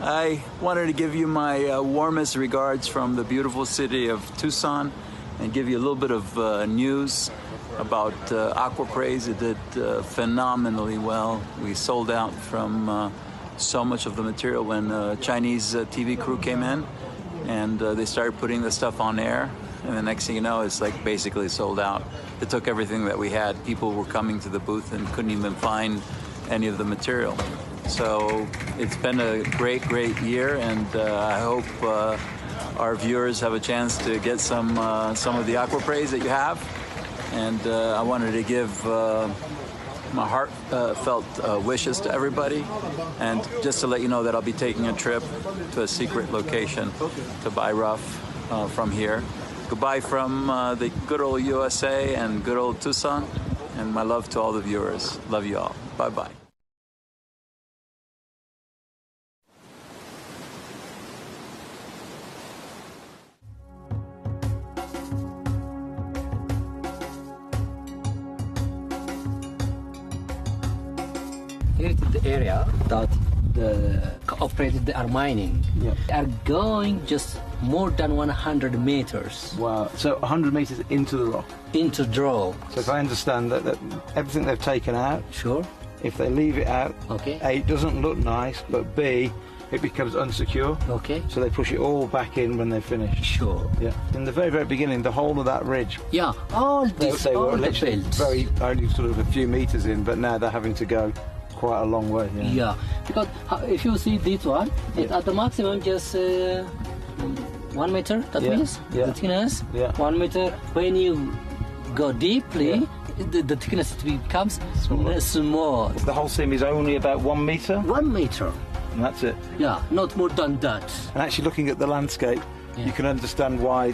I wanted to give you my warmest regards from the beautiful city of Tucson and give you a little bit of news about Aquapraise. It did phenomenally well. We sold out from so much of the material when a Chinese TV crew came in and they started putting the stuff on air. And the next thing you know, it's like basically sold out. It took everything that we had. People were coming to the booth and couldn't even find any of the material. So it's been a great, great year, and I hope our viewers have a chance to get some of the Aquapraise that you have. And I wanted to give my heartfelt wishes to everybody, and just to let you know that I'll be taking a trip to a secret location to buy rough from here. Goodbye from the good old USA and good old Tucson, and my love to all the viewers. Love you all. Bye-bye. Here is the area that the operators they are mining. Yeah. They are going just more than 100 meters. Wow, so 100 meters into the rock. Into draw. So if I understand that everything they've taken out, Sure. if they leave it out, Okay. A, it doesn't look nice, but B, it becomes unsecure. Okay. So they push it all back in when they finish. Sure. Yeah. In the very, very beginning, the whole of that ridge, Yeah, all this, they all were the literally belts. very, only sort of a few meters in, but now they're having to go quite a long way. Yeah. Yeah, because if you see this one, it's at the maximum just 1 meter, that Yeah, means yeah. the thickness, Yeah. 1 meter. When you go deeply, the thickness becomes small. The whole seam is only about 1 meter, 1 meter, and that's it. yeah, not more than that. And actually looking at the landscape, Yeah. you can understand why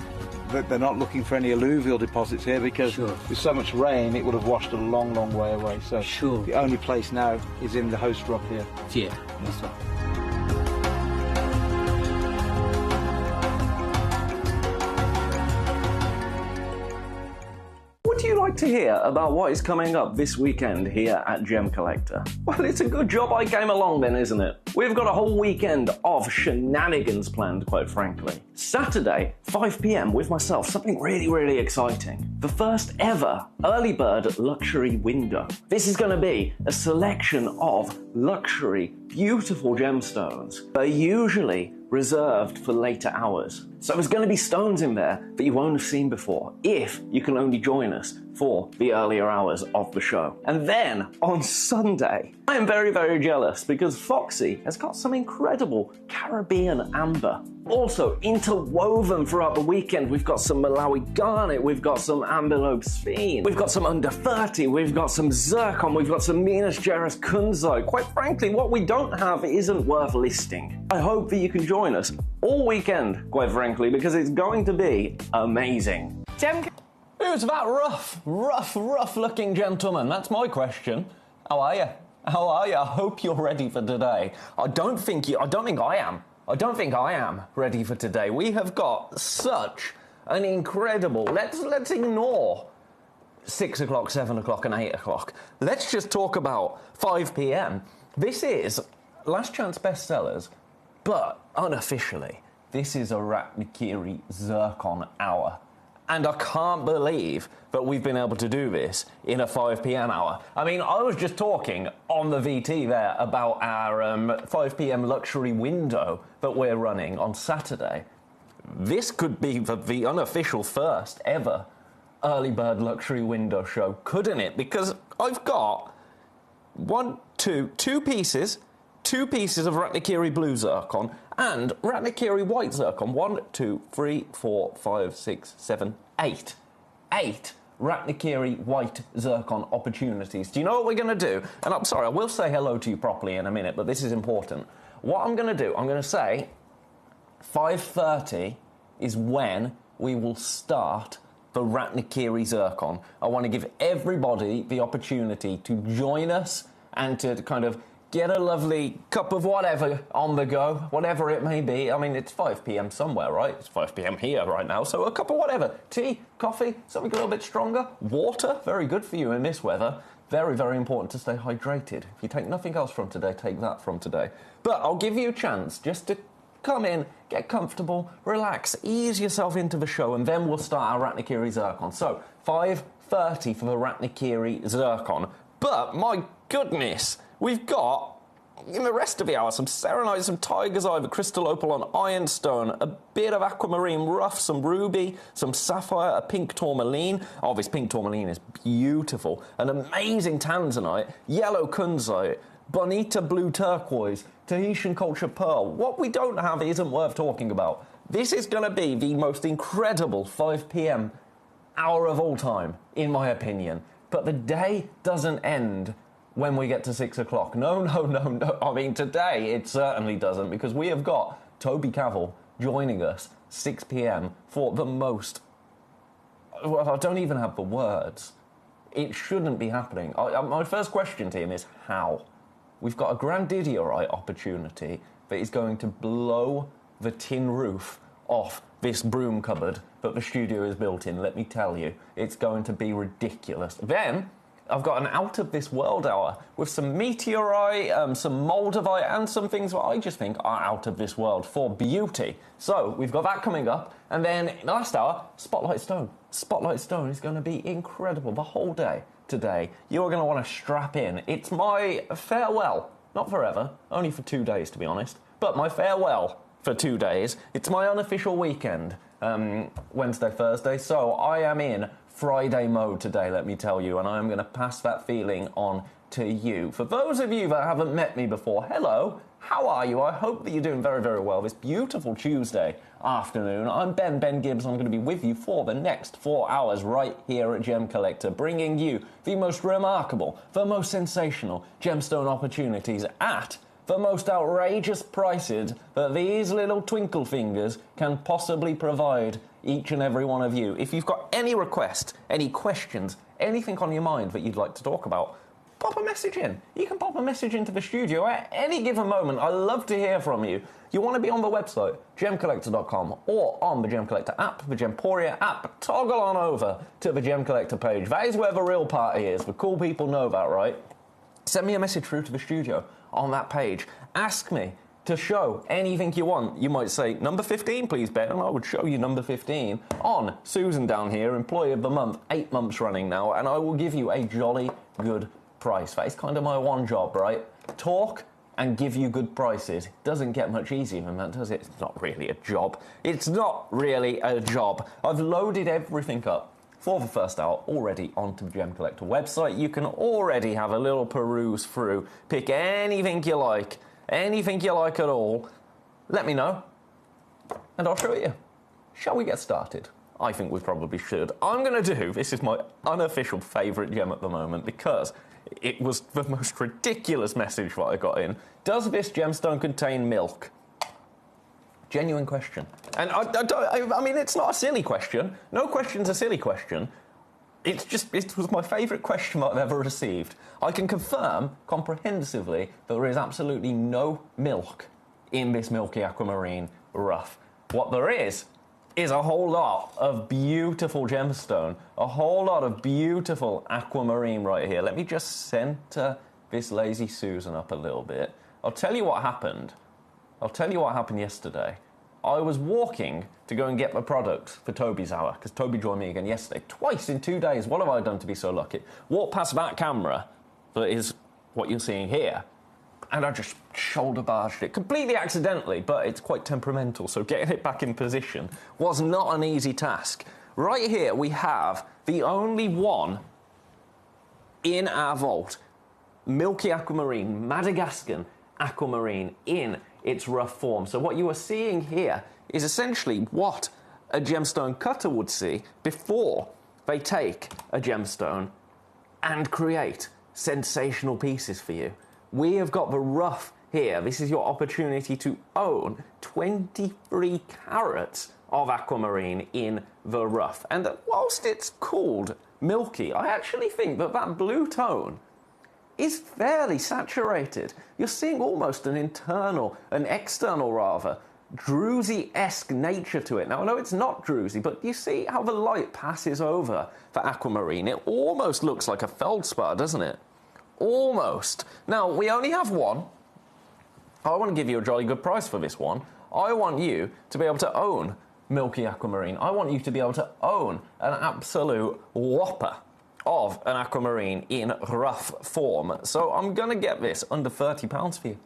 they're not looking for any alluvial deposits here, because Sure. with so much rain it would have washed a long, long way away. So Sure. the only place now is in the host rock here. Yeah, this one. Would you like to hear about what is coming up this weekend here at Gemcollector? Well, it's a good job I came along then, isn't it? We've got a whole weekend of shenanigans planned, quite frankly. Saturday, 5 p.m. with myself, something really, really exciting. The first ever early bird luxury window. This is going to be a selection of luxury, beautiful gemstones that are usually reserved for later hours. So there's going to be stones in there that you won't have seen before if you can only join us for the earlier hours of the show. And then on Sunday, I am very, very jealous because Foxy has got some incredible Caribbean amber. Also interwoven throughout the weekend, we've got some Malawi garnet, we've got some amberlobe sphene, we've got some under 30, we've got some zircon, we've got some Minas Gerais kunzite. Quite frankly, what we don't have isn't worth listing. I hope that you can join us all weekend, quite frankly, because it's going to be amazing. Who's that rough looking gentleman? That's my question. How are you? How are you? I hope you're ready for today. I don't think I am. I don't think I am ready for today. We have got such an incredible, let's ignore 6 o'clock, 7 o'clock and 8 o'clock. Let's just talk about 5 p.m. This is Last Chance Bestsellers, but unofficially, this is a Ratnakiri Zircon hour. And I can't believe that we've been able to do this in a 5 p.m. hour. I mean, I was just talking on the VT there about our 5 p.m. luxury window that we're running on Saturday. This could be the unofficial first ever early bird luxury window show, couldn't it? Because I've got two pieces of Ratnakiri blue zircon and Ratnakiri white zircon. 1, 2, 3, 4, 5, 6, 7, 8. 8 Ratnakiri white zircon opportunities. Do you know what we're going to do? And I'm sorry, I will say hello to you properly in a minute, but this is important. What I'm going to do, I'm going to say 5:30 is when we will start the Ratnakiri zircon. I want to give everybody the opportunity to join us and to kind of get a lovely cup of whatever on the go, whatever it may be. I mean, it's 5 p.m. somewhere, right? It's 5 p.m. here right now, so a cup of whatever. Tea, coffee, something a little bit stronger. Water, very good for you in this weather. Very, very important to stay hydrated. If you take nothing else from today, take that from today. But I'll give you a chance just to come in, get comfortable, relax, ease yourself into the show, and then we'll start our Ratnikiri Zircon. So, 5:30 for the Ratnikiri Zircon. But, my goodness, we've got, in the rest of the hour, some Serenite, some Tiger's Eye, the Crystal Opal on Ironstone, a bit of Aquamarine Rough, some Ruby, some Sapphire, a Pink Tourmaline. Oh, this Pink Tourmaline is beautiful. An amazing Tanzanite, Yellow Kunzite, Bonita Blue Turquoise, Tahitian Culture Pearl. What we don't have isn't worth talking about. This is going to be the most incredible 5 p.m. hour of all time, in my opinion. But the day doesn't end when we get to 6 o'clock. No. I mean, today it certainly doesn't, because we have got Toby Cavill joining us 6 p.m. for the most... Well, I don't even have the words. It shouldn't be happening. My first question to him is how? We've got a grandidiorite opportunity that is going to blow the tin roof off this broom cupboard that the studio is built in, let me tell you. It's going to be ridiculous. Then, I've got an out-of-this-world hour with some meteorite, some moldavite, and some things that I just think are out of this world for beauty. So, we've got that coming up. And then, in the last hour, Spotlight Stone. Spotlight Stone is going to be incredible the whole day today. You're going to want to strap in. It's my farewell. Not forever. Only for 2 days, to be honest. But my farewell for 2 days. It's my unofficial weekend. Wednesday, Thursday. So, I am in Friday mode today, let me tell you, and I'm going to pass that feeling on to you. For those of you that haven't met me before, hello, how are you? I hope that you're doing very, very well this beautiful Tuesday afternoon. I'm Ben Gibbs. I'm going to be with you for the next 4 hours right here at Gemcollector, bringing you the most remarkable, the most sensational gemstone opportunities at the most outrageous prices that these little twinkle fingers can possibly provide each and every one of you. If you've got any requests, any questions, anything on your mind that you'd like to talk about, pop a message in. You can pop a message into the studio at any given moment. I love to hear from you. You want to be on the website, gemcollector.com, or on the Gemcollector app, the Gemporia app. Toggle on over to the Gemcollector page. That is where the real party is. The cool people know that, right? Send me a message through to the studio on that page. Ask me to show anything you want. You might say, number 15, please, Ben, and I would show you number 15 on Susan down here, Employee of the Month, 8 months running now, and I will give you a jolly good price. That is kind of my one job, right? Talk and give you good prices. Doesn't get much easier than that, does it? It's not really a job. It's not really a job. I've loaded everything up for the first hour already onto the Gemcollector website. You can already have a little peruse through, pick anything you like at all. Let me know, and I'll show you. Shall we get started? I think we probably should. I'm going to do, this is my unofficial favourite gem at the moment, because it was the most ridiculous message that I got in. Does this gemstone contain milk? Genuine question. And I mean, it's not a silly question. No question's a silly question. It was my favourite question I've ever received. I can confirm comprehensively that there is absolutely no milk in this milky aquamarine rough. What there is a whole lot of beautiful gemstone, a whole lot of beautiful aquamarine right here. Let me just centre this Lazy Susan up a little bit. I'll tell you what happened. Yesterday. I was walking to go and get my product for Toby's hour, because Toby joined me again yesterday. Twice in 2 days. What have I done to be so lucky? Walked past that camera, that is what you're seeing here, and I just shoulder barged it, completely accidentally, but it's quite temperamental, so getting it back in position was not an easy task. Right here we have the only one in our vault, milky aquamarine, Madagascan aquamarine in its rough form. So what you are seeing here is essentially what a gemstone cutter would see before they take a gemstone and create sensational pieces for you. We have got the rough here. This is your opportunity to own 23 carats of aquamarine in the rough. And whilst it's called milky, I actually think that blue tone is fairly saturated. You're seeing almost an external druzy-esque nature to it. Now, I know it's not druzy, but you see how the light passes over for aquamarine? It almost looks like a feldspar, doesn't it? Almost. Now, we only have one. I want to give you a jolly good price for this one. I want you to be able to own Milky Aquamarine. I want you to be able to own an absolute whopper of an aquamarine in rough form. So I'm going to get this under £30 for you.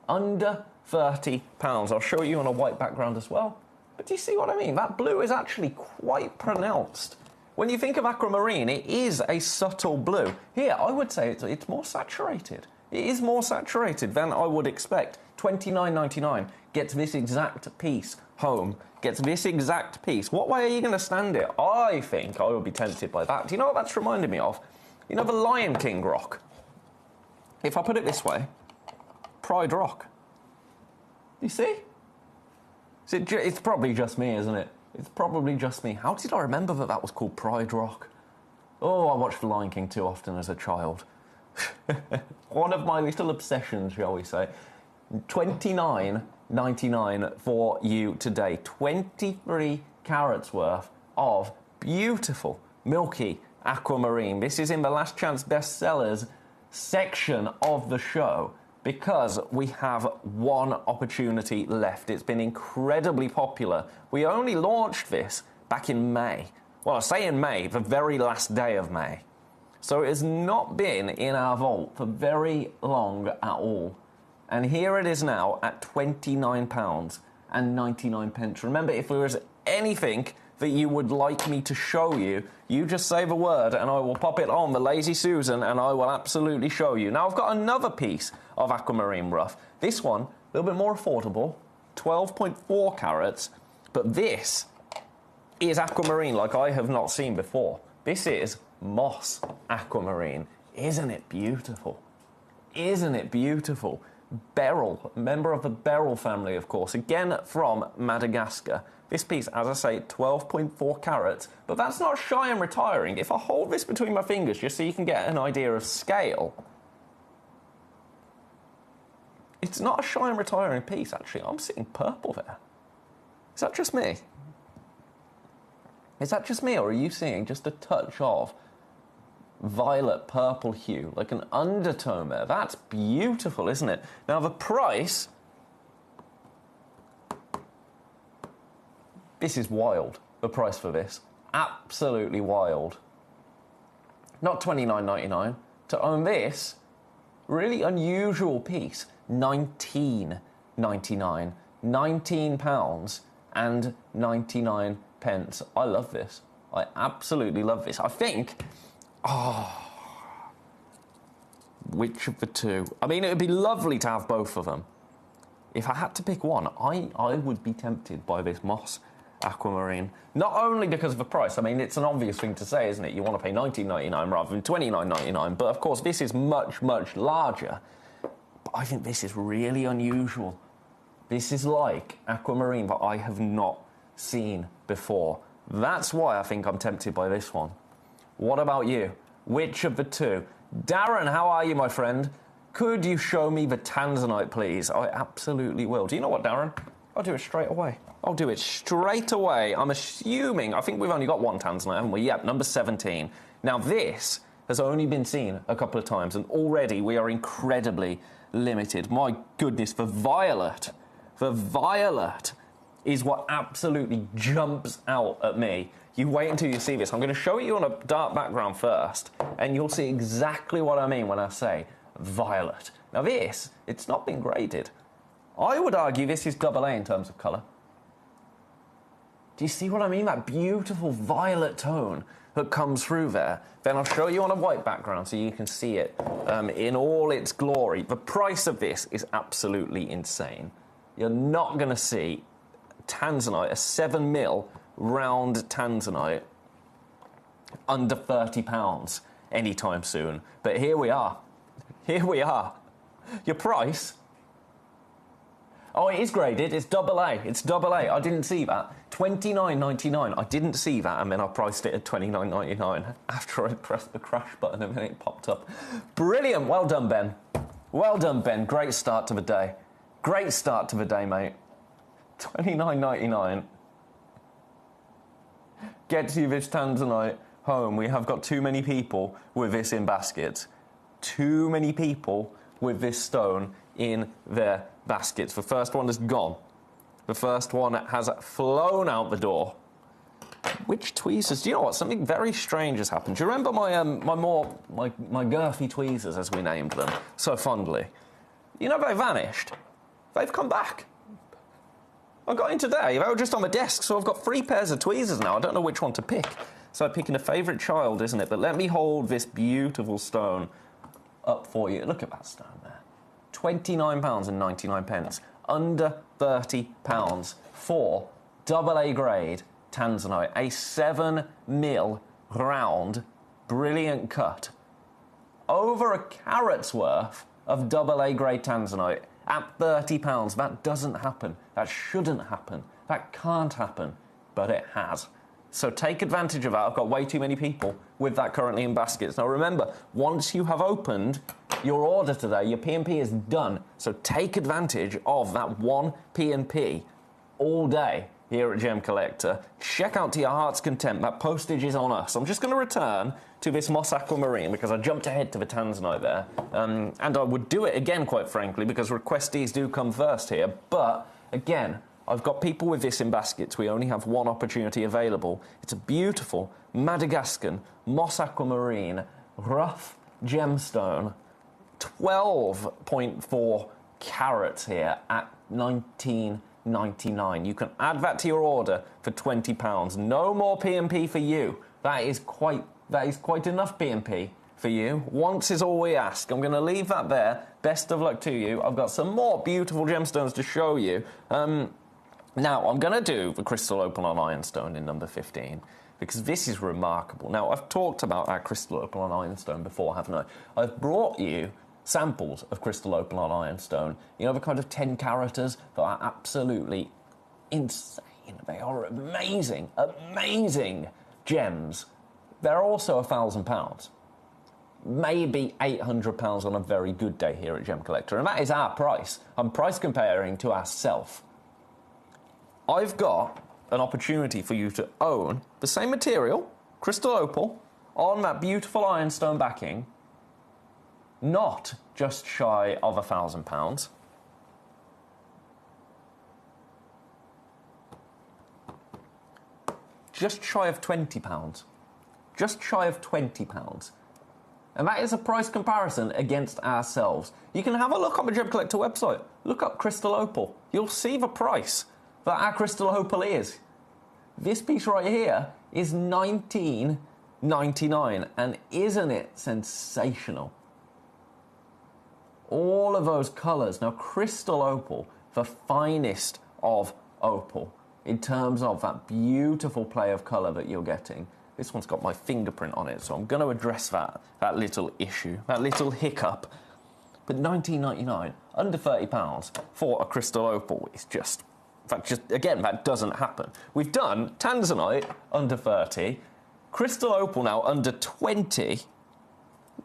Under £30. I'll show you on a white background as well. But do you see what I mean? That blue is actually quite pronounced. When you think of aquamarine, it is a subtle blue. Here, I would say it's more saturated. It is more saturated than I would expect. $29.99 gets this exact piece home. Gets this exact piece. What way are you going to stand it? I think I would be tempted by that. Do you know what that's reminded me of? You know the Lion King rock? If I put it this way, Pride Rock. You see? It's probably just me, isn't it? It's probably just me. How did I remember that was called Pride Rock? Oh, I watched The Lion King too often as a child. One of my little obsessions, shall we say. $29.99 for you today. 23 carats worth of beautiful, milky aquamarine. This is in the Last Chance Bestsellers section of the show because we have one opportunity left. It's been incredibly popular. We only launched this back in May. Well, I say in May, the very last day of May. So it has not been in our vault for very long at all. And here it is now at £29.99. Remember, if there is anything that you would like me to show you, you just say the word and I will pop it on the Lazy Susan and I will absolutely show you. Now, I've got another piece of aquamarine rough. This one, a little bit more affordable, 12.4 carats, but this is aquamarine like I have not seen before. This is moss aquamarine. Isn't it beautiful? Isn't it beautiful? Beryl, member of the Beryl family, of course, again from Madagascar. This piece, as I say, 12.4 carats, but that's not shy and retiring. If I hold this between my fingers just so you can get an idea of scale, it's not a shy and retiring piece, actually. I'm seeing purple there. Is that just me? Is that just me, or are you seeing just a touch of violet purple hue, like an undertone there? That's beautiful, isn't it? Now, the price, this is wild, the price for this. Absolutely wild. Not $29.99. To own this really unusual piece, £19.99. £19 and 99 pence. I love this. I absolutely love this. I think, which of the two? I mean, it would be lovely to have both of them. If I had to pick one, I would be tempted by this moss aquamarine. Not only because of the price. I mean, it's an obvious thing to say, isn't it? You want to pay $19.99 rather than $29.99. But, of course, this is much, much larger. But I think this is really unusual. This is like aquamarine that I have not seen before. That's why I think I'm tempted by this one. What about you? Which of the two? Darren, how are you, my friend? Could you show me the tanzanite, please? I absolutely will. Do you know what, Darren? I'll do it straight away. I'll do it straight away. I'm assuming, I think we've only got one tanzanite, haven't we? Yep, number 17. Now, this has only been seen a couple of times, and already we are incredibly limited. My goodness, the violet is what absolutely jumps out at me. You wait until you see this. I'm going to show it you on a dark background first, and you'll see exactly what I mean when I say violet. Now this, it's not been graded. I would argue this is AA in terms of colour. Do you see what I mean? That beautiful violet tone that comes through there. Then I'll show you on a white background so you can see it in all its glory. The price of this is absolutely insane. You're not going to see tanzanite, a 7mm round tanzanite, under £30 anytime soon. But here we are. Here we are. Your price? Oh, it is graded. It's AA. It's AA. I didn't see that. $29.99. I didn't see that, and then I priced it at $29.99 after I pressed the crash button and then it popped up. Brilliant. Well done, Ben. Well done, Ben. Great start to the day. Great start to the day, mate. $29.99 gets you this tanzanite home. We have got too many people with this in baskets. Too many people with this stone in their baskets. The first one is gone. The first one has flown out the door. Which tweezers? Do you know what? Something very strange has happened. Do you remember my girthy tweezers, as we named them so fondly? You know, they vanished. They've come back. I got in today. They were just on the desk, so I've got 3 pairs of tweezers now. I don't know which one to pick. So I'm picking a favourite child, isn't it? But let me hold this beautiful stone up for you. Look at that stone there. £29.99. Under £30 for AA grade tanzanite. A 7mm round, brilliant cut. Over a carat's worth of AA grade tanzanite at £30. That doesn't happen. That shouldn't happen. That can't happen. But it has. So take advantage of that. I've got way too many people with that currently in baskets. Now remember, once you have opened your order today, your P&P is done. So take advantage of that one P&P all day here at Gemcollector. Check out to your heart's content. That postage is on us. I'm just going to return to this moss aquamarine because I jumped ahead to the tanzanite there. And I would do it again, quite frankly, because requestees do come first here. But again, I've got people with this in baskets. We only have one opportunity available. It's a beautiful Madagascan moss aquamarine rough gemstone, 12.4 carats here at $19.99. You can add that to your order for £20. No more P&P for you. That is quite enough P&P for you. Once is all we ask. I'm going to leave that there. Best of luck to you. I've got some more beautiful gemstones to show you. Now, I'm going to do the crystal opal on ironstone in number 15, because this is remarkable. Now, I've talked about our crystal opal on ironstone before, haven't I? I've brought you samples of crystal opal on ironstone. You know, the kind of 10 caraters that are absolutely insane. They are amazing, amazing gems. They're also £1,000. Maybe £800 on a very good day here at Gemcollector, and that is our price. I'm price comparing to ourselves. I've got an opportunity for you to own the same material, crystal opal, on that beautiful ironstone backing, not just shy of £1,000. Just shy of £20. Just shy of £20. And that is a price comparison against ourselves. You can have a look on the Gemcollector website. Look up crystal opal. You'll see the price that our crystal opal is. This piece right here is $19.99, and isn't it sensational? All of those colours. Now, crystal opal, the finest of opal, in terms of that beautiful play of colour that you're getting. This one's got my fingerprint on it, so I'm going to address that little issue, that little hiccup. But $19.99, under £30 for a crystal opal is just... In fact, again, that doesn't happen. We've done tanzanite under 30, crystal opal now under 20.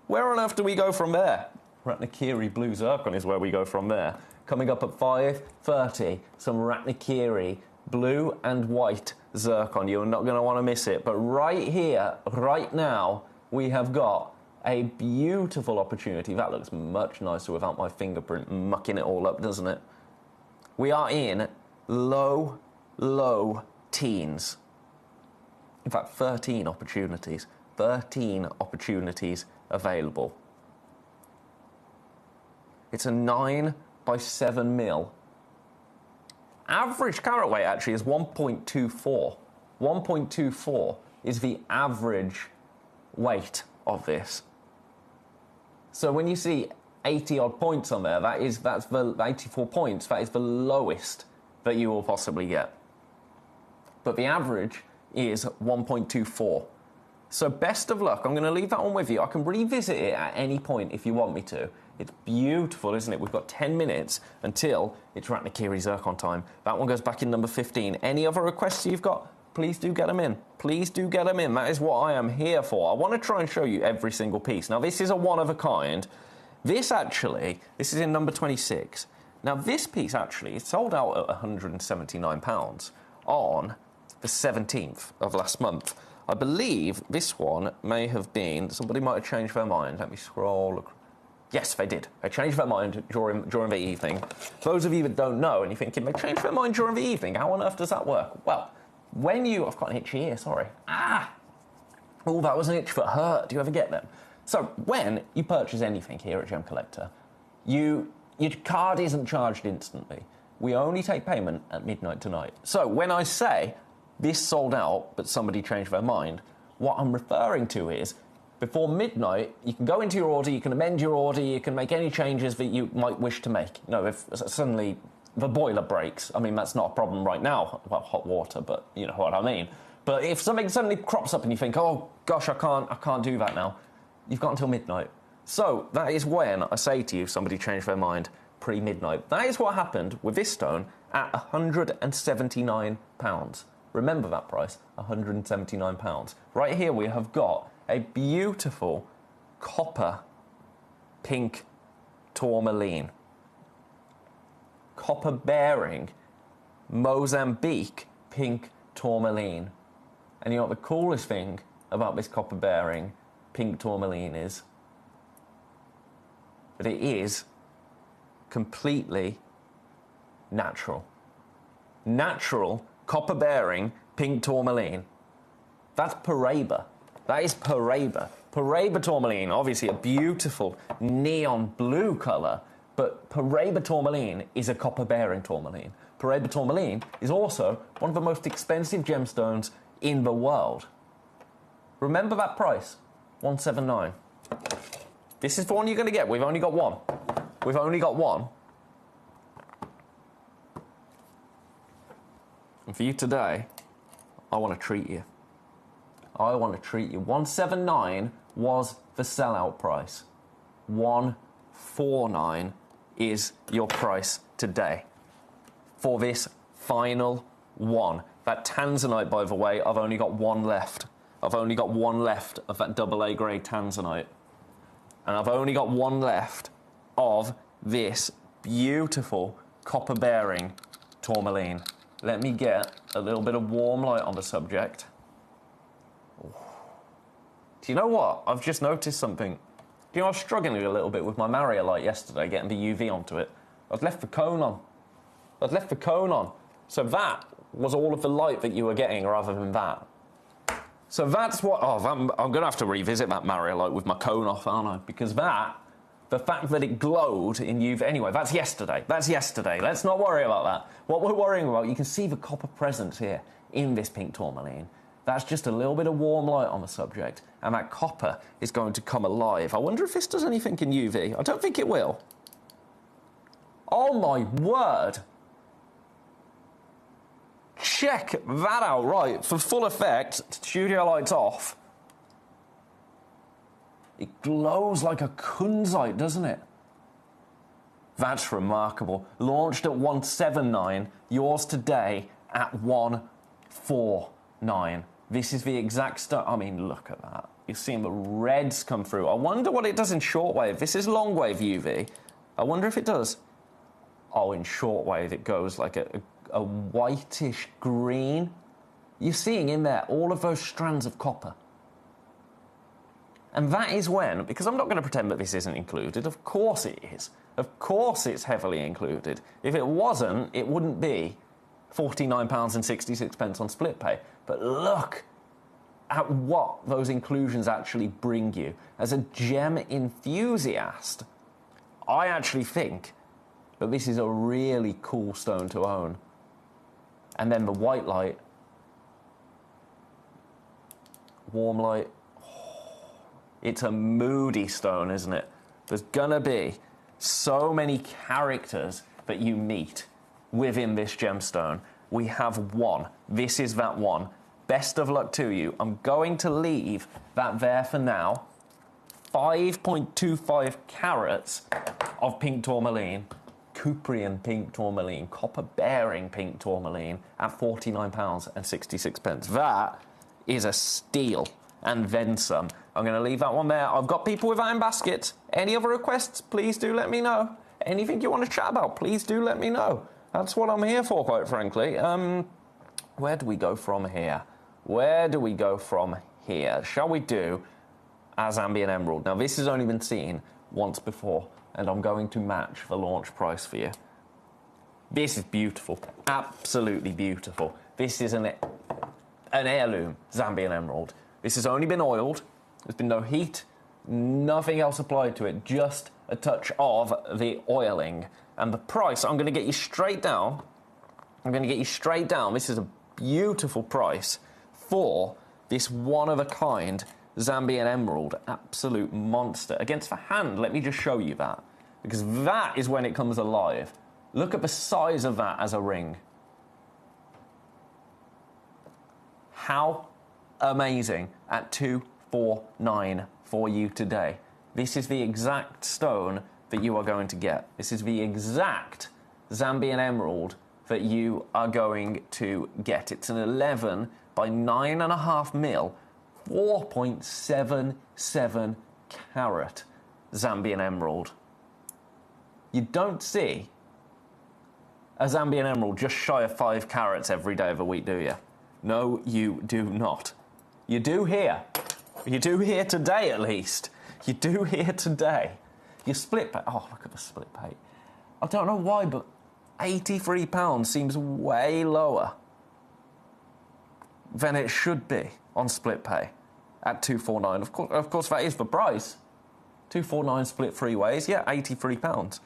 Where on earth do we go from there? Ratnakiri blue zircon is where we go from there. Coming up at 5:30, some Ratnakiri blue and white zircon. You're not going to want to miss it. But right here, right now, we have got a beautiful opportunity. That looks much nicer without my fingerprint mucking it all up, doesn't it? We are in low teens. In fact, 13 opportunities. 13 opportunities available. It's a 9 by 7 mil. Average carat weight actually is 1.24. 1.24 is the average weight of this. So when you see 80 odd points on there, that's the 84 points. That is the lowest that you will possibly get. But the average is 1.24. So best of luck. I'm going to leave that one with you. I can revisit it at any point if you want me to. It's beautiful, isn't it? We've got 10 minutes until it's Ratnakiri zircon time. That one goes back in number 15. Any other requests you've got, please do get them in. Please do get them in. That is what I am here for. I want to try and show you every single piece. Now, this is a one of a kind. This is in number 26. Now, this piece actually, it sold out at £179 on the 17th of last month. I believe this one may have been, somebody might have changed their mind. Let me scroll. Yes, they did. They changed their mind during the evening. Those of you that don't know and you're thinking, they changed their mind during the evening, how on earth does that work? Well, when you... I've got an itchy ear, sorry. Oh, that was an itch that hurt. Do you ever get them? So, when you purchase anything here at Gemcollector, your card isn't charged instantly. We only take payment at midnight tonight. So, when I say this sold out, but somebody changed their mind, what I'm referring to is, before midnight, you can go into your order, you can amend your order, you can make any changes that you might wish to make. You know, if suddenly the boiler breaks, I mean, that's not a problem right now. Well, hot water, but you know what I mean. But if something suddenly crops up and you think, oh, gosh, I can't do that now, you've got until midnight. So that is when I say to you, somebody changed their mind pre-midnight. That is what happened with this stone at £179. Remember that price, £179. Right here we have got a beautiful copper pink tourmaline. Copper bearing Mozambique pink tourmaline. And you know what the coolest thing about this copper bearing pink tourmaline is? That it is completely natural. Natural copper bearing pink tourmaline. That's Paraiba. That is Paraiba. Paraiba tourmaline, obviously a beautiful neon blue colour, but Paraiba tourmaline is a copper bearing tourmaline. Paraiba tourmaline is also one of the most expensive gemstones in the world. Remember that price, $179. This is the one you're going to get. We've only got one. We've only got one. And for you today, I want to treat you. I want to treat you. $179 was the sellout price. $149 is your price today for this final one. That tanzanite, by the way, I've only got one left. I've only got one left of that AA grade tanzanite. And I've only got one left of this beautiful copper-bearing tourmaline. Let me get a little bit of warm light on the subject. Do you know what? I've just noticed something. Do you know I was struggling a little bit with my Mario light yesterday, getting the UV onto it. I'd left the cone on. So that was all of the light that you were getting rather than that. So that's what... Oh, I'm going to have to revisit that Mario light with my cone off, aren't I? Because that, the fact that it glowed in UV... Anyway, that's yesterday. That's yesterday. Let's not worry about that. What we're worrying about, you can see the copper presence here in this pink tourmaline. That's just a little bit of warm light on the subject, and that copper is going to come alive. I wonder if this does anything in UV. I don't think it will. Oh, my word. Check that out. Right, for full effect, studio lights off. It glows like a kunzite, doesn't it? That's remarkable. Launched at $179, yours today at $149. This is the exact stuff. I mean, look at that. You're seeing the reds come through. I wonder what it does in shortwave. This is long wave UV. I wonder if it does. Oh, in shortwave, it goes like a whitish green. You're seeing in there all of those strands of copper. And that is when, because I'm not going to pretend that this isn't included, of course it is. Of course it's heavily included. If it wasn't, it wouldn't be £49.66 on split pay. But look at what those inclusions actually bring you. As a gem enthusiast, I actually think that this is a really cool stone to own. And then the white light, warm light. It's a moody stone, isn't it? There's gonna be so many characters that you meet within this gemstone. We have one. This is that one. Best of luck to you. I'm going to leave that there for now. 5.25 carats of pink tourmaline. Cuprian pink tourmaline, copper-bearing pink tourmaline at £49.66. That is a steal, and then some. I'm going to leave that one there. I've got people with that in baskets. Any other requests, please do let me know. anything you want to chat about, please do let me know. That's what I'm here for, quite frankly. Where do we go from here? Where do we go from here? Shall we do our Zambian Emerald? Now, this has only been seen once before, and I'm going to match the launch price for you. This is beautiful. Absolutely beautiful. This is an heirloom Zambian Emerald. This has only been oiled. There's been no heat, nothing else applied to it, just a touch of the oiling. And the price, I'm going to get you straight down. This is a beautiful price for this one-of-a-kind Zambian Emerald. Absolute monster. Against the hand, let me just show you that. Because that is when it comes alive. Look at the size of that as a ring. How amazing at 249 for you today. This is the exact stone that you are going to get. This is the exact Zambian Emerald that you are going to get. It's an 11 by 9.5 mil, 4.77 carat Zambian Emerald. You don't see a Zambian Emerald just shy of 5 carats every day of the week, do you? No, you do not. You do here. You do here today, at least. You do here today. Your split pay. Oh, look at the split pay. I don't know why, but £83 seems way lower than it should be on split pay at 249. Of course, that is the price. 249 split 3 ways. Yeah, £83.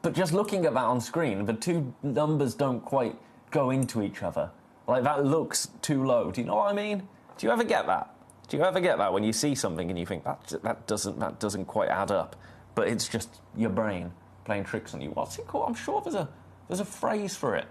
But just looking at that on screen, the two numbers don't quite go into each other. Like, that looks too low. Do you know what I mean? Do you ever get that? Do you ever get that when you see something and you think, that doesn't quite add up? But it's just your brain playing tricks on you. What's it called? I'm sure there's a phrase for it.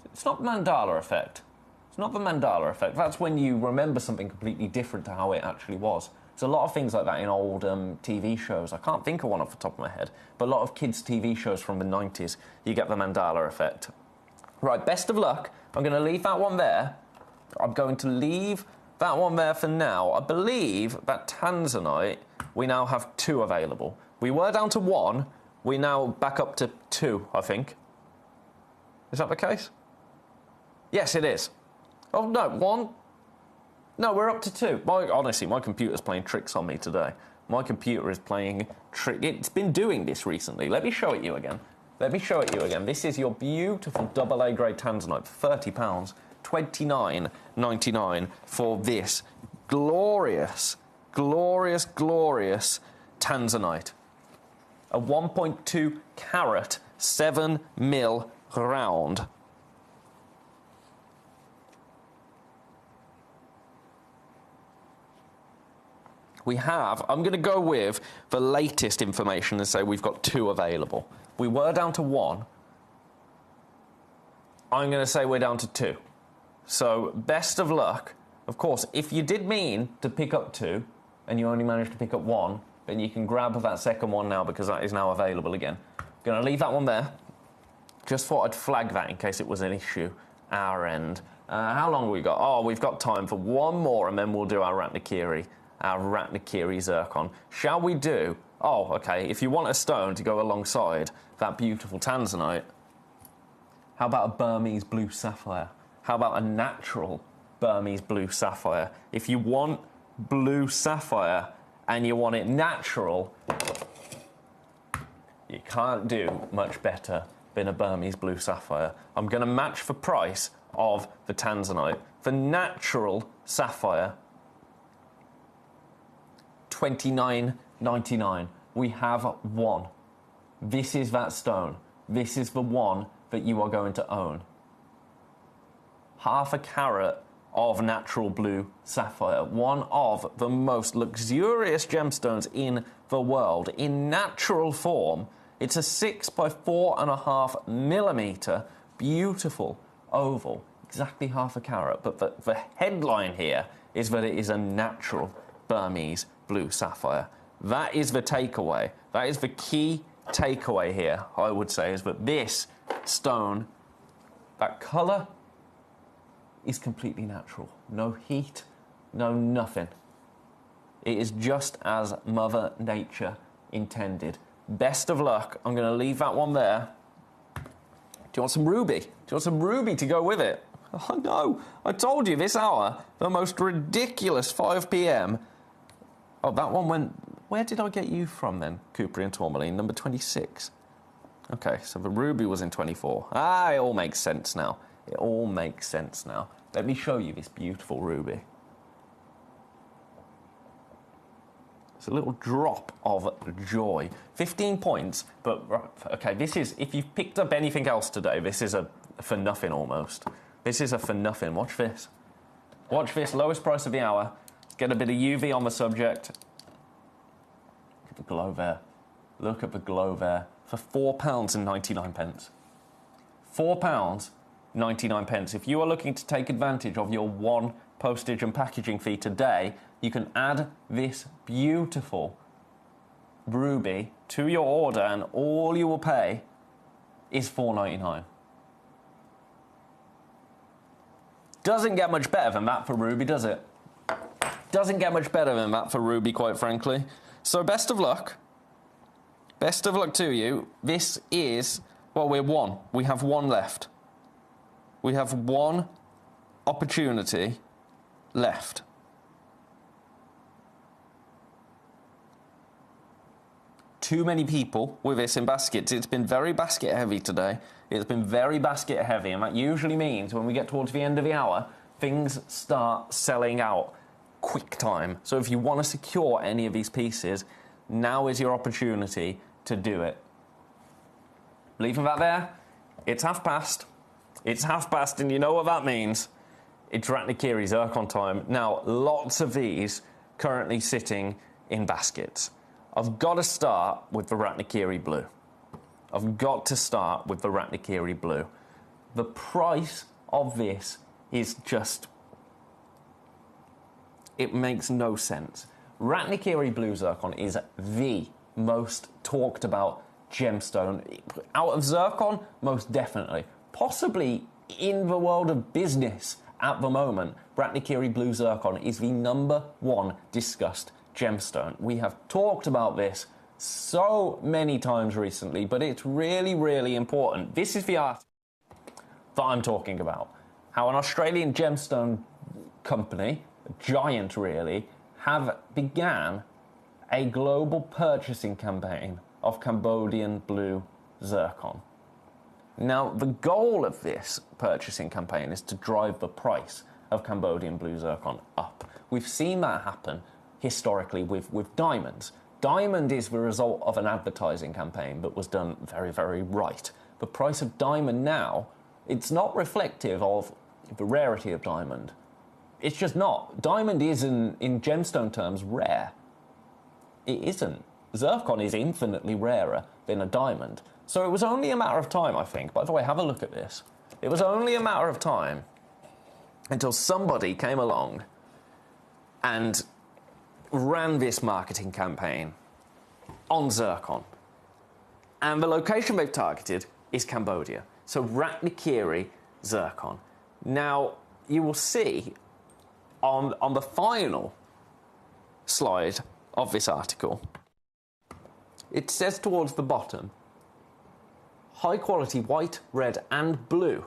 It's not the Mandela effect. It's not the Mandela effect. That's when you remember something completely different to how it actually was. There's a lot of things like that in old TV shows. I can't think of one off the top of my head, but a lot of kids' TV shows from the 90s, you get the Mandela effect. Right, best of luck. I'm going to leave that one there. I'm going to leave that one there for now. I believe that Tanzanite, we now have 2 available. We were down to 1. We now back up to 2, I think. Is that the case? Yes, it is. Oh, no, 1. No, we're up to 2. Honestly, my computer's playing tricks on me today. My computer is playing tricks. It's been doing this recently. Let me show it you again. This is your beautiful AA grade Tanzanite for £30. $29.99 for this glorious, glorious, glorious Tanzanite. A 1.2 carat, 7 mil round. We have, I'm going to go with the latest information and say we've got 2 available. We were down to 1. I'm going to say we're down to 2. So, best of luck. Of course, if you did mean to pick up 2 and you only managed to pick up 1, then you can grab that second one now because that is now available again. Going to leave that one there. Just thought I'd flag that in case it was an issue our end. How long have we got? Oh, we've got time for one more and then we'll do our Ratnakiri zircon. Shall we do... Oh, OK, if you want a stone to go alongside that beautiful Tanzanite, how about a Burmese blue sapphire? How about a natural Burmese blue sapphire? If you want blue sapphire and you want it natural, you can't do much better than a Burmese blue sapphire. I'm going to match the price of the Tanzanite. For natural sapphire, $29.99. We have 1. This is that stone. This is the one that you are going to own. Half a carat of natural blue sapphire. One of the most luxurious gemstones in the world. In natural form, it's a 6 by 4.5 millimeter beautiful oval. Exactly half a carat. But the headline here is that it is a natural Burmese blue sapphire. That is the takeaway. That is the key takeaway here, I would say, is that this stone, that colour, is completely natural. No heat, no nothing. It is just as Mother Nature intended. Best of luck. I'm going to leave that one there. Do you want some ruby? Do you want some ruby to go with it? Oh, no. I told you this hour, the most ridiculous 5 p.m. Oh, that one went... Where did I get you from then, Cuprian Tourmaline? Number 26. Okay, so the ruby was in 24. Ah, it all makes sense now. It all makes sense now. Let me show you this beautiful ruby. It's a little drop of joy. 15 points, but, okay, this is, if you've picked up anything else today, this is a for nothing almost. This is a for nothing. Watch this. Watch this, lowest price of the hour. Get a bit of UV on the subject. Look at the glow there. Look at the glow there. For £4.99. £4.99. If you are looking to take advantage of your one postage and packaging fee today, you can add this beautiful ruby to your order and all you will pay is £4.99. Doesn't get much better than that for ruby, does it? Doesn't get much better than that for ruby, quite frankly. So best of luck. Best of luck to you. This is, well, we're one. We have one left. We have one opportunity left. Too many people with this in baskets. It's been very basket heavy today. It's been very basket heavy, and that usually means when we get towards the end of the hour, things start selling out quick time. So if you want to secure any of these pieces, now is your opportunity to do it. Leaving that there, it's past. It's past, and you know what that means. It's Ratnakiri Zircon time. Now, lots of these currently sitting in baskets. I've got to start with the Ratnakiri Blue. I've got to start with the Ratnakiri Blue. The price of this is just... it makes no sense. Ratnakiri Blue Zircon is the most talked about gemstone. Out of Zircon, most definitely. Possibly in the world of business at the moment, Ratnakiri Blue Zircon is the #1 discussed gemstone. We have talked about this so many times recently, but it's really, really important. This is the art that I'm talking about. How an Australian gemstone company, a giant really, have began a global purchasing campaign of Cambodian blue zircon. Now, the goal of this purchasing campaign is to drive the price of Cambodian blue zircon up. We've seen that happen historically with diamonds. Diamond is the result of an advertising campaign that was done very, very right. The price of diamond now, it's not reflective of the rarity of diamond. It's just not. Diamond is, in gemstone terms, rare. It isn't. Zircon is infinitely rarer than a diamond. So it was only a matter of time, I think. By the way, have a look at this. It was only a matter of time until somebody came along and ran this marketing campaign on zircon. And the location they've targeted is Cambodia. So Ratnakiri zircon. Now, you will see on the final slide of this article, it says towards the bottom, high quality white, red and blue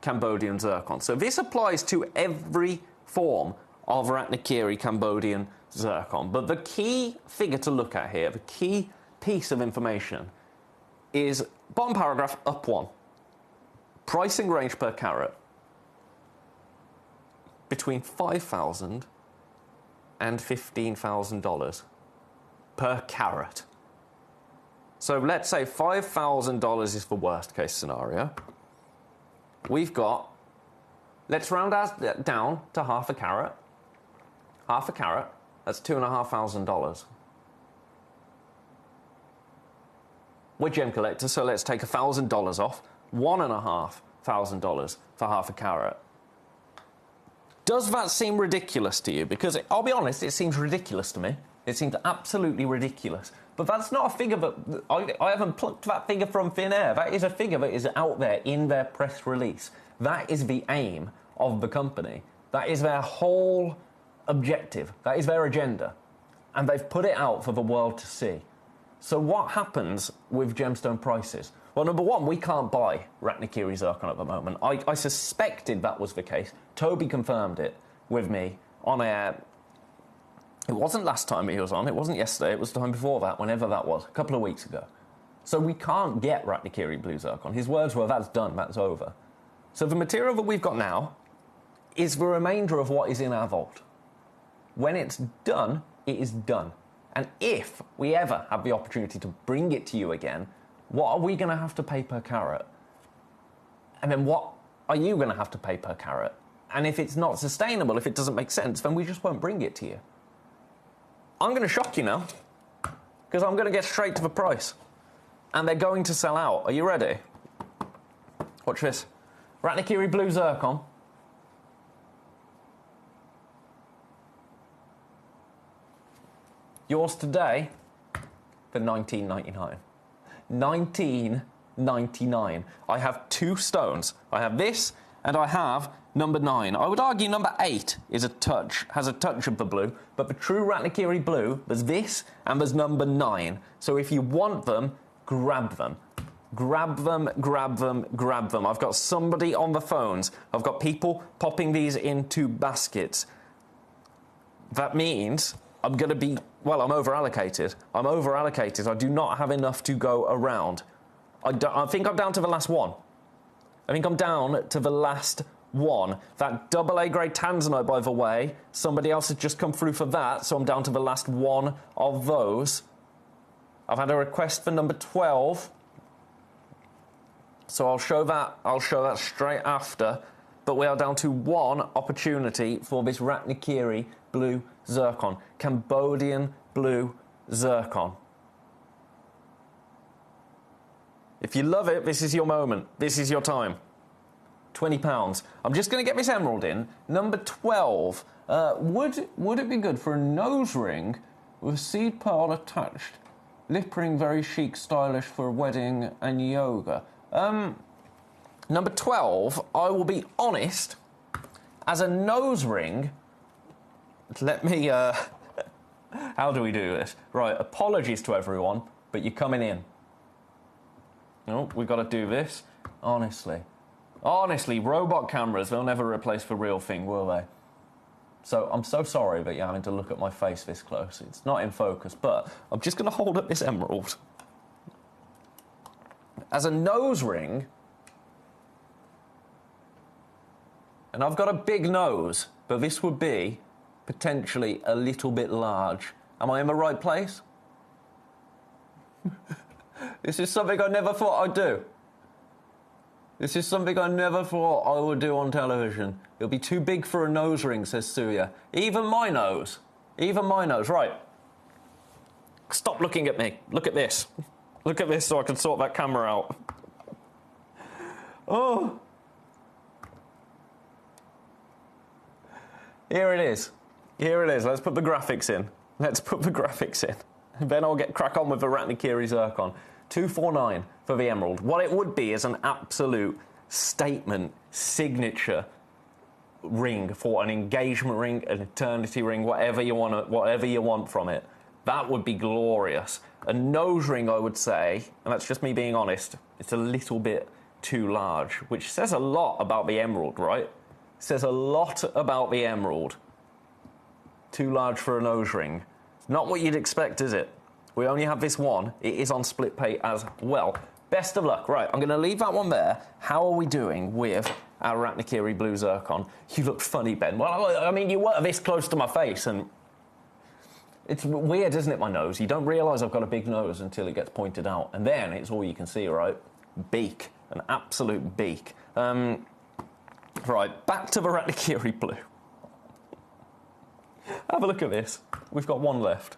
Cambodian zircon. So this applies to every form of Ratnakiri Cambodian zircon. But the key figure to look at here, the key piece of information, is bottom paragraph up one. Pricing range per carat between $5,000 and $15,000 per carat. So let's say $5,000 is the worst case scenario. We've got, let's round that down to half a carat. Half a carat, that's $2,500. We're Gemcollector, so let's take $1,000 off. $1,500 for half a carat. Does that seem ridiculous to you? Because I'll be honest, it seems ridiculous to me. It seems absolutely ridiculous. But that's not a figure that... I haven't plucked that figure from thin air. That is a figure that is out there in their press release. That is the aim of the company. That is their whole objective. That is their agenda. And they've put it out for the world to see. So what happens with gemstone prices? Well, number one, we can't buy Ratnakiri zircon at the moment. I suspected that was the case. Toby confirmed it with me on air. It wasn't last time he was on. It wasn't yesterday. It was the time before that, whenever that was, a couple of weeks ago. So we can't get Ratnakiri blue zircon. His words were, that's done, that's over. So the material that we've got now is the remainder of what is in our vault. When it's done, it is done. And if we ever have the opportunity to bring it to you again, what are we going to have to pay per carat? And then what are you going to have to pay per carat? And if it's not sustainable, if it doesn't make sense, then we just won't bring it to you. I'm going to shock you now, because I'm going to get straight to the price. And they're going to sell out. Are you ready? Watch this. Ratnakiri blue zircon. Yours today for $19.99. $19.99. I have two stones. I have this and I have number 9. I would argue number 8 has a touch of the blue, but the true Ratnakiri blue, there's this and there's number 9. So if you want them, grab them. Grab them, grab them, grab them. I've got somebody on the phones. I've got people popping these into baskets. That means I'm going to be, well, I'm over-allocated. I'm over-allocated. I do not have enough to go around. I think I'm down to the last one. I think I'm down to the last one. That AA grade tanzanite, by the way, somebody else has just come through for that, so I'm down to the last one of those. I've had a request for number 12, so I'll show that straight after. But we are down to one opportunity for this Ratnakiri blue zircon, Cambodian blue zircon. If you love it, this is your moment. This is your time. £20. I'm just going to get this emerald in. Number 12. Would it be good for a nose ring with seed pearl attached? Lip ring, very chic, stylish for a wedding and yoga. Number 12, I will be honest, as a nose ring, let me, how do we do this? Right, apologies to everyone, but you're coming in. No, we've got to do this. Honestly, robot cameras, they'll never replace the real thing, will they? So I'm so sorry that you're having to look at my face this close. It's not in focus, but I'm just going to hold up this emerald. As a nose ring, and I've got a big nose, but this would be potentially a little bit large. Am I in the right place? This is something I never thought I'd do. This is something I never thought I would do on television. It'll be too big for a nose ring, says Suya. Even my nose. Right. Stop looking at me. Look at this. Look at this so I can sort that camera out. Oh. Here it is. Let's put the graphics in. Then I'll crack on with the Ratnakiri zircon. $249 for the emerald. What it would be is an absolute statement, signature ring for an engagement ring, an eternity ring, whatever you want from it. That would be glorious. A nose ring, I would say, and that's just me being honest, it's a little bit too large, which says a lot about the emerald, right? Says a lot about the emerald. Too large for a nose ring. It's not what you'd expect, is it? We only have this one. It is on split pay as well. Best of luck. Right, I'm going to leave that one there. How are we doing with our Ratnakiri blue zircon? You look funny, Ben. Well, I mean, you were this close to my face, and it's weird, isn't it, my nose? You don't realise I've got a big nose until it gets pointed out, and then it's all you can see, right? Beak. An absolute beak. Right, back to the Ratnakiri blue. Have a look at this. We've got one left.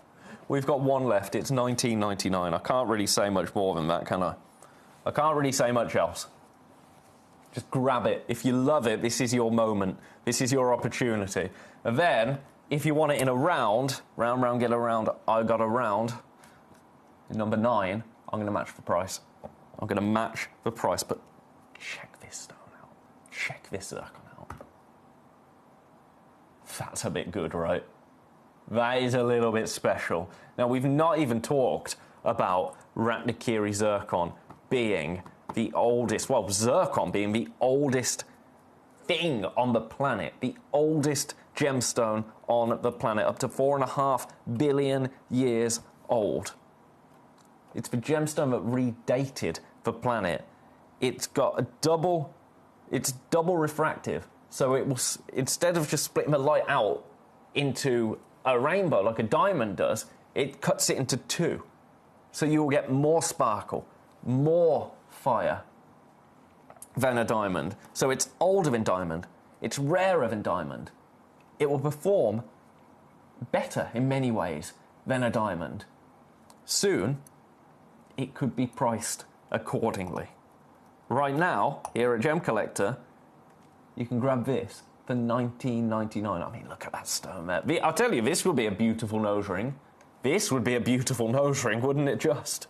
It's $19.99. I can't really say much more than that, can I? I can't really say much else. Just grab it. If you love it, this is your moment. This is your opportunity. And then, if you want it in a round, round, get around, I got a round. Number 9, I'm going to match the price. But check this stone out. Check this zircon out. That's a bit good, right? That is a little bit special. Now, we've not even talked about Ratnakiri zircon being the oldest, well, zircon being the oldest thing on the planet, the oldest gemstone on the planet, up to 4.5 billion years old. It's the gemstone that redated the planet. It's got it's double refractive, so it will, instead of just splitting the light out into a rainbow like a diamond does, it cuts it into two. So you will get more sparkle, more fire than a diamond. So it's older than diamond, it's rarer than diamond. It will perform better in many ways than a diamond. Soon, it could be priced accordingly. Right now, here at Gemcollector, you can grab this for $19.99. I mean, look at that stone there. I'll tell you, this would be a beautiful nose ring. This would be a beautiful nose ring, wouldn't it just?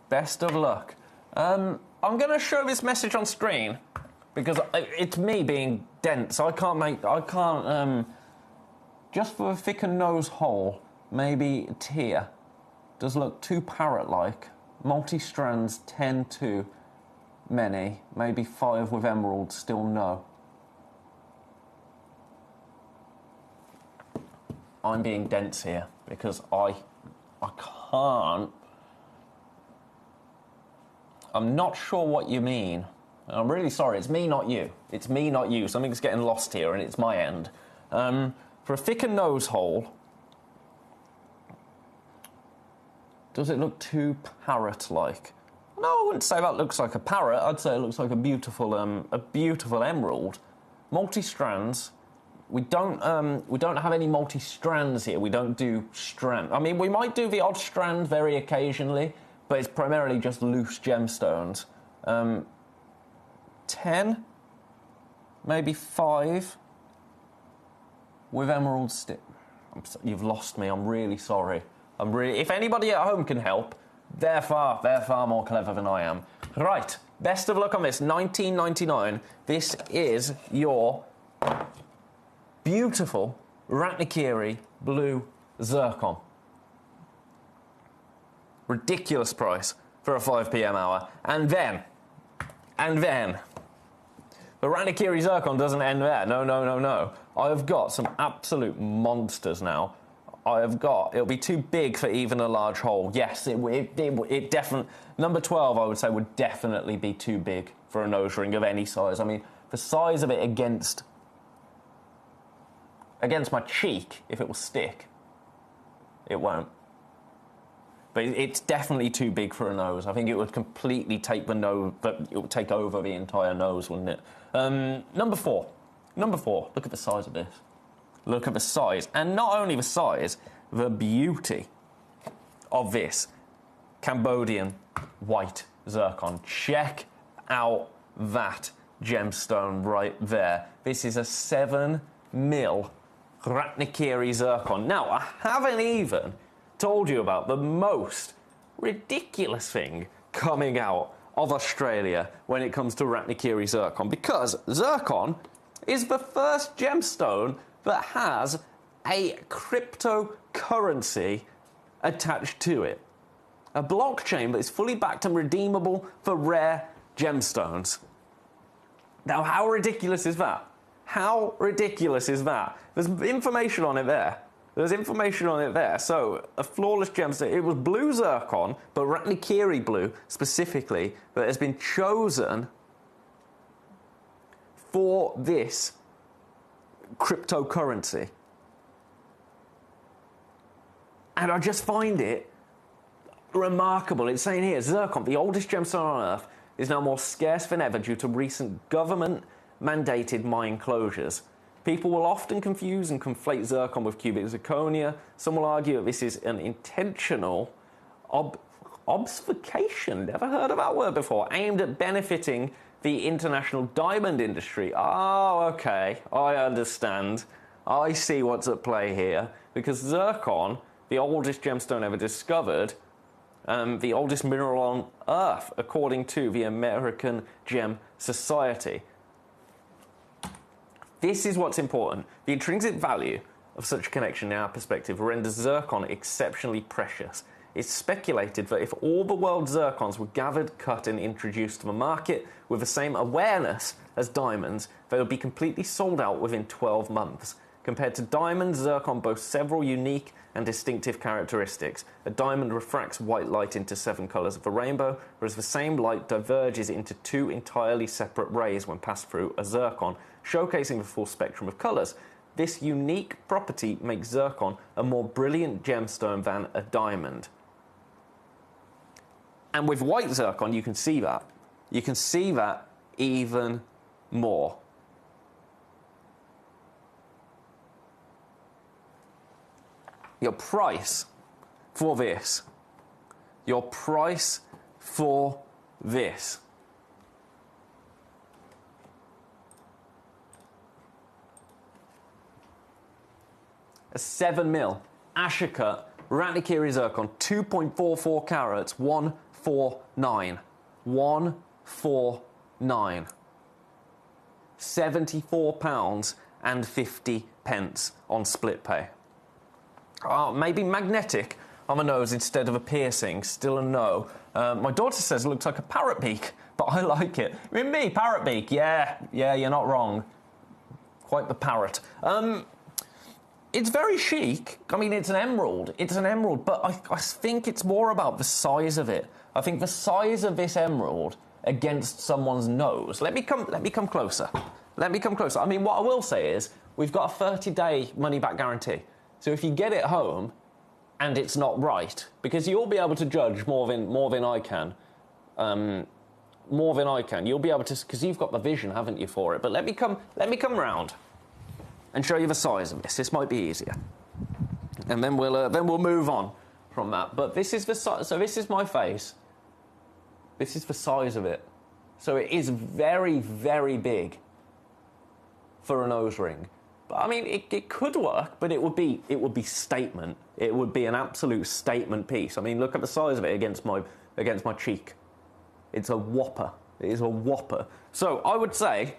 Best of luck. I'm going to show this message on screen because it's me being dense. I can't, just for a thicker nose hole, maybe tear. Does look too parrot-like. Multi-strands, 10 too many. Maybe 5 with emerald, still no. I'm being dense here because I can't. I'm not sure what you mean. I'm really sorry. It's me, not you. It's me, not you. Something's getting lost here, and it's my end. For a thicker nose hole, does it look too parrot-like? No, I wouldn't say that looks like a parrot. I'd say it looks like a beautiful emerald. Multi-strands. We don't have any multi-strands here. We don't do strand. I mean, we might do the odd strand very occasionally, but it's primarily just loose gemstones. 10, maybe 5 with emerald stick. You've lost me. I'm really sorry. If anybody at home can help, they're far more clever than I am. Right, best of luck on this. $19.99. This is your beautiful Ratnakiri blue zircon. Ridiculous price for a 5 p.m. hour. And then, the Ratnakiri zircon doesn't end there. No. I have got some absolute monsters now. It'll be too big for even a large hole. Yes, it definitely, number 12 I would say would definitely be too big for a nose ring of any size. I mean, the size of it against my cheek, if it will stick, it won't. But it's definitely too big for a nose. I think it would completely take the nose, but it would take over the entire nose, wouldn't it? Number four. Look at the size of this. Look at the size, and not only the size, the beauty of this Cambodian white zircon. Check out that gemstone right there. This is a 7 mil Ratnakiri zircon. Now, I haven't even told you about the most ridiculous thing coming out of Australia when it comes to Ratnakiri zircon, because zircon is the first gemstone that has a cryptocurrency attached to it. A blockchain that is fully backed and redeemable for rare gemstones. Now, how ridiculous is that? How ridiculous is that? There's information on it there. So, a flawless gemstone. It was blue zircon, but Ratnakiri blue specifically, that has been chosen for this cryptocurrency. And I just find it remarkable. It's saying here, zircon, the oldest gemstone on Earth, is now more scarce than ever due to recent government-mandated mine closures. People will often confuse and conflate zircon with cubic zirconia. Some will argue that this is an intentional obfuscation, never heard of that word before, aimed at benefiting the international diamond industry. Oh, okay, I understand. I see what's at play here. Because zircon, the oldest gemstone ever discovered, the oldest mineral on Earth, according to the American Gem Society. This is what's important. The intrinsic value of such a connection, in our perspective, renders zircon exceptionally precious. It's speculated that if all the world's zircons were gathered, cut and introduced to the market with the same awareness as diamonds, they would be completely sold out within 12 months. Compared to diamonds, zircon boasts several unique and distinctive characteristics. A diamond refracts white light into 7 colours of the rainbow, whereas the same light diverges into 2 entirely separate rays when passed through a zircon, showcasing the full spectrum of colours. This unique property makes zircon a more brilliant gemstone than a diamond. And with white zircon, you can see that. You can see that even more. Your price for this. Your price for this. A 7 mil Ashoka Ratnakiri zircon, 2.44 carats, 149. 149. £74 and 50 pence on split pay. Maybe magnetic on the nose instead of a piercing. Still a no. My daughter says it looks like a parrot beak, but I like it. I mean, me, parrot beak. Yeah, you're not wrong. Quite the parrot. It's very chic. I mean, it's an emerald. It's an emerald, but I think it's more about the size of it. I think the size of this emerald against someone's nose. Let me come closer. Let me come closer. I mean, what I will say is we've got a 30-day money-back guarantee. So if you get it home and it's not right, because you'll be able to judge more than I can. More than I can. You'll be able to, because you've got the vision, haven't you, for it? But let me come round and show you the size of this. This might be easier, and then we'll move on from that. But this is the size. So this is my face. This is the size of it. So it is very, very big for a nose ring. But I mean, it could work, but it would be statement. It would be an absolute statement piece. I mean, look at the size of it against my cheek. It's a whopper. It is a whopper. So I would say,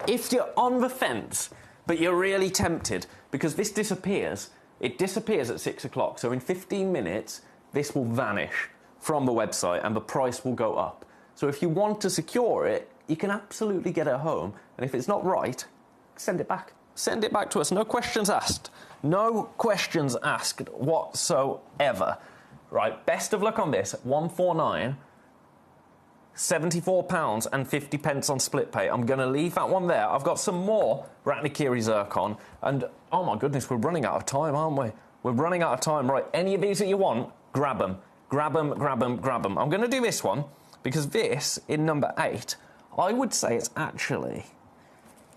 if you're on the fence, but you're really tempted, because this disappears, it disappears at 6 o'clock. So in 15 minutes, this will vanish from the website and the price will go up. So if you want to secure it, you can absolutely get it home. And if it's not right, send it back. Send it back to us. No questions asked. No questions asked whatsoever. Right, best of luck on this. 149. £74 and 50 pence on split pay. I'm going to leave that one there. I've got some more Ratnakiri zircon. And, oh my goodness, we're running out of time, aren't we? We're running out of time. Right, any of these that you want, grab them. Grab them, grab them, grab them. I'm going to do this one, because this, in number 8, I would say it's actually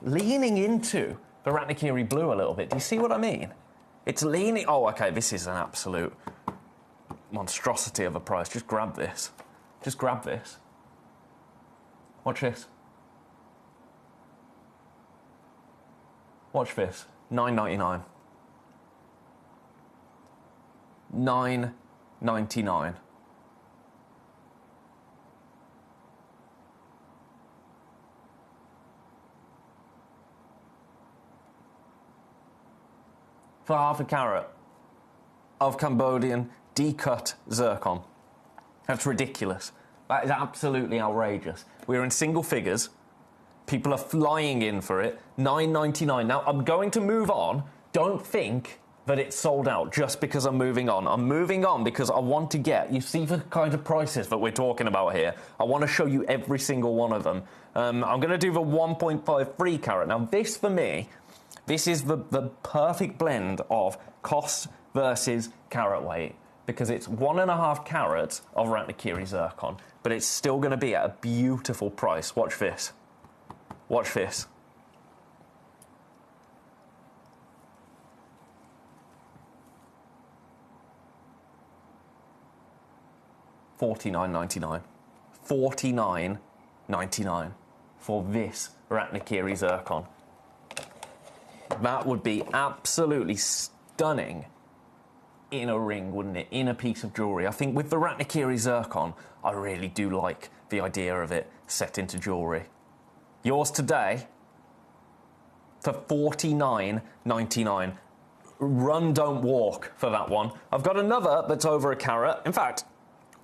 leaning into the Ratnakiri blue a little bit. Do you see what I mean? It's leaning... Oh, OK, this is an absolute monstrosity of a price. Just grab this. Just grab this. Watch this. Watch this. $9.99. $9.99. For half a carat of Cambodian decut zircon. That's ridiculous. That is absolutely outrageous. We're in single figures. People are flying in for it. $9.99. Now, I'm going to move on. Don't think that it's sold out just because I'm moving on. I'm moving on because I want to get... You see the kind of prices that we're talking about here. I want to show you every single one of them. I'm going to do the 1.53 carat. Now, this, for me, this is the perfect blend of cost versus carat weight, because it's 1.5 carats of Ratnakiri zircon, but it's still going to be at a beautiful price. Watch this. Watch this. $49.99. $49.99 for this Ratnakiri zircon. That would be absolutely stunning in a ring, wouldn't it? In a piece of jewellery. I think with the Ratnakiri zircon, I really do like the idea of it set into jewellery. Yours today for $49.99. Run, don't walk for that one. I've got another that's over a carat. In fact,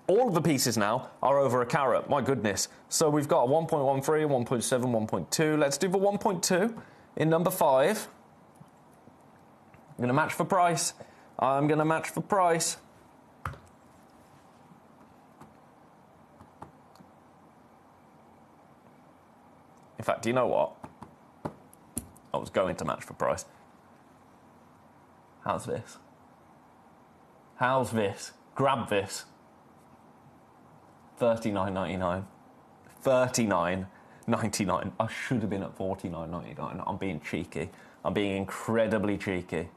all of the pieces now are over a carat. My goodness. So we've got a 1.13, 1.7, 1.2. Let's do the 1.2 in number 5. I'm going to match for price. I'm going to match for price. In fact, do you know what? I was going to match for price. How's this? How's this? Grab this. $39.99. $39.99. I should have been at $49.99. I'm being cheeky. I'm being incredibly cheeky.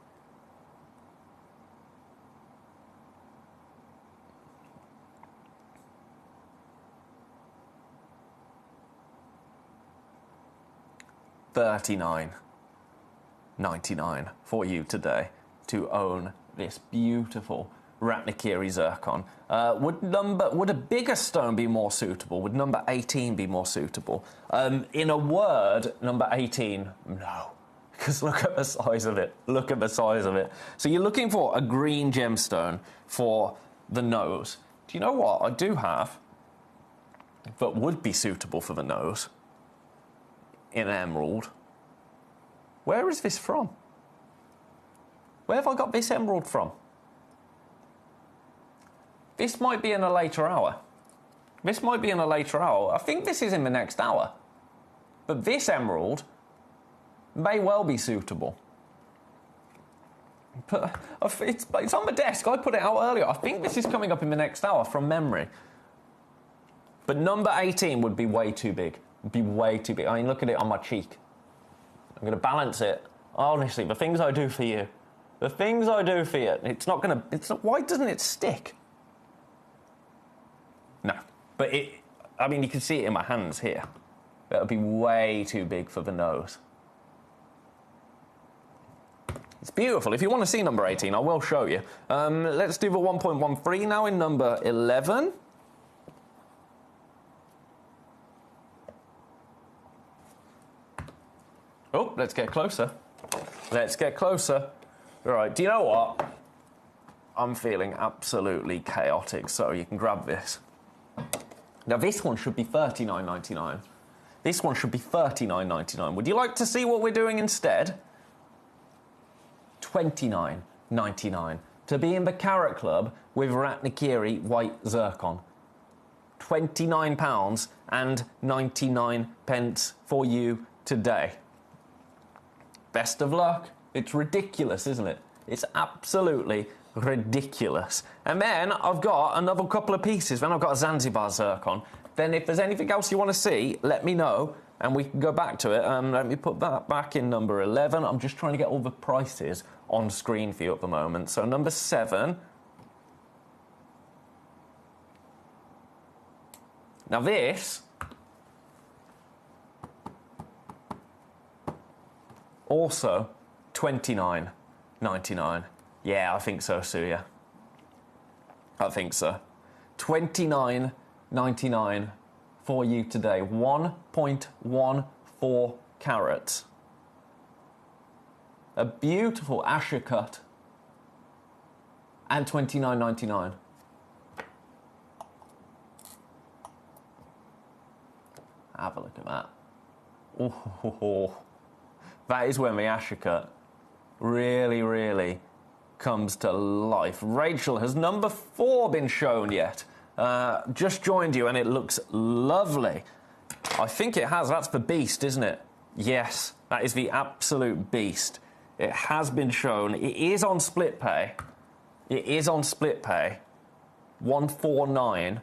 $39.99 for you today to own this beautiful Ratnakiri zircon. Would a bigger stone be more suitable? Would number 18 be more suitable? In a word, number 18, no. Because look at the size of it. Look at the size of it. So you're looking for a green gemstone for the nose. Do you know what I do have that would be suitable for the nose? In emerald. Where is this from? Where have I got this emerald from? This might be in a later hour. This might be in a later hour. I think this is in the next hour. But this emerald may well be suitable. But it's on the desk. I put it out earlier. I think this is coming up in the next hour from memory. But number 18 would be way too big. Would be way too big. I mean, look at it on my cheek. I'm going to balance it. Honestly, the things I do for you. The things I do for you. It's not going to... Why doesn't it stick? No. But it... I mean, you can see it in my hands here. That would be way too big for the nose. It's beautiful. If you want to see number 18, I will show you. Let's do the 1.13 now in number 11. Oh, let's get closer. Let's get closer. All right, do you know what? I'm feeling absolutely chaotic, so you can grab this. Now, this one should be $39.99. This one should be $39.99. Would you like to see what we're doing instead? $29.99. To be in the Carat Club with Ratnakiri white zircon. £29.99 for you today. Best of luck. It's ridiculous, isn't it? It's absolutely ridiculous. And then I've got another couple of pieces. Then I've got a Zanzibar zircon. Then if there's anything else you want to see, let me know and we can go back to it. Let me put that back in number 11. I'm just trying to get all the prices on screen for you at the moment. So number 7. Now this... also, $29.99. Yeah, I think so, Suya. I think so. $29.99 for you today. 1.14 carats. A beautiful Asher cut. And $29.99. Have a look at that. Oh. That is when the Asher cut really, really comes to life. Rachel, has number 4 been shown yet? Just joined you and it looks lovely. I think it has. That's the beast, isn't it? Yes, that is the absolute beast. It has been shown. It is on split pay. It is on split pay. 149.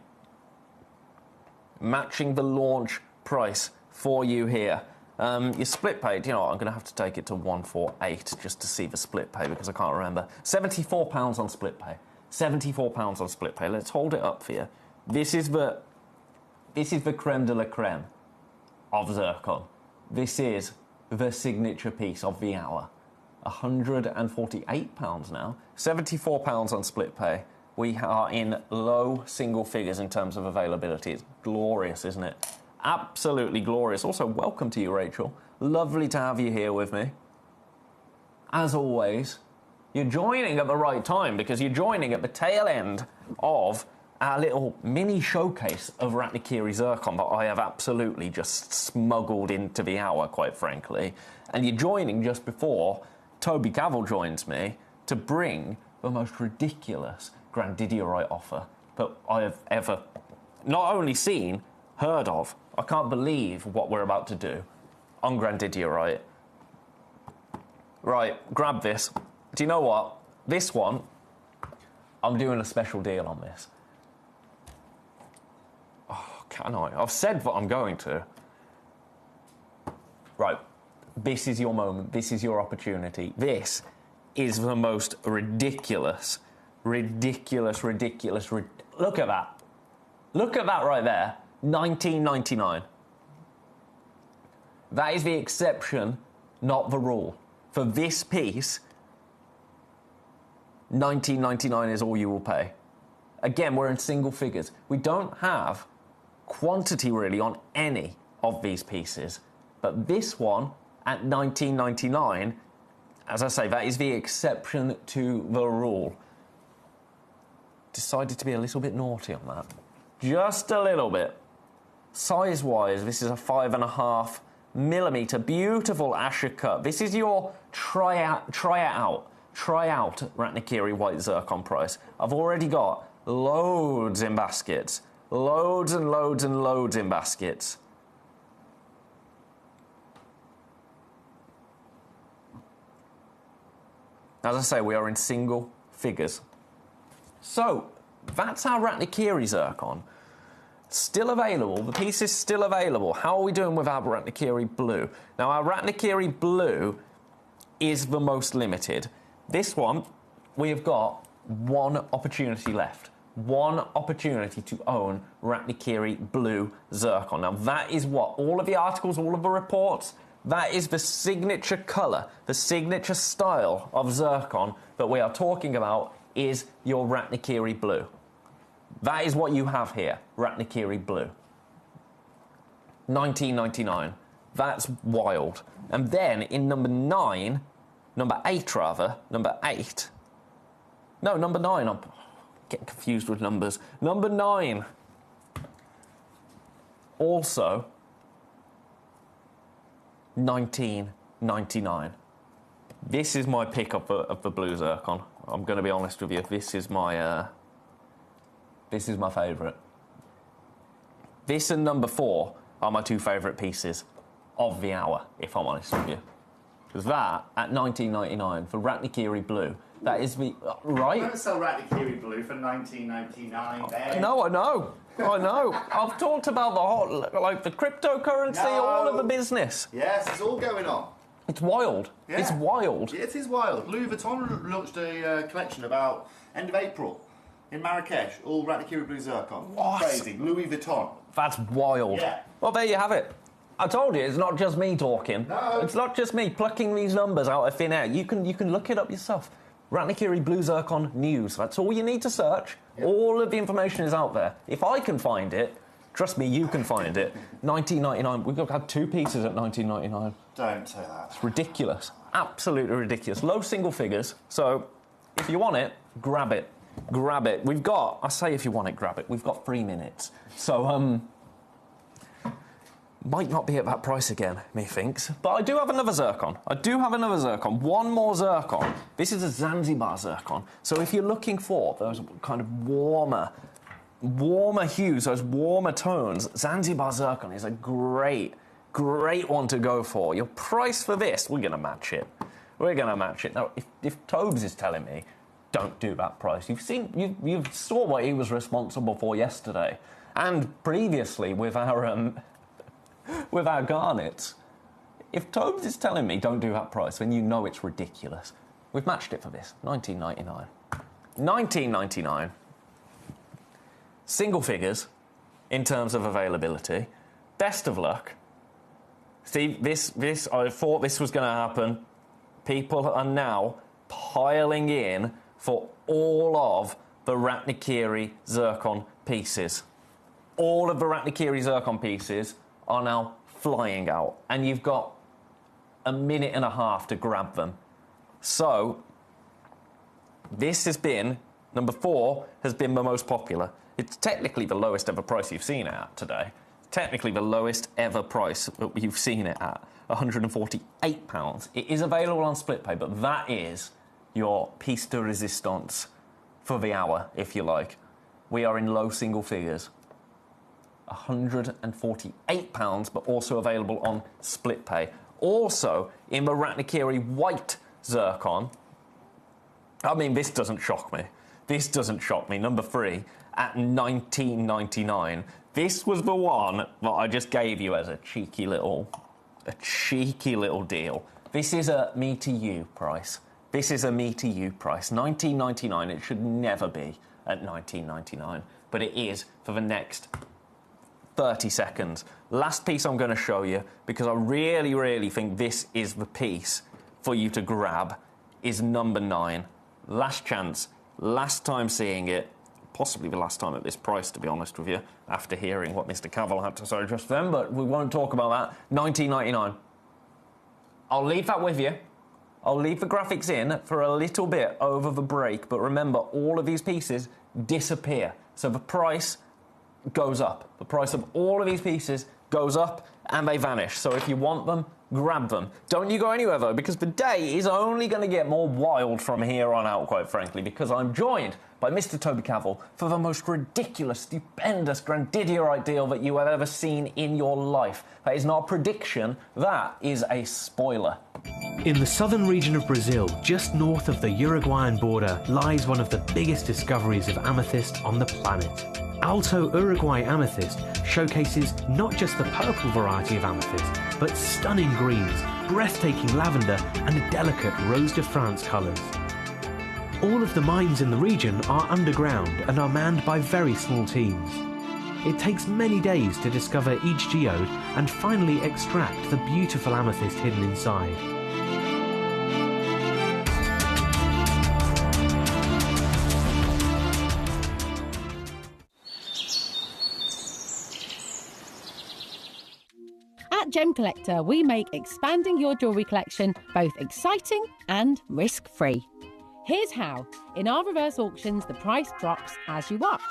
Matching the launch price for you here. Your split pay, you know what, I'm going to have to take it to 148 just to see the split pay because I can't remember. £74 on split pay. £74 on split pay. Let's hold it up for you. This is the creme de la creme of zircon. This is the signature piece of the hour. £148 now. £74 on split pay. We are in low single figures in terms of availability. It's glorious, isn't it? Absolutely glorious. Also, welcome to you, Rachel. Lovely to have you here with me. As always, you're joining at the right time because you're joining at the tail end of our little mini showcase of Ratnikiri Zircon that I have absolutely just smuggled into the hour, quite frankly. And you're joining just before Toby Cavill joins me to bring the most ridiculous grandidierite offer that I have ever not only seen, heard of. I can't believe what we're about to do on grandidierite. Right, grab this. Do you know what? This one, I'm doing a special deal on this. Oh, can I? I've said that I'm going to. Right, this is your moment. This is your opportunity. This is the most ridiculous. Look at that. Look at that right there. $19.99. That is the exception, not the rule. For this piece, $19.99 is all you will pay. Again, we're in single figures. We don't have quantity really on any of these pieces. But this one at $19.99, as I say, that is the exception to the rule. Decided to be a little bit naughty on that. Just a little bit. Size-wise, this is a 5.5mm, beautiful Asher cut. This is your try out Ratnikiri white zircon price. I've already got loads in baskets. Loads and loads and loads in baskets. As I say, we are in single figures. So, that's our Ratnikiri zircon. Still available. The piece is still available. How are we doing with our Ratnikiri blue? Now, our Ratnikiri blue is the most limited. This one, we have got one opportunity left. One opportunity to own Ratnikiri blue zircon. Now, that is what all of the articles, all of the reports, that is the signature colour, the signature style of zircon that we are talking about is your Ratnikiri blue. That is what you have here, Ratnikiri blue. $19.99. That's wild. And then in number 8. No, number 9. I'm getting confused with numbers. Number 9. Also, $19.99. This is my pick of the blue zircon. I'm going to be honest with you. This is my favourite. This and number 4 are my two favourite pieces of the hour, if I'm honest with you. Because that, at $19.99 for Ratnikiri blue, that is the... right? You're going to sell Ratnikiri blue for $19.99 there. No, I know. I've talked about the cryptocurrency, all of the business. Yes, it's all going on. It's wild. Yeah. It's wild. Yeah, it is wild. Louis Vuitton launched a collection about end of April in Marrakesh, all Ratnikiri blue zircon. What? Crazy. Louis Vuitton. That's wild. Yeah. Well, there you have it. I told you, it's not just me talking. No. It's not just me plucking these numbers out of thin air. You can look it up yourself. Ratnikiri blue zircon news. That's all you need to search. Yep. All of the information is out there. If I can find it, trust me, you can find it. $19.99. We've had two pieces at $19.99. Don't say that. It's ridiculous. Absolutely ridiculous. Low single figures. So if you want it, grab it. Grab it. We've got, I say if you want it, grab it. We've got 3 minutes. So, might not be at that price again, methinks. But I do have another zircon. One more zircon. This is a Zanzibar zircon. So if you're looking for those kind of warmer hues, those warmer tones, Zanzibar zircon is a great one to go for. Your price for this, we're going to match it. Now, if Tobes is telling me, don't do that price. You saw what he was responsible for yesterday. And previously with our garnets. If Tobes is telling me don't do that price, then you know it's ridiculous. We've matched it for this. $19.99. $19.99. Single figures in terms of availability. Best of luck. See, this I thought this was going to happen. People are now piling in for all of the Ratnakiri zircon pieces. All of the Ratnakiri zircon pieces are now flying out, and you've got a minute and a half to grab them. So, this has been, number 4 has been the most popular. It's technically the lowest ever price you've seen it at today. Technically the lowest ever price that you've seen it at, £148. It is available on SplitPay, but that is your piece de resistance for the hour, if you like. We are in low single figures. £148, but also available on SplitPay. Also, in the Ratnakiri white zircon, I mean, this doesn't shock me. This doesn't shock me. Number 3 at $19.99. This was the one that I just gave you as a cheeky little deal. This is a me to you price. This is a me to you price. $19.99. It should never be at $19.99, but it is for the next 30 seconds. Last piece I'm going to show you, because I really, really think this is the piece for you to grab, is number 9. Last chance, last time seeing it, possibly the last time at this price, to be honest with you, after hearing what Mr. Cavill had to say just then, but we won't talk about that. $19.99. I'll leave that with you. I'll leave the graphics in for a little bit over the break, but remember, all of these pieces disappear. So the price goes up. The price of all of these pieces goes up and they vanish. So if you want them, grab them. Don't you go anywhere, though, because the day is only going to get more wild from here on out, quite frankly, because I'm joined by Mr. Toby Cavill for the most ridiculous, stupendous, grandidiorite deal that you have ever seen in your life. That is not a prediction, that is a spoiler. In the southern region of Brazil, just north of the Uruguayan border, lies one of the biggest discoveries of amethyst on the planet. Alto Uruguay Amethyst showcases not just the purple variety of amethyst, but stunning greens, breathtaking lavender, and delicate Rose de France colours. All of the mines in the region are underground and are manned by very small teams. It takes many days to discover each geode and finally extract the beautiful amethyst hidden inside. At Gemcollector, we make expanding your jewellery collection both exciting and risk-free. Here's how. In our reverse auctions, the price drops as you watch.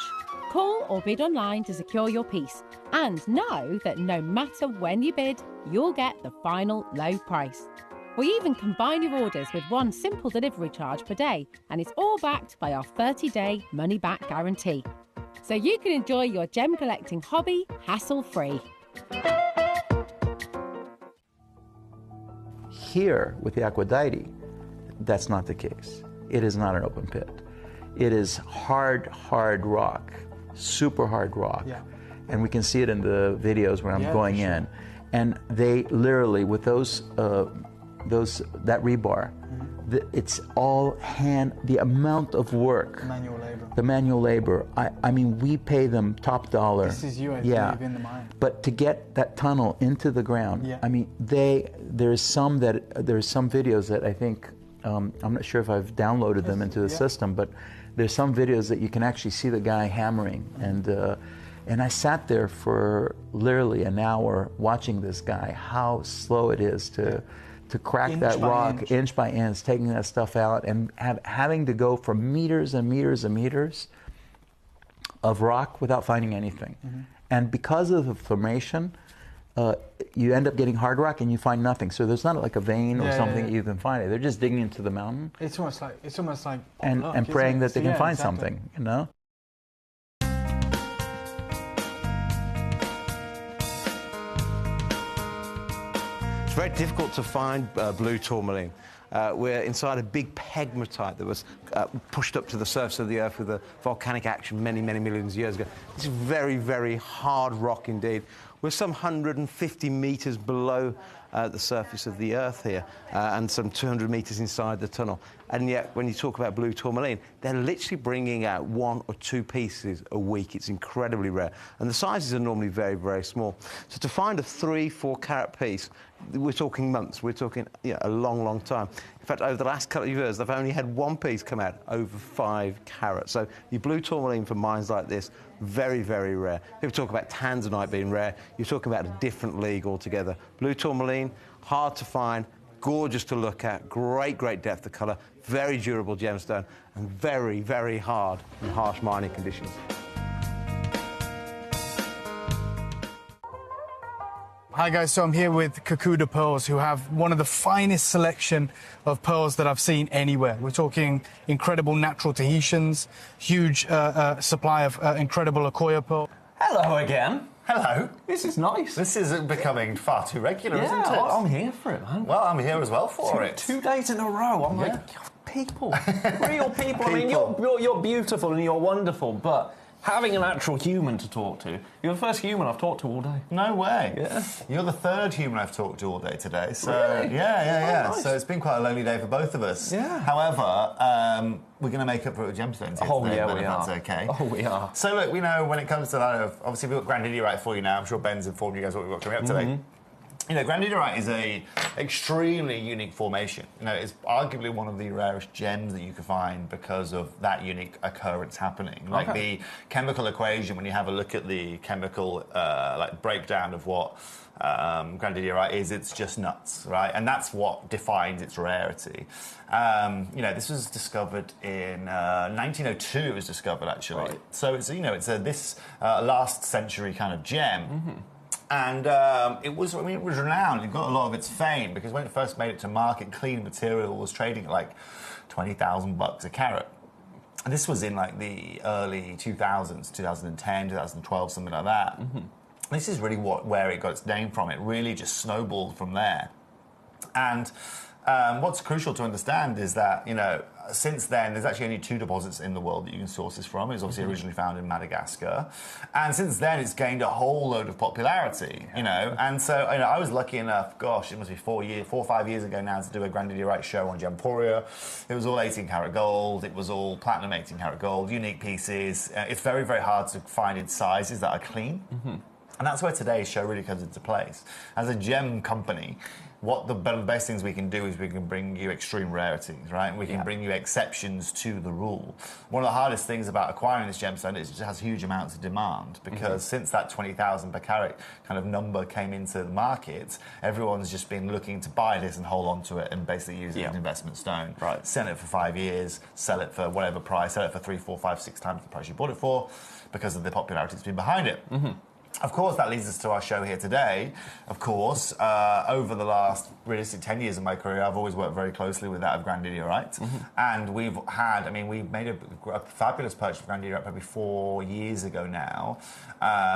Call or bid online to secure your piece. And know that no matter when you bid, you'll get the final low price. We even combine your orders with one simple delivery charge per day, and it's all backed by our 30-day money-back guarantee. So you can enjoy your gem collecting hobby hassle-free. Here, with the Aquadite, that's not the case. It is not an open pit. It is hard rock, super hard rock. Yeah. And we can see it in the videos when I'm going in. And they literally, with that rebar, it's all hand, the amount of work. Manual labor. The manual labor. I mean, we pay them top dollar. This is you, I believe, in the mine. But to get that tunnel into the ground, I mean, there's some videos that I think, I'm not sure if I've downloaded them into the system, but there's some videos that you can actually see the guy hammering. And I sat there for literally an hour watching this guy, how slow it is to crack that rock inch by inch, taking that stuff out, and having to go for meters and meters and meters of rock without finding anything. And because of the formation, you end up getting hard rock and you find nothing. So there's not like a vein or something that you can find. They're just digging into the mountain. It's almost like and praying that they can find something, you know? It's very difficult to find blue tourmaline. We're inside a big pegmatite that was pushed up to the surface of the Earth with a volcanic action many, many millions of years ago. It's very, very hard rock indeed. We're some 150 metres below the surface of the Earth here, and some 200 metres inside the tunnel. And yet, when you talk about blue tourmaline, they're literally bringing out 1 or 2 pieces a week. It's incredibly rare. And the sizes are normally very, very small. So to find a 3-4 carat piece we're talking months, we're talking a long, long time. In fact, over the last couple of years, they've only had one piece come out over 5 carats. So your blue tourmaline for mines like this, very, very rare. People talk about tanzanite being rare. You're talking about a different league altogether. Blue tourmaline, hard to find, gorgeous to look at, great, great depth of colour, very durable gemstone, and very, very hard in harsh mining conditions. Hi guys, so I'm here with Kakuda Pearls, who have one of the finest selection of pearls that I've seen anywhere. We're talking incredible natural Tahitians, huge supply of incredible Akoya pearl. Hello again. Hello. This is nice. This is becoming far too regular, isn't it? I'm here for it, man. Well, I'm here as well for it. 2 days in a row. I'm like, people, real people. I mean, you're beautiful and you're wonderful, but having an actual human to talk to, you're the first human I've talked to all day. No way. Yeah. You're the third human I've talked to all day today. So Really? yeah. Nice. So it's been quite a lonely day for both of us. Yeah. However, we're going to make up for it with gemstones here today, yeah, Ben, we if are. that's okay. Oh, we are. So look, we know when it comes to that, obviously we've got Grandidiorite for you now. I'm sure Ben's informed you guys what we've got coming up today. You know, Grandidiorite is a extremely unique formation. You know, it's arguably one of the rarest gems that you can find because of that unique occurrence happening. Like the chemical equation, when you have a look at the chemical breakdown of what Grandidiorite is, it's just nuts, right? And that's what defines its rarity. You know, this was discovered in 1902. It was discovered actually. Right. So it's this last century kind of gem. And it was renowned. It got a lot of its fame because when it first made it to market, clean material was trading at like $20,000 a carat. And this was in like the early 2000s, 2010, 2012, something like that. This is really where it got its name from. It really just snowballed from there. And what's crucial to understand is that, you know, since then, there's actually only 2 deposits in the world that you can source this from. It was obviously originally found in Madagascar. And since then, it's gained a whole load of popularity, you know. And so, you know, I was lucky enough, gosh, it must be 4 or 5 years ago now, to do a Grandidiorite show on Gemporia. It was all 18 karat gold. It was all platinum 18 karat gold, unique pieces. It's very, very hard to find in sizes that are clean. And that's where today's show really comes into place. As a gem company, what the best things we can do is we can bring you extreme rarities, right? We can bring you exceptions to the rule. One of the hardest things about acquiring this gemstone is it just has huge amounts of demand because since that 20,000 per carat kind of number came into the market, everyone's just been looking to buy this and hold on to it and basically use it as an investment stone. Right. Sell it for 5 years, sell it for whatever price, sell it for 3, 4, 5, 6 times the price you bought it for because of the popularity that's been behind it. Of course, that leads us to our show here today. Of course, over the last, realistic 10 years of my career, I've always worked very closely with that of Grandidiorite. And we've had, we made a fabulous purchase of Grandidiorite probably 4 years ago now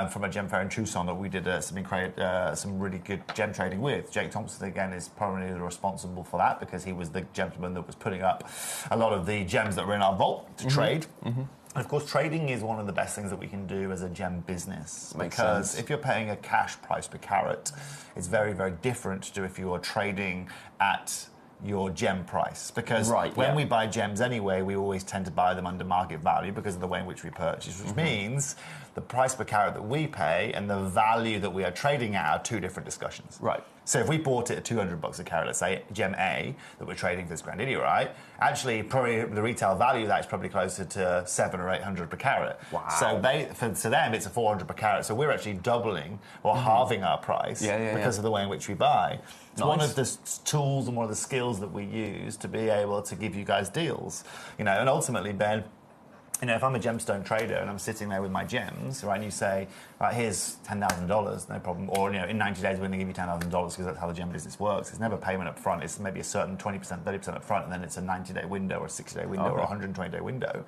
from a gem fair in Tucson that we did some really good gem trading with. Jake Thompson, again, is probably responsible for that because he was the gentleman that was putting up a lot of the gems that were in our vault to trade. And of course, trading is one of the best things that we can do as a gem business. Because if you're paying a cash price per carat, it's very, very different to if you're trading at your gem price. Because when we buy gems anyway, we always tend to buy them under market value because of the way in which we purchase, which means the price per carat that we pay and the value that we are trading at are 2 different discussions. Right. So if we bought it at $200 a carat, let's say gem A that we're trading for this Grandidiorite, actually probably the retail value of that is probably closer to $700 or $800 per carat. Wow. So to them it's a $400 per carat. So we're actually doubling or halving our price because of the way in which we buy. It's one of the tools and one of the skills that we use to be able to give you guys deals. You know, and ultimately, Ben, you know, if I'm a gemstone trader and I'm sitting there with my gems, right, and you say, right, here's $10,000, no problem, or, you know, in 90 days we're going to give you $10,000 because that's how the gem business works. It's never payment up front. It's maybe a certain 20%, 30% up front, and then it's a 90-day window or a 60-day window or a 120-day window.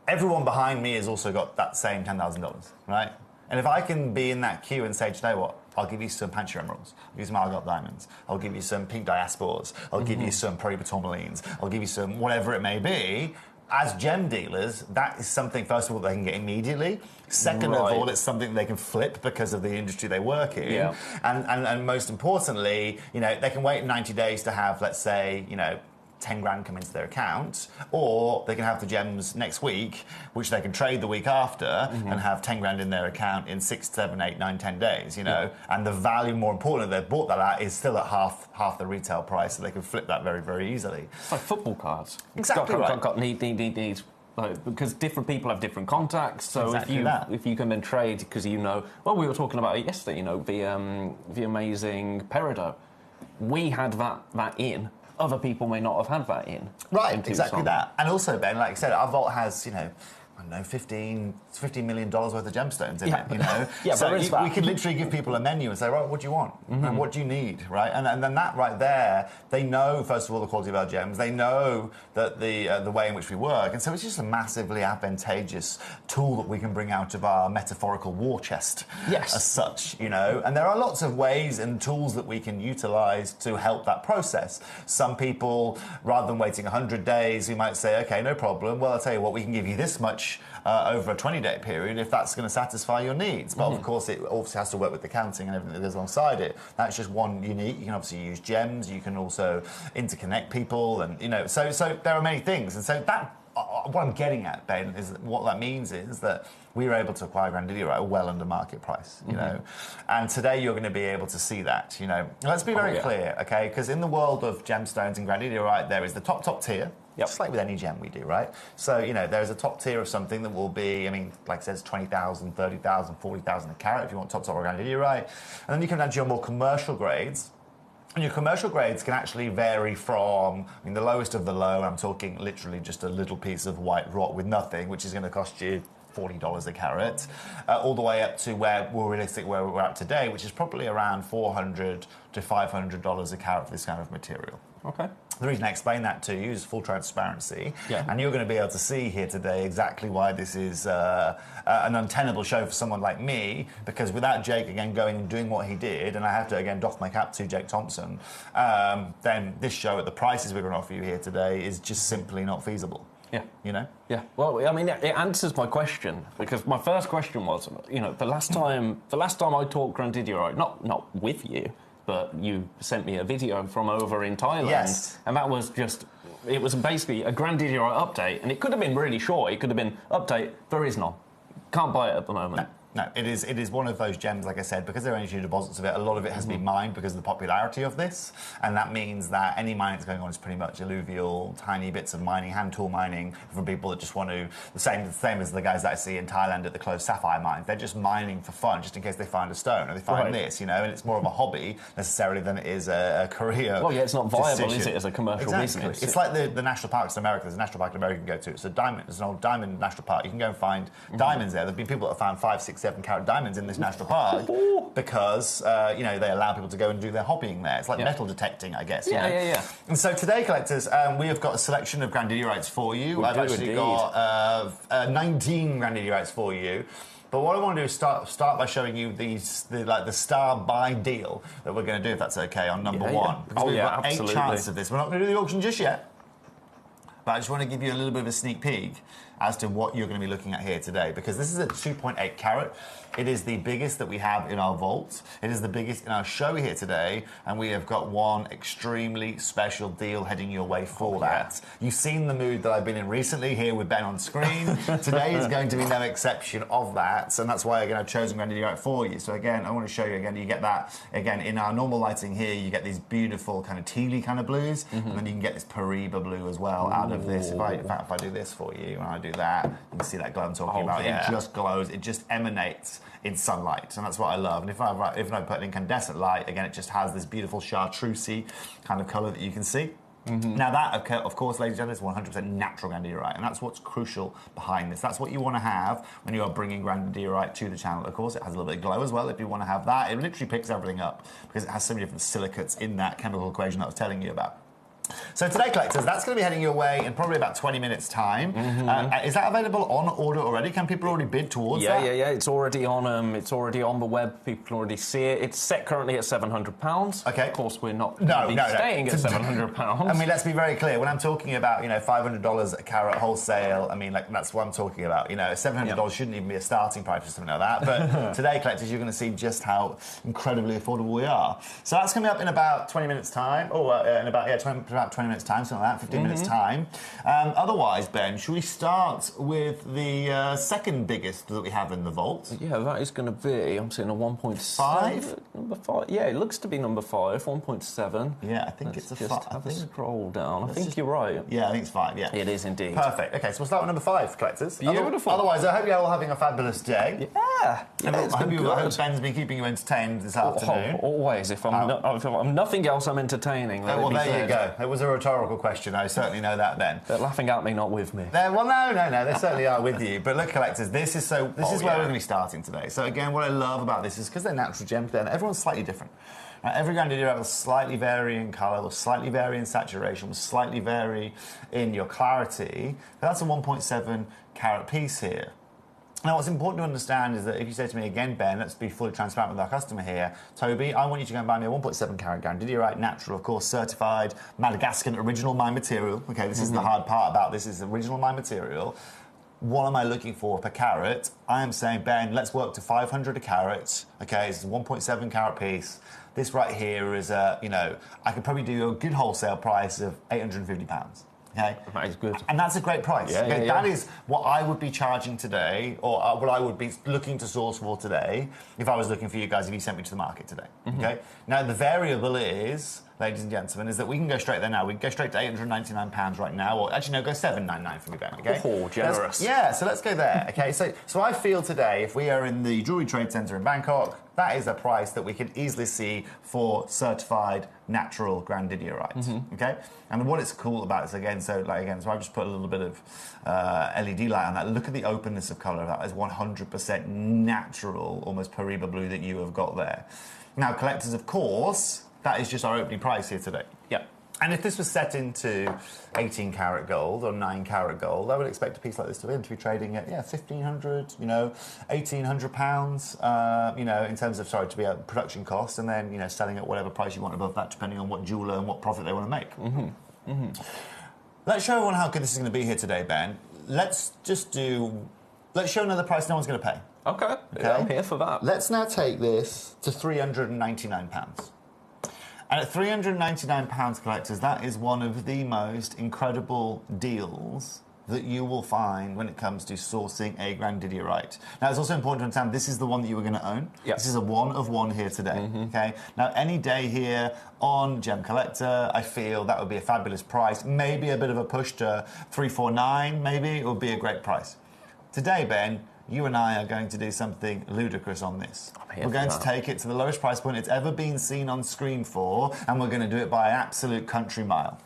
Everyone behind me has also got that same $10,000, right? And if I can be in that queue and say, do you know what? I'll give you some Pancha emeralds. I'll give you some Argyle diamonds. I'll give you some pink diaspors. I'll give you some proba tourmalines. I'll give you some whatever it may be. As gem dealers, that is something, first of all, they can get immediately. Second of all, it's something they can flip because of the industry they work in. Yeah. And most importantly, you know, they can wait 90 days to have, let's say, you know, 10 grand come into their account, or they can have the gems next week, which they can trade the week after and have 10 grand in their account in 6, 7, 8, 9, 10 days, you know. And the value, more importantly, they've bought that at is still at half the retail price, so they can flip that very, very easily. It's like football cards. Exactly right. Got need. Like, because different people have different contacts, so Exactly if you can then trade, because you know, well, we were talking about it yesterday, you know, the amazing Peridot. We had that in. Other people may not have had that in. Right, exactly that. And also, Ben, like I said, our vault has, you know, I don't know, $15 million worth of gemstones in it, you know? So we could literally give people a menu and say, right, what do you want? And what do you need, right? And then that right there, they know, first of all, the quality of our gems. They know that the way in which we work. And so it's just a massively advantageous tool that we can bring out of our metaphorical war chest as such, you know? And there are lots of ways and tools that we can utilize to help that process. Some people, rather than waiting 100 days, we might say, okay, no problem. Well, I'll tell you what, we can give you this much over a 20-day period if that's going to satisfy your needs. But of course, it also has to work with the counting and everything that goes alongside it. That's just one unique. You can obviously use gems. You can also interconnect people, and you know. So there are many things. And so that what I'm getting at, Ben, is that what that means is that we were able to acquire grandidierite well under market price, you know. And today you're going to be able to see that, you know. Let's be very clear, okay? Because in the world of gemstones and grandidierite, there is the top tier. Just like with any gem we do, right? So, you know, there's a top tier of something that will be, I mean, like I said, it's 20,000, 30,000, 40,000 a carat if you want top grandidierite. And then you come down to your more commercial grades. And your commercial grades can actually vary from, I mean, the lowest of the low, I'm talking literally just a little piece of white rock with nothing, which is going to cost you $40 a carat, all the way up to where we're at today, which is probably around $400 to $500 a carat for this kind of material. Okay. The reason I explain that to you is full transparency, and you're going to be able to see here today exactly why this is an untenable show for someone like me, because without Jake, again, going and doing what he did, and I have to, again, doff my cap to Jake Thompson, then this show at the prices we're going to offer you here today is just simply not feasible. Yeah. You know? Yeah. Well, I mean, it answers my question, because my first question was, you know, the last time I talked grandidierite, not with you, but you sent me a video from over in Thailand. Yes. And that was just, it was basically a grandidierite update, and it could have been really short. It could have been, update, there is none. Can't buy it at the moment. No, it is one of those gems, like I said, because there are only 2 deposits of it, a lot of it has been mined because of the popularity of this, and that means that any mining that's going on is pretty much alluvial, tiny bits of mining, hand tool mining from people that just want to, the same as the guys that I see in Thailand at the closed sapphire mines. They're just mining for fun, just in case they find a stone or they find this, you know, and it's more of a hobby necessarily than it is a career. Well, yeah, it's not viable, is it, as a commercial business? It's like the national parks in America. There's a national park in America you can go to. It's a diamond. There's an old diamond national park. You can go and find diamonds there. There've been people that have found 5, 6, 7 carat diamonds in this national park because you know, they allow people to go and do their hobbying there. It's like metal detecting, I guess. Yeah. And so today, collectors, we have got a selection of grandiderites for you. I've actually got 19 grandiderites for you. But what I want to do is start by showing you the star buy deal that we're going to do, if that's okay, on number one. Because we've got absolutely 8 chances of this. We're not going to do the auction just yet. But I just want to give you a little bit of a sneak peek as to what you're going to be looking at here today, because this is a 2.8 carat. It is the biggest that we have in our vault. It is the biggest in our show here today, and we have got one extremely special deal heading your way for that. You've seen the mood that I've been in recently here with Ben on screen. Today is going to be no exception of that, and that's why again I've chosen grandidierite for you. So again, I want to show you again. You get that again in our normal lighting here. You get these beautiful kind of tealy kind of blues, and then you can get this Pariba blue as well out of this. If I do this for you, and I do that, you can see that glow I'm talking about. It just glows. It just emanates in sunlight, and that's what I love. And if I put it in incandescent light, again, it just has this beautiful chartreusey kind of colour that you can see. Now that, of course, ladies and gentlemen, is 100% natural grandidierite, and that's what's crucial behind this. That's what you want to have when you are bringing grandidierite to the channel. Of course, it has a little bit of glow as well if you want to have that. It literally picks everything up because it has so many different silicates in that chemical equation that I was telling you about. So today, collectors, that's going to be heading your way in probably about 20 minutes' time. Is that available on order already? Can people already bid towards that? Yeah. It's already on. It's already on the web. People can already see it. It's set currently at £700. Okay. Of course, we're not staying at £700. I mean, let's be very clear. When I'm talking about, you know, $500 a carat wholesale, I mean, like that's what I'm talking about. You know, $700 shouldn't even be a starting price for something like that. But today, collectors, you're going to see just how incredibly affordable we are. So that's coming up in about 20 minutes' time. In about 20 minutes' time, something like that, 15 minutes' time. Otherwise, Ben, should we start with the second biggest that we have in the vault? Yeah, that is going to be, I'm seeing a 1.5. Number 5? Yeah, it looks to be number 5, 1.7. Yeah, I think it's a 5. Have a scroll down. I think you're right. Yeah, I think it's 5, yeah. It is indeed. Perfect. Okay, so we'll start with number 5, collectors. Beautiful. Otherwise, I hope you're all having a fabulous day. Yeah. I hope Ben's been keeping you entertained this afternoon. Always. If I'm nothing else, I'm entertaining. Well, there you go. It was a rhetorical question. I certainly know that then. They're laughing at me, not with me. Well, no. They certainly are with you. But look, collectors, this is where we're going to be starting today. So again, what I love about this is because they're natural gems, then everyone's slightly different. Every Grandidierite will slightly vary in colour, will slightly vary in saturation, will slightly vary in your clarity. But that's a 1.7 carat piece here. Now, what's important to understand is that if you say to me again, Ben, let's be fully transparent with our customer here, Toby, I want you to go and buy me a 1.7 carat Grandidierite, natural, of course, certified, Madagascan, original mine material. Okay, this is the hard part about this, is original mine material. What am I looking for per carat? I am saying, Ben, let's work to 500 a carat. Okay, this is a 1.7 carat piece. This right here is I could probably do a good wholesale price of £850. Okay, that is good, and that's a great price. Yeah, okay? That is what I would be charging today, or what I would be looking to source for today, if I was looking for you guys. If you sent me to the market today, okay. Now the variable is, ladies and gentlemen, is that we can go straight there now. We can go straight to £899 right now, or actually no, go £799 for me, Ben. Okay. Oh, generous. So let's go there. Okay. So I feel today, if we are in the Jewellery Trade Centre in Bangkok, that is a price that we could easily see for certified natural Grandidierite. Okay. And what it's cool about is so I've just put a little bit of LED light on that. Look at the openness of colour. That is 100% natural, almost Pariba blue that you have got there. Now, collectors, of course, that is just our opening price here today. Yeah. And if this was set into 18 karat gold or 9 karat gold, I would expect a piece like this to be trading at £1,500, £1,800, in terms of to be a production cost, and then selling at whatever price you want above that, depending on what jeweler and what profit they want to make. Let's show everyone how good this is going to be here today, Ben. Let's show another price no one's going to pay. Okay. Yeah, I'm here for that. Let's now take this to £399. And at £399, collectors, that is one of the most incredible deals that you will find when it comes to sourcing a Grandidierite. Now, it's also important to understand this is the one that you were going to own. Yep. This is a one of one here today. Okay. Now, any day here on Gemcollector, I feel that would be a fabulous price. Maybe a bit of a push to 349. Maybe it would be a great price. Today, Ben, you and I are going to do something ludicrous on this. We're going to take it to the lowest price point it's ever been seen on screen for, and we're going to do it by an absolute country mile.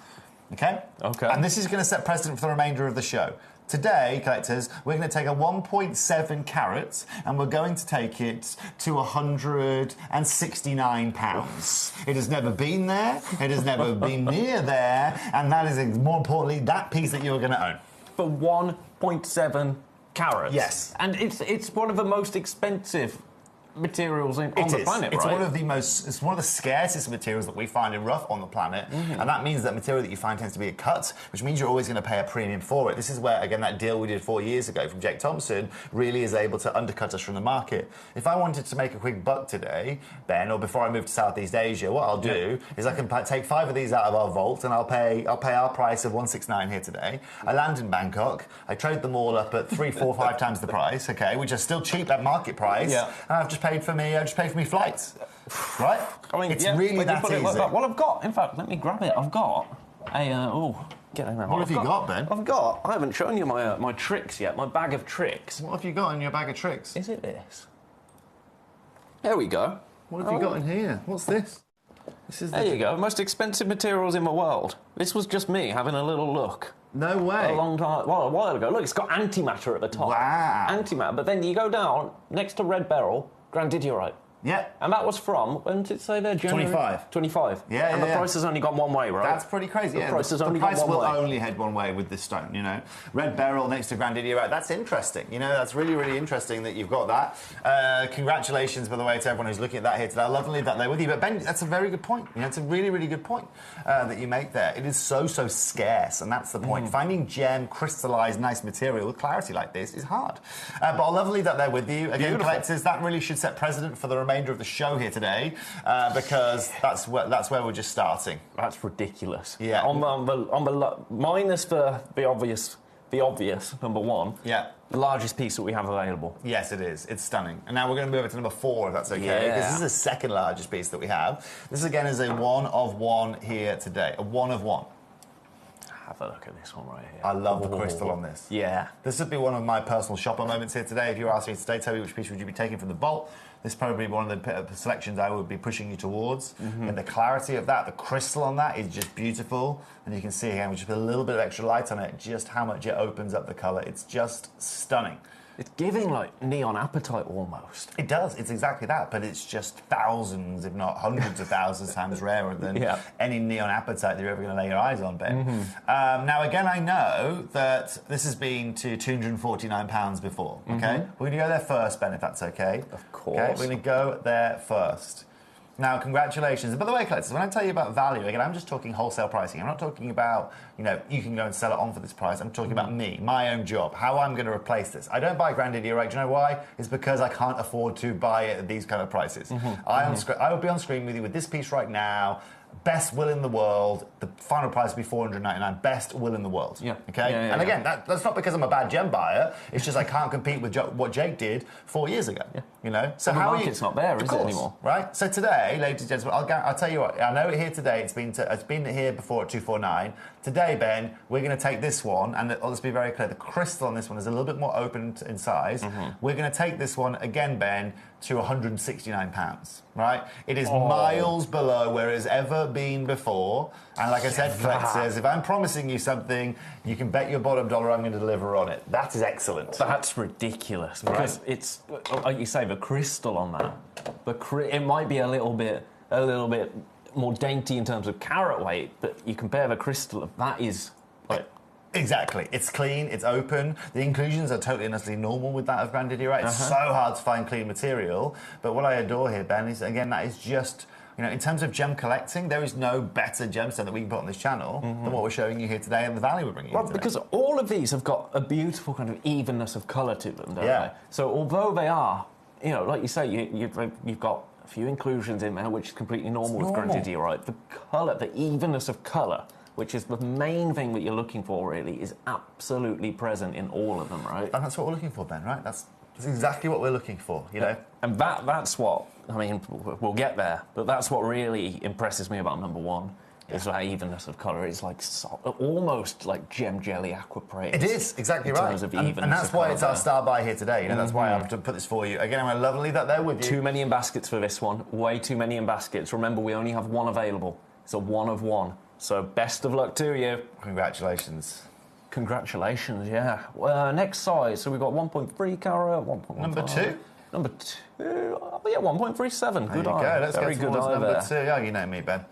Okay? Okay. And this is going to set precedent for the remainder of the show. Today, collectors, we're going to take a 1.7 carat and we're going to take it to £169. It has never been there, it has never been near there, and that is, more importantly, that piece that you're going to own. For 1.7 carats. Yes. And it's one of the most expensive materials on the planet, It's right? It's one of the scarcest materials that we find in rough on the planet, and that means that material that you find tends to be a cut, which means you're always going to pay a premium for it. This is where, again, that deal we did 4 years ago from Jake Thompson really is able to undercut us from the market. If I wanted to make a quick buck today, Ben, or before I move to Southeast Asia, what I'll do is I can take 5 of these out of our vault, and I'll pay our price of 169 here today. I land in Bangkok, I trade them all up at 3, 4, 5 times the price, okay, which are still cheap at market price, and I've just paid for me flights, right? I mean, it's really that easy. Well, I've got, in fact, let me grab it. I've got a, get in there. What have you got, Ben? I haven't shown you my tricks yet, my bag of tricks. What have you got in your bag of tricks? Is it this? There we go. What have you got in here? What's this? There you go. Most expensive materials in the world. This was just me having a little look. No way. A while ago. Look, it's got antimatter at the top. Wow. Antimatter. But then you go down, next to Red Beryl, Grandidierite. Yeah. And that was from, when did it say there? January? 25. 25. Yeah, And the price has only gone one way, right? That's pretty crazy. The price has only gone one way. The price will only head one way with this stone, Red Beryl next to Grandidierite. That's interesting. That's really, really interesting that you've got that. Congratulations, by the way, to everyone who's looking at that here today. I'd love to leave that there with you. But Ben, that's a very good point. It's a really, really good point that you make there. It is so scarce, and that's the point. Finding gem, crystallized, nice material with clarity like this is hard. But I'll love to leave that there with you. Again, collectors, that really should set precedent for the remainder remainder of the show here today because that's where we're just starting. That's ridiculous. Yeah. Minus the obvious number one. Yeah. The largest piece that we have available. Yes, it is. It's stunning. And now we're going to move it to number 4, if that's okay. Yeah. This is the second largest piece that we have. This, again, is a one of one here today. A one of one. Have a look at this one right here. I love the crystal on this. Yeah. This would be one of my personal shopper moments here today. If you were asking me today, tell me which piece would you be taking from the vault, this is probably one of the selections I would be pushing you towards. And the clarity of that, the crystal on that is just beautiful. And you can see again, with just a little bit of extra light on it, just how much it opens up the colour. It's just stunning. It's giving like neon apatite almost. It does. It's exactly that, but it's just thousands, if not hundreds of thousands times rarer than any neon apatite that you're ever going to lay your eyes on, Ben. Now, again, I know that this has been to £249 before, okay? We're going to go there first, Ben, if that's okay. Of course. Okay, we're going to go there first. Now, congratulations. By the way, collectors, when I tell you about value, again, I'm just talking wholesale pricing. I'm not talking about, you can go and sell it on for this price. I'm talking about me, my own job, how I'm going to replace this. I don't buy Grandidiorite. Do you know why? It's because I can't afford to buy it at these kind of prices. I would be on screen with you with this piece right now. Best will in the world. The final price would be $499. Best will in the world. Yeah. Okay. Yeah, and again, that's not because I'm a bad gem buyer. It's just I can't compete with what Jake did 4 years ago. Yeah. So the how market's not there, is it anymore? Right. So today, ladies and gentlemen, I'll tell you what. I know here today. It's been here before at 249. Today, Ben, we're going to take this one, and let's be very clear. The crystal on this one is a little bit more open in size. We're going to take this one again, Ben, to £169. Right. It is miles below where it's ever been before. And like I said, collectors, if I'm promising you something, you can bet your bottom dollar I'm going to deliver on it. That is excellent. That's ridiculous because it's, like you say, the crystal on that. It might be a little bit more dainty in terms of carat weight, but you compare the crystal, that is like. Exactly. It's clean, it's open. The inclusions are totally and utterly normal with that of Grandidiorite. It's so hard to find clean material. But what I adore here, Ben, is, again, that is just, in terms of gem collecting, there is no better gemstone that we can put on this channel than what we're showing you here today and the value we're bringing you today. Because all of these have got a beautiful kind of evenness of colour to them, don't they? So although they are, like you say, you've got a few inclusions in there, which is completely normal with Grandidiorite. The colour, the evenness of colour, which is the main thing that you're looking for, really, is absolutely present in all of them, right? And that's what we're looking for, Ben, right? That's exactly what we're looking for, know? And that's what, we'll get there, but that's what really impresses me about number one, is that evenness of colour. It's like almost like gem jelly aquaprate. It is, exactly right. In terms of evenness. And that's why it's our star buy here today. That's why I have to put this for you. Again, I'm going to love to leave that there with you. Too many in baskets for this one. Way too many in baskets. Remember, we only have one available. It's a one of one. So best of luck to you. Congratulations. Congratulations, yeah. Next size, so we've got 1.3 carat, 1.1. Number 2? Number 2, oh yeah, 1.37. Good eye. Go. Let's Very get good towards eye number there. 2. Oh, you know me, Ben.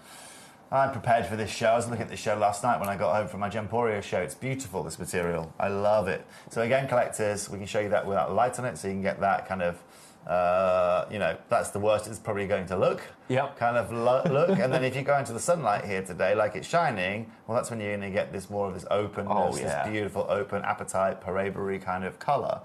I'm prepared for this show. I was looking at this show last night when I got home from my Gemporio show. It's beautiful, this material. I love it. So again, collectors, we can show you that without light on it, so you can get that kind of, that's the worst it's probably going to look. Yep. Kind of look. And then if you go into the sunlight here today, like it's shining, well, that's when you're going to get this more of this openness, this beautiful open apatite, parabery kind of colour.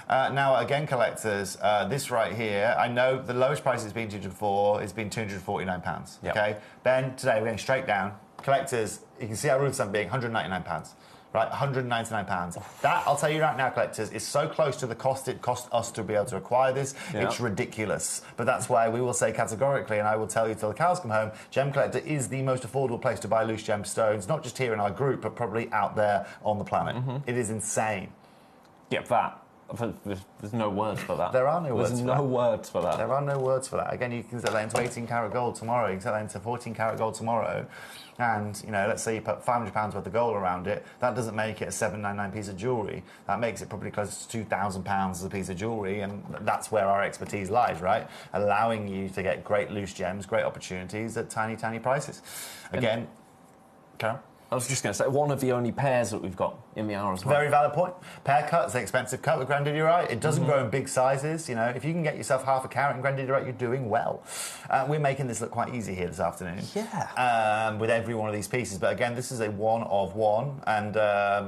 Now, again, collectors, this right here, I know the lowest price has been 204, it's been £249. Yep. Okay? Ben, today we're going straight down. Collectors, you can see our roofs I'm being £199. Right, £199. That, I'll tell you right now, collectors, is so close to the cost it cost us to be able to acquire this, it's ridiculous. But that's why we will say categorically, and I will tell you till the cows come home, Gemcollector is the most affordable place to buy loose gemstones, not just here in our group, but probably out there on the planet. It is insane. Yep, that. There's no words for that. There are no words for that. There's no words for that. There are no words for that. Again, you can set that into 18 karat gold tomorrow. You can set that into 14 karat gold tomorrow. And, let's say you put £500 worth of gold around it. That doesn't make it a $799 piece of jewellery. That makes it probably close to £2,000 as a piece of jewellery. And that's where our expertise lies, right? Allowing you to get great loose gems, great opportunities at tiny, tiny prices. Again, Carol? I was just going to say, one of the only pairs that we've got in the hour as well. Very valid point. Pear cut is an expensive cut with grandidierite. It doesn't grow in big sizes. You know, if you can get yourself half a carat in grandidierite, you're doing well. We're making this look quite easy here this afternoon. Yeah. With every one of these pieces. But again, this is a one of one. And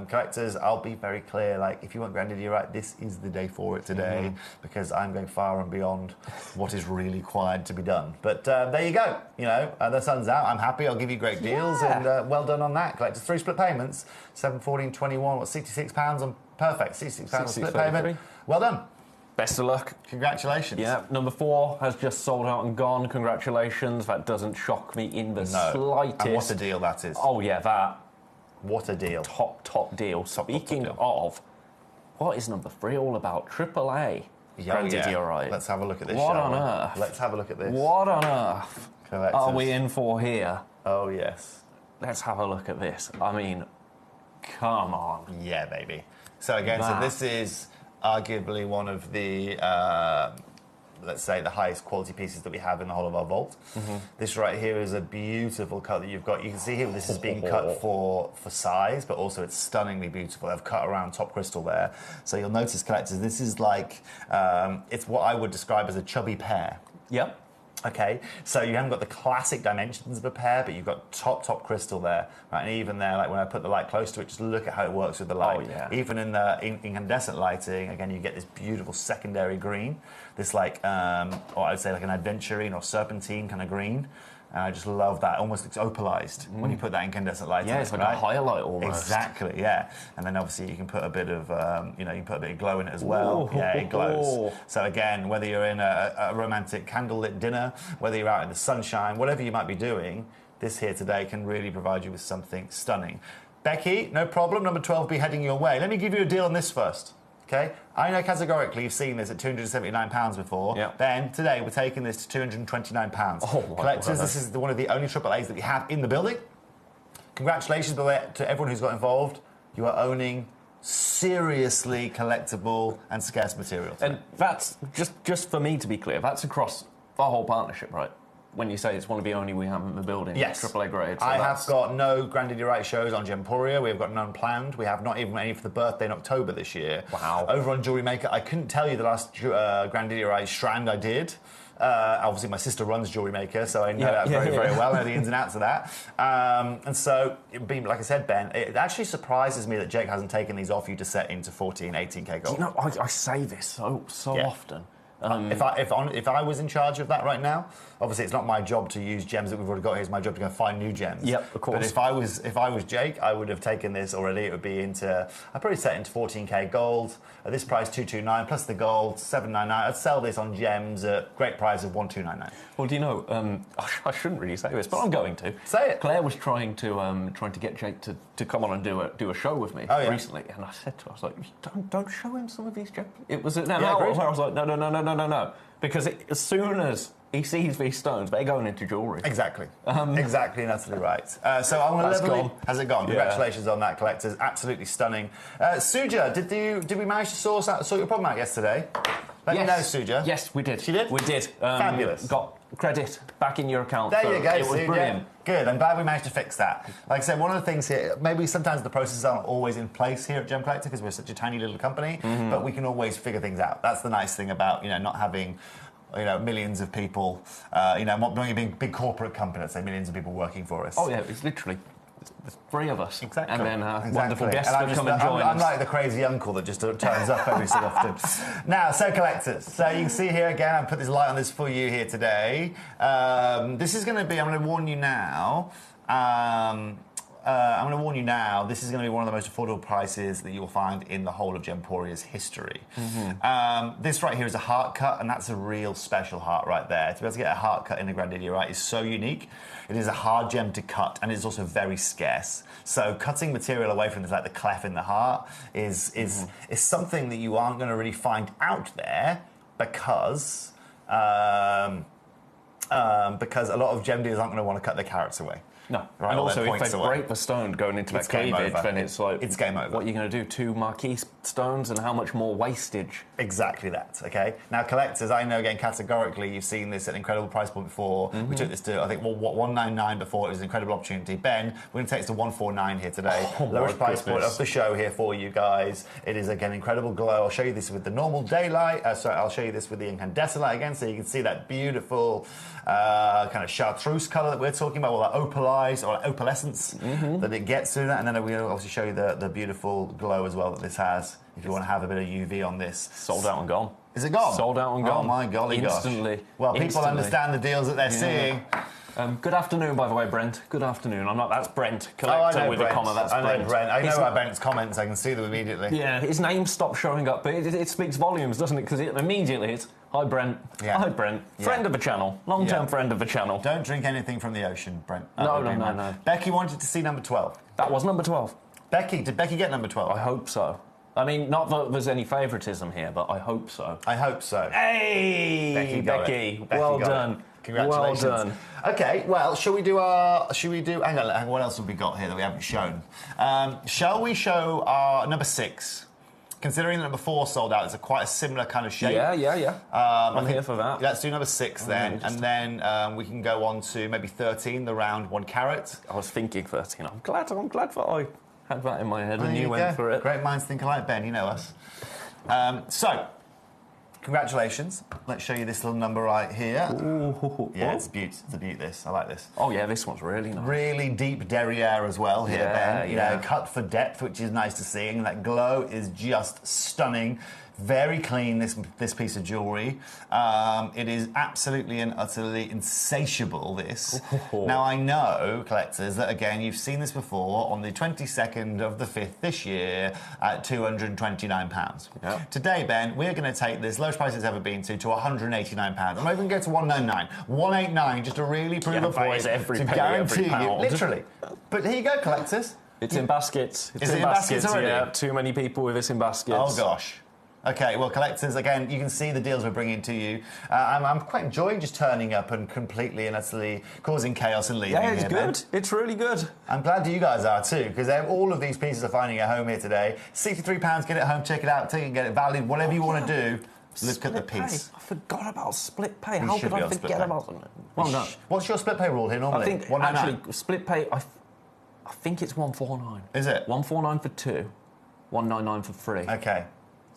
collectors, I'll be very clear. Like, if you want grandidierite, this is the day for it today, because I'm going far and beyond what is really required to be done. But there you go. You know, the sun's out. I'm happy. I'll give you great deals, and well done on that. Collectors, 3 split payments, 7, 14, 21. What, £66 on perfect? £66 on split payment. Well done. Best of luck. Congratulations. Yeah, number 4 has just sold out and gone. Congratulations. That doesn't shock me in the slightest. And what a deal that is. Oh yeah, that. What a deal. Top deal. Speaking of, what is number 3 all about? AAA. Grandidierite. Let's have a look at this. What on earth? Let's have a look at this. What on earth are we in for here? Oh yes. Let's have a look at this. I mean, come on. Yeah, baby. So again, so this is arguably one of the, let's say, the highest quality pieces that we have in the whole of our vault. This right here is a beautiful cut that you've got. You can see here this is being cut for size, but also it's stunningly beautiful. I've cut around top crystal there. So you'll notice, collectors, this is like, it's what I would describe as a chubby pear. Yep. Okay, so you haven't got the classic dimensions of a pear, but you've got top crystal there, right? And even there, like when I put the light close to it, just look at how it works with the light. Oh, yeah. Even in the incandescent lighting, again, you get this beautiful secondary green, this like, or I'd say like an aventurine or serpentine kind of green. And I just love that. Almost looks opalized when you put that incandescent light in. Yeah, it's like a highlight almost. Exactly, yeah. And then obviously you can put a bit of, you know, you can put a bit of glow in it as well. Yeah, it glows. So again, whether you're in a romantic candlelit dinner, whether you're out in the sunshine, whatever you might be doing, this here today can really provide you with something stunning. Becky, no problem. Number 12 will be heading your way. Let me give you a deal on this first. Okay, I know categorically you've seen this at £279 before. Yep. Then today we're taking this to £229. Oh, collectors, this is one of the only AAAs that we have in the building. Congratulations to everyone who's got involved. You are owning seriously collectible and scarce material. And that's just for me to be clear. That's across the whole partnership, right? When you say it's one of the only we have in the building, yes, AAA grade. So I have got no grandidierite shows on Gemporia. We have got none planned. We have not even any for the birthday in October this year. Wow. Over on Jewelry Maker, I couldn't tell you the last grandidierite strand I did. Obviously, my sister runs Jewelry Maker, so I know that very well. I know the ins and outs of that. And so, like I said, Ben, it actually surprises me that Jake hasn't taken these off you to set into 14, 18k gold. You know, I say this so often. If I was in charge of that right now, obviously it's not my job to use gems that we've already got here. It's my job to go find new gems. Yep, of course. But if I was Jake, I would have taken this already. It would be I'd probably set into 14k gold. At this price, 229 plus the gold, 799. I'd sell this on gems at great price of 1299. Well, do you know? I shouldn't really say this, but I'm going to say it. Claire was trying to get Jake to come on and do a show with me recently, and I said to her, I was like, don't show him some of these gems. It was an hour where I was like, no, because as soon as he sees these stones, they're going into jewellery. Exactly. Exactly, and absolutely right. So I want to level. Has it gone? Congratulations on that, collectors. Absolutely stunning. Suja, did we manage to sort your problem out yesterday? Let me know, Suja. Yes, we did. She did? We did. Fabulous. Got credit back in your account. There you go, it was Suja. brilliant. Good, I'm glad we managed to fix that. Like I said, one of the things here, maybe sometimes the processes aren't always in place here at Gemcollector because we're such a tiny little company, but we can always figure things out. That's the nice thing about, not having millions of people, not being a big corporate company, let's say, millions of people working for us. Oh, yeah, it's literally there's 3 of us. Exactly. And then wonderful guests that come and join us. I'm like the crazy uncle that just turns up every so often. Now, so collectors, so you can see here again, I've put this light on this for you here today. This is going to be, I'm going to warn you now, this is going to be one of the most affordable prices that you will find in the whole of Gemporia's history. This right here is a heart cut, and that's a real special heart right there. To be able to get a heart cut in a grandidierite is so unique. It is a hard gem to cut, and it's also very scarce. So cutting material away from this, like the clef in the heart, is something that you aren't going to really find out there because a lot of gem dealers aren't going to want to cut their carats away. No. Right, And all also, their if points they away. break the stone going into It's that game cleavage, over. then it's like... It's game over. What are you going to do? 2 marquee stones and how much more wastage? Exactly that, okay? Now, collectors, I know, again, categorically, you've seen this at an incredible price point before. We took this to, I think, 199 before. It was an incredible opportunity. Ben, we're going to take this to 149 here today. Lowest price point of the show here for you guys. It is, again, incredible glow. I'll show you this with the normal daylight. I'll show you this with the incandescent light again, so you can see that beautiful kind of chartreuse colour that we're talking about, or that opalescence or opalescence that it gets through that. And then we'll obviously show you the beautiful glow as well that this has, if you want to have a bit of UV on this. Sold out and gone. Is it gone? Sold out and gone. Oh, my golly Instantly. gosh. Well, people Instantly. understand the deals that they're seeing. Good afternoon, by the way, Brent. Good afternoon. That's Brent, collector with Brent. a comma. That's I know Brent. Brent. I know about Brent's comments. I can see them immediately. Yeah, his name stopped showing up, but it speaks volumes, doesn't it? Because immediately it's, hi, Brent. Yeah. Hi, Brent. Friend of the channel. Long-term friend of the channel. Don't drink anything from the ocean, Brent. No. Becky wanted to see number 12. That was number 12. Did Becky get number 12? I hope so. I mean, not that there's any favouritism here, but I hope so. I hope so. Hey, Becky, well got done. it. Congratulations. Well done. Okay, well, shall we do hang on, what else have we got here that we haven't shown? Shall we show our number 6? Considering that number 4 sold out, it's quite a similar kind of shape. Yeah. I'm here for that. Let's do number 6 then, and then we can go on to maybe 13, the round 1 carat. I was thinking 13. I'm glad that I had that in my head and There you went for it. Great minds think alike, Ben, you know us. So, congratulations. Let's show you this little number right here. Ooh. Yeah, it's a beaut, this. I like this. Oh, yeah, this one's really nice. Really deep derriere as well here, Yeah, Ben. yeah. Cut for depth, which is nice to see, and that glow is just stunning. Very clean, this piece of jewellery. It is absolutely and utterly insatiable, this. Now, I know, collectors, that, again, you've seen this before on the 22nd of the 5th this year at £229. Yep. Today, Ben, we're going to take this, lowest price it's ever been to £189. I'm even going to go to 199. 189, just to really prove a point, every to penny, guarantee every you. pound. Literally. But here you go, collectors. It's in baskets. Is it in baskets already? Yeah, too many people with this in baskets. Oh, gosh. Okay, well, collectors, again, you can see the deals we're bringing to you. I'm quite enjoying just turning up and completely and utterly causing chaos and leaving. Yeah, it's here, good. Ben. It's really good. I'm glad you guys are too, because all of these pieces are finding a home here today. £63, get it home, check it out, take it, get it valued, whatever you want to do. Look at the piece. I forgot about split pay. We How should could be I on split forget pay. about them? Well, no. What's your split pay rule here normally? I think 199? actually split pay. I think it's 149. Is it? 149 for 2, 199 for 3. Okay.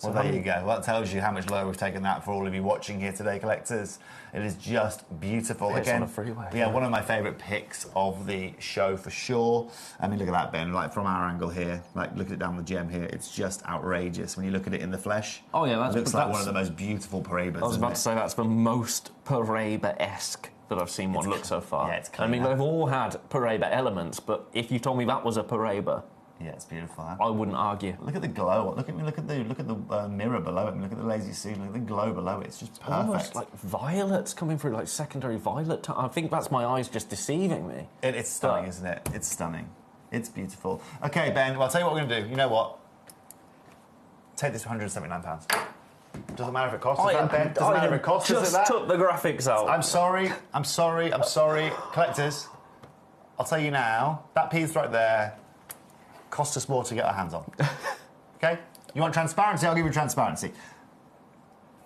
Well, So there you go. Well, that tells you how much lower we've taken that for all of you watching here today, collectors. It is just beautiful. It's Again, on a freeway. Yeah, one of my favourite picks of the show for sure. I mean, look at that, Ben. Like from our angle here, like look at it down the gem here. It's just outrageous when you look at it in the flesh. Oh yeah, it looks like one of the most beautiful Paraibas. I was about to say that's the most Paraiba-esque that I've seen one look so far. Yeah, it's I clean, mean, huh? they've all had Paraiba elements, but if you told me that was a Paraiba, yeah, it's beautiful. Huh? I wouldn't argue. Look at the glow. Look at the mirror below it. Look at the lazy sea. Look at the glow below it. It's just perfect. Almost like violets coming through, like secondary violet. I think that's my eyes just deceiving me. It's stunning, isn't it? It's stunning. It's beautiful. Okay, Ben. Well, I'll tell you what we're going to do. You know what? Take this for £179. Doesn't matter if it costs us that, Ben. Doesn't matter if it costs us that. Just took the graphics out. I'm sorry. Collectors, I'll tell you now, that piece right there cost us more to get our hands on. Okay? You want transparency? I'll give you transparency.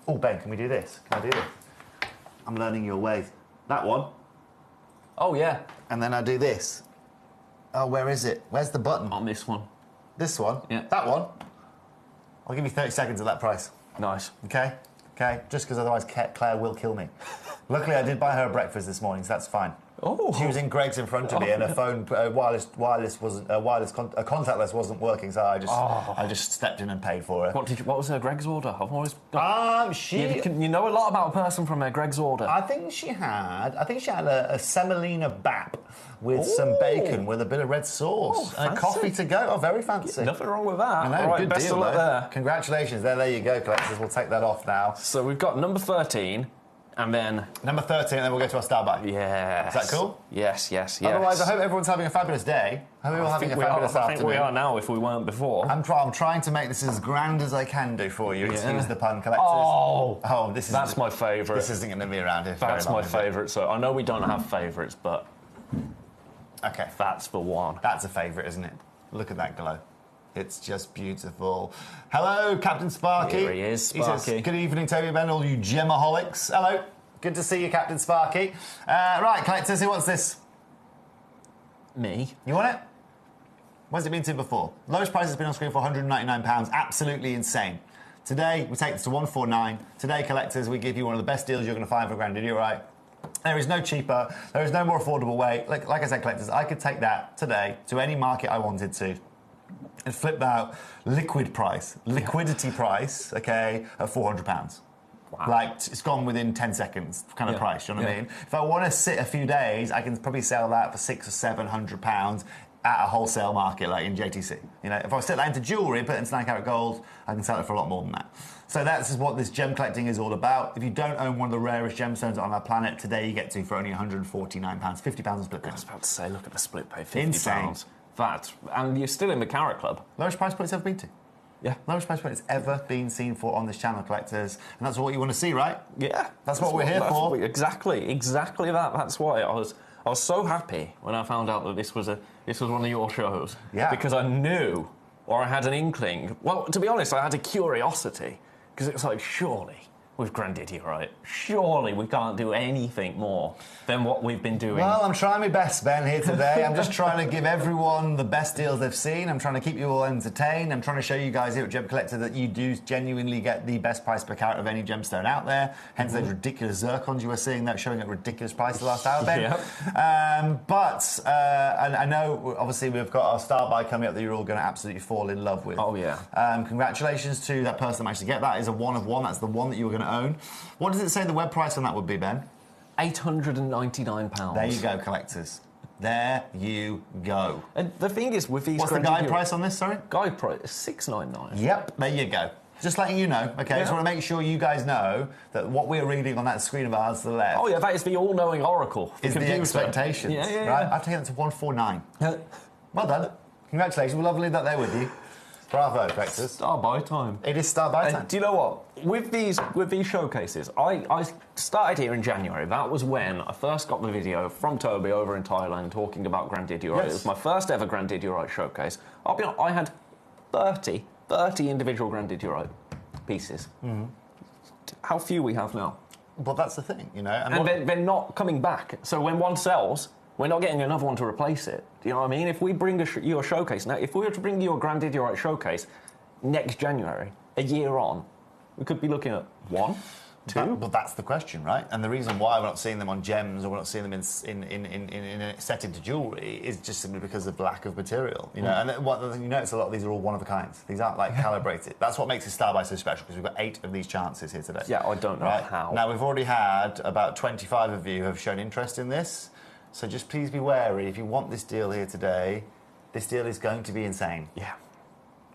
Oh, Ben, can we do this? Can I do this? I'm learning your ways. That one. Oh, yeah. And then I do this. Oh, where is it? Where's the button? On this one. This one? Yeah. That one? I'll give you 30 seconds at that price. Nice. Okay? Okay? Just because otherwise Claire will kill me. Luckily, I did buy her a breakfast this morning, so that's fine. Oh. She was in Greg's in front of me, and her phone contactless wasn't working, so I just stepped in and paid for her. What was her Greg's order? I've always you know a lot about a person from her Greg's order. I think she had a semolina bap with some bacon with a bit of red sauce and a coffee to go. Oh, very fancy. Nothing wrong with that. I know, Right, good best deal of luck there. Congratulations. There you go, collectors. We'll take that off now. So we've got number 13. And then... Number 13, and then we'll go to our star buy. Yes. Is that cool? Yes. Otherwise, I hope everyone's having a fabulous day. I hope you're having a fabulous afternoon. I think we are now, if we weren't before. I'm trying to make this as grand as I can do for you. Excuse the pun, collectors. Oh, that's my favourite. This isn't going to be around here. That's my favourite. So I know we don't have favourites, but... Okay. That's the one. That's a favourite, isn't it? Look at that glow. It's just beautiful. Hello, Captain Sparky. Here he is, Sparky. He says, good evening, Toby and Ben, all you gemaholics. Hello. Good to see you, Captain Sparky. Right, collectors, who wants this? Me. You want it? When's it been to before? Lowest price has been on screen for £199. Absolutely insane. Today, we take this to £149. Today, collectors, we give you one of the best deals you're going to find for Grandidierite. There is no cheaper, there is no more affordable way. Like I said, collectors, I could take that today to any market I wanted to and flip that liquidity price, okay, at £400. Wow. Like, it's gone within 10 seconds kind of price, you know what I mean? If I want to sit a few days, I can probably sell that for £600 or £700 at a wholesale market, like in JTC. You know, if I set that into jewellery, put it into 9 carat gold, I can sell it for a lot more than that. So that's just what this gem collecting is all about. If you don't own one of the rarest gemstones on our planet, today you get to for only £149, £50 on split pay. I was about to say, look at the split pay, £50. Insane. That, and you're still in the Carat Club. Lowest price point it's ever been to. Yeah. Lowest price point it's ever been seen for on this channel, collectors. And that's what you want to see, right? Yeah. That's what we're here for. Exactly that. That's why I was so happy when I found out that this was one of your shows. Yeah. Because I knew, or I had an inkling. Well, to be honest, I had a curiosity. Because it's like, surely, with Grandidierite, surely we can't do anything more than what we've been doing. Well, I'm trying my best, Ben, here today. I'm just trying to give everyone the best deals they've seen. I'm trying to keep you all entertained. I'm trying to show you guys here at Gem Collector that you do genuinely get the best price per carat of any gemstone out there. Hence those ridiculous zircons you were seeing that showing at ridiculous prices last hour, Ben. But I know, obviously, we've got our star buy coming up that you're all going to absolutely fall in love with. Oh, yeah. Congratulations to that person that managed to get that. It's a one of one. That's the one that you were going to own. What does it say the web price on that would be, Ben? £899. There you go, collectors. There you go. And the thing is, with these... What's the guide price on this, sorry? Guide price is $699. Yep, there you go. Just letting you know, okay? Just want to make sure you guys know that what we're reading on that screen of ours to the left... Oh, yeah, that is the all-knowing oracle. Is the expectations, right? I've taken it to 149. Well done. Congratulations. We'll love to leave that there with you. Bravo, collectors. Star buy time. It is star buy time. Do you know what? With these showcases, I started here in January. That was when I first got the video from Toby over in Thailand talking about Grandidierite. Yes. It was my first ever Grandidierite showcase. I'll be honest, I had 30 individual Grandidierite pieces. Mm-hmm. How few we have now. Well, that's the thing, you know. And they're not coming back. So when one sells, we're not getting another one to replace it. Do you know what I mean? If we bring you a showcase... Now, if we were to bring you a Grandidierite showcase next January, a year on, we could be looking at 1, 2... But that's the question, right? And the reason why we're not seeing them on gems or we're not seeing them in set into jewellery is just simply because of lack of material, you know. And you notice a lot of these are all one of a kind. These aren't, like, calibrated. That's what makes this star buy so special, because we've got 8 of these chances here today. Yeah, I don't know how. Now, we've already had about 25 of you who have shown interest in this. So just please be wary. If you want this deal here today, this deal is going to be insane. Yeah.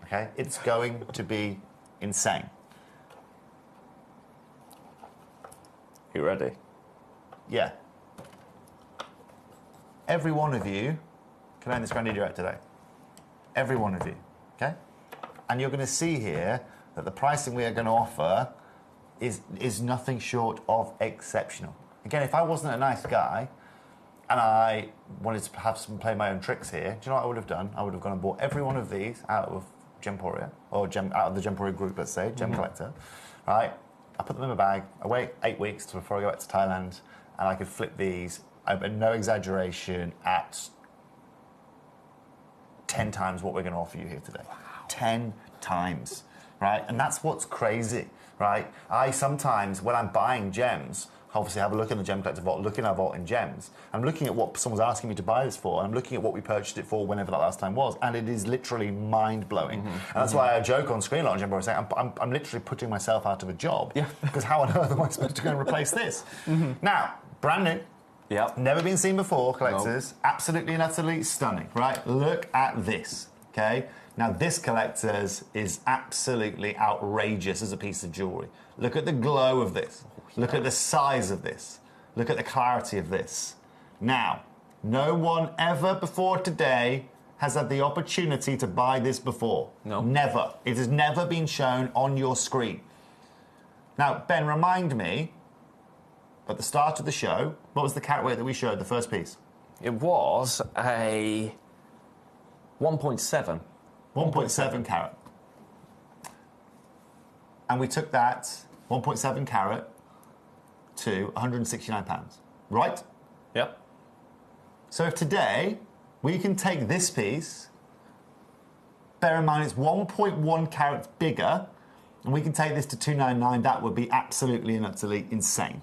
Okay? It's going to be insane. You ready? Yeah. Every one of you can own this Grandidierite today. Every one of you. Okay? And you're going to see here that the pricing we are going to offer is nothing short of exceptional. Again, if I wasn't a nice guy, and I wanted to have play my own tricks here, do you know what I would have done? I would have gone and bought every one of these out of Gemporia, or out of the Gemporia group, let's say, Gem Collector, right? I put them in my bag, I wait 8 weeks before I go back to Thailand, and I could flip these, no exaggeration, at 10 times what we're going to offer you here today. Wow. 10 times, right? And that's what's crazy, right? I sometimes, when I'm buying gems, obviously have a look in the Gem Collector vault, look in our vault in gems. I'm looking at what someone's asking me to buy this for, and I'm looking at what we purchased it for whenever that last time was, and it is literally mind-blowing. And that's why I joke on screen a lot on Gem saying, I'm literally putting myself out of a job, because how on earth am I supposed to go and replace this? Now, brand new. Yep. Never been seen before, collectors. Nope. Absolutely and utterly stunning, right? Look at this, okay? Now, this, collectors, is absolutely outrageous as a piece of jewellery. Look at the glow of this. Look at the size of this. Look at the clarity of this. Now, no one ever before today has had the opportunity to buy this before. No. Never. It has never been shown on your screen. Now, Ben, remind me, at the start of the show, what was the carat weight that we showed, the first piece? It was a 1.7. 1.7 carat. And we took that 1.7 carat to £169, right? Yep. So if today we can take this piece, bear in mind it's 1.1 carats bigger, and we can take this to 299, that would be absolutely and utterly insane.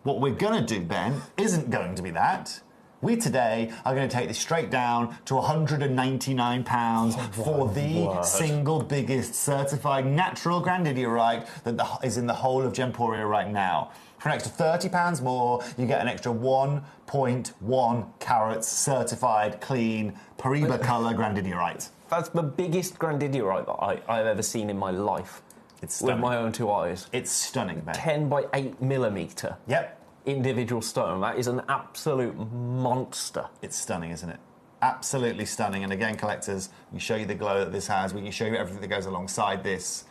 What we're going to do, Ben, isn't going to be that. We today are going to take this straight down to £199 for the single biggest certified natural grandidierite that is in the whole of Gemporia right now. For an extra £30 more, you get an extra 1.1 carats certified clean Paribas colour grandidierite. That's the biggest grandidierite that I've ever seen in my life. It's stunning. With my own two eyes. It's stunning, Ben. 10 by 8 millimetre. Yep. Individual stone. That is an absolute monster. It's stunning, isn't it? Absolutely stunning. And again, collectors, we show you the glow that this has. We can show you everything that goes alongside this.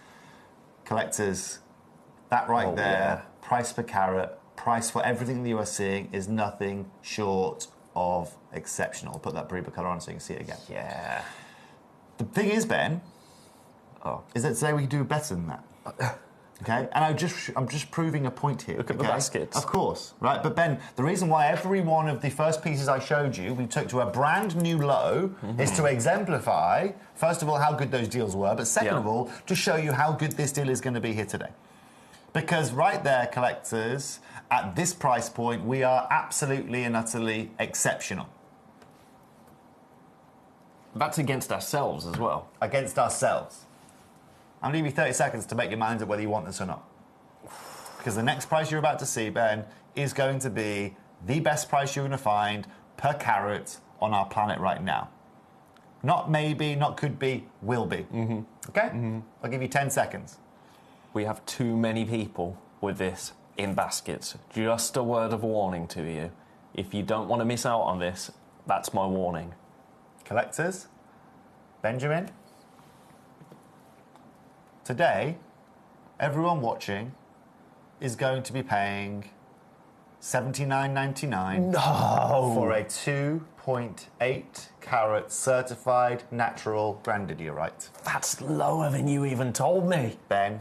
Collectors, that right there, price per carat, price for everything that you are seeing is nothing short of exceptional. I'll put that Paribas colour on so you can see it again. Yeah. The thing is, Ben, is that today we can do better than that. Okay, and I'm just proving a point here. Look at the baskets. Of course, right? But Ben, the reason why every one of the first pieces I showed you, we took to a brand new low, is to exemplify, first of all, how good those deals were, but second of all, to show you how good this deal is going to be here today. Because right there, collectors, at this price point, we are absolutely and utterly exceptional. That's against ourselves as well. Against ourselves. I'm going to give you 30 seconds to make your mind up whether you want this or not. Because the next price you're about to see, Ben, is going to be the best price you're going to find per carat on our planet right now. Not maybe, not could be, will be. Okay? I'll give you 10 seconds. We have too many people with this in baskets. Just a word of warning to you. If you don't want to miss out on this, that's my warning. Collectors, Benjamin, today, everyone watching is going to be paying $79.99 for a 2.8 carat certified natural grandidierite. That's lower than you even told me. Ben,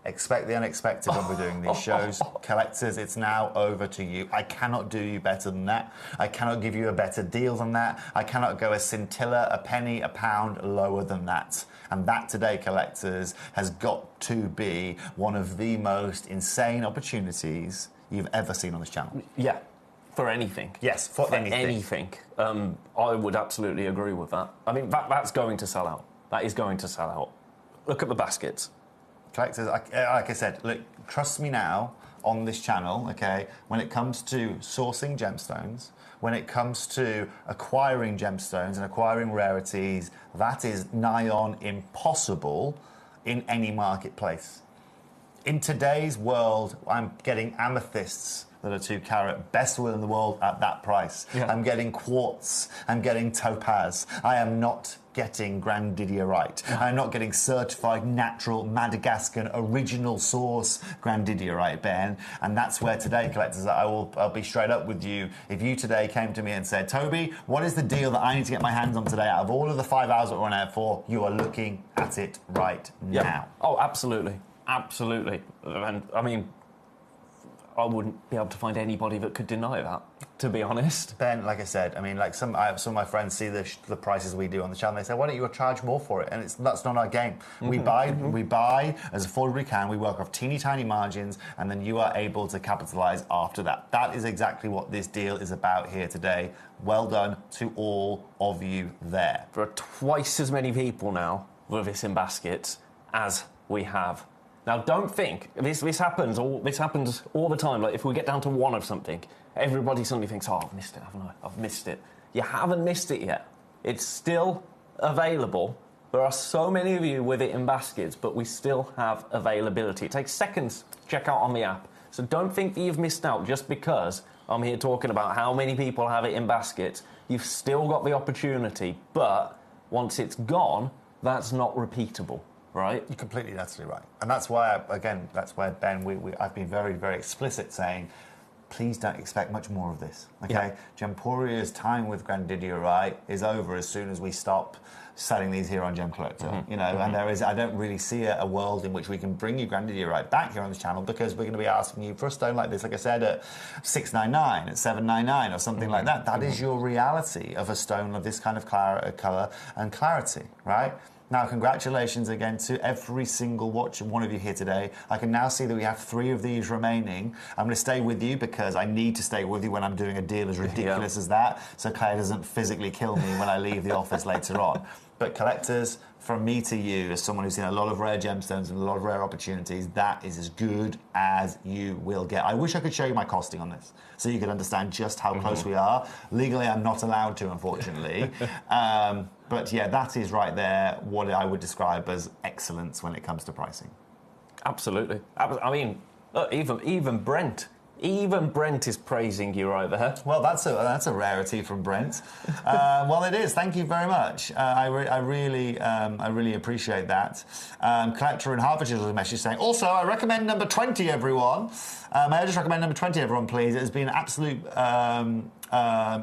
expect the unexpected when we're doing these shows. Collectors, it's now over to you. I cannot do you better than that. I cannot give you a better deal than that. I cannot go a scintilla, a penny, a pound lower than that. And that today, collectors, has got to be one of the most insane opportunities you've ever seen on this channel. Yeah, for anything. Yes, for anything. I would absolutely agree with that. I mean, that's going to sell out. That is going to sell out. Look at the baskets. Collectors, like I said, look, trust me now on this channel, okay, when it comes to sourcing gemstones, when it comes to acquiring gemstones and acquiring rarities, that is nigh on impossible in any marketplace. In today's world, I'm getting amethysts that are 2 carat, best will in the world at that price. Yeah. I'm getting quartz, I'm getting topaz. I am not getting grandidierite. I'm not getting certified natural Madagascan original source grandidierite, Ben. And that's where today, collectors, I'll be straight up with you. If you today came to me and said, Toby, what is the deal that I need to get my hands on today out of all of the 5 hours that we're on air for? You are looking at it right now. Oh, absolutely. Absolutely. And I mean, I wouldn't be able to find anybody that could deny that, to be honest. Ben, like I said, I mean, like some of my friends see the prices we do on the channel. They say, "Why don't you charge more for it?" And that's not our game. We buy as affordably as we can. We work off teeny tiny margins, and then you are able to capitalize after that. That is exactly what this deal is about here today. Well done to all of you there. There are twice as many people now with this in baskets as we have. Now, don't think this happens all the time. Like, if we get down to one of something, everybody suddenly thinks, "Oh, I've missed it, haven't I? I've missed it." You haven't missed it yet. It's still available. There are so many of you with it in baskets, but we still have availability. It takes seconds to check out on the app. So don't think that you've missed out just because I'm here talking about how many people have it in baskets. You've still got the opportunity, but once it's gone, that's not repeatable. Right? You're completely, utterly right. And that's why, Ben, I've been very, very explicit saying please don't expect much more of this, okay? Gemporia's time with Grandidierite is over as soon as we stop selling these here on Gemcollector, you know, and I don't really see a world in which we can bring you Grandidierite back here on this channel, because we're going to be asking you for a stone like this, like I said, at $699, at $799 or something like that. That is your reality of a stone of this kind of colour and clarity, right? Now, congratulations again to every single one of you here today. I can now see that we have 3 of these remaining. I'm going to stay with you because I need to stay with you when I'm doing a deal as ridiculous as that, so Claire doesn't physically kill me when I leave the office later on. But collectors, from me to you, as someone who's seen a lot of rare gemstones and a lot of rare opportunities, that is as good as you will get. I wish I could show you my costing on this, so you could understand just how close we are. Legally, I'm not allowed to, unfortunately. But yeah, that is right there what I would describe as excellence when it comes to pricing. Absolutely. I mean, look, even Brent is praising you right there. Well, that's a rarity from Brent. Well, it is. Thank you very much. I really appreciate that. Collector in Hertfordshire was a message saying, also, I recommend number 20, everyone. May I just recommend number 20, everyone, please? It has been an absolute...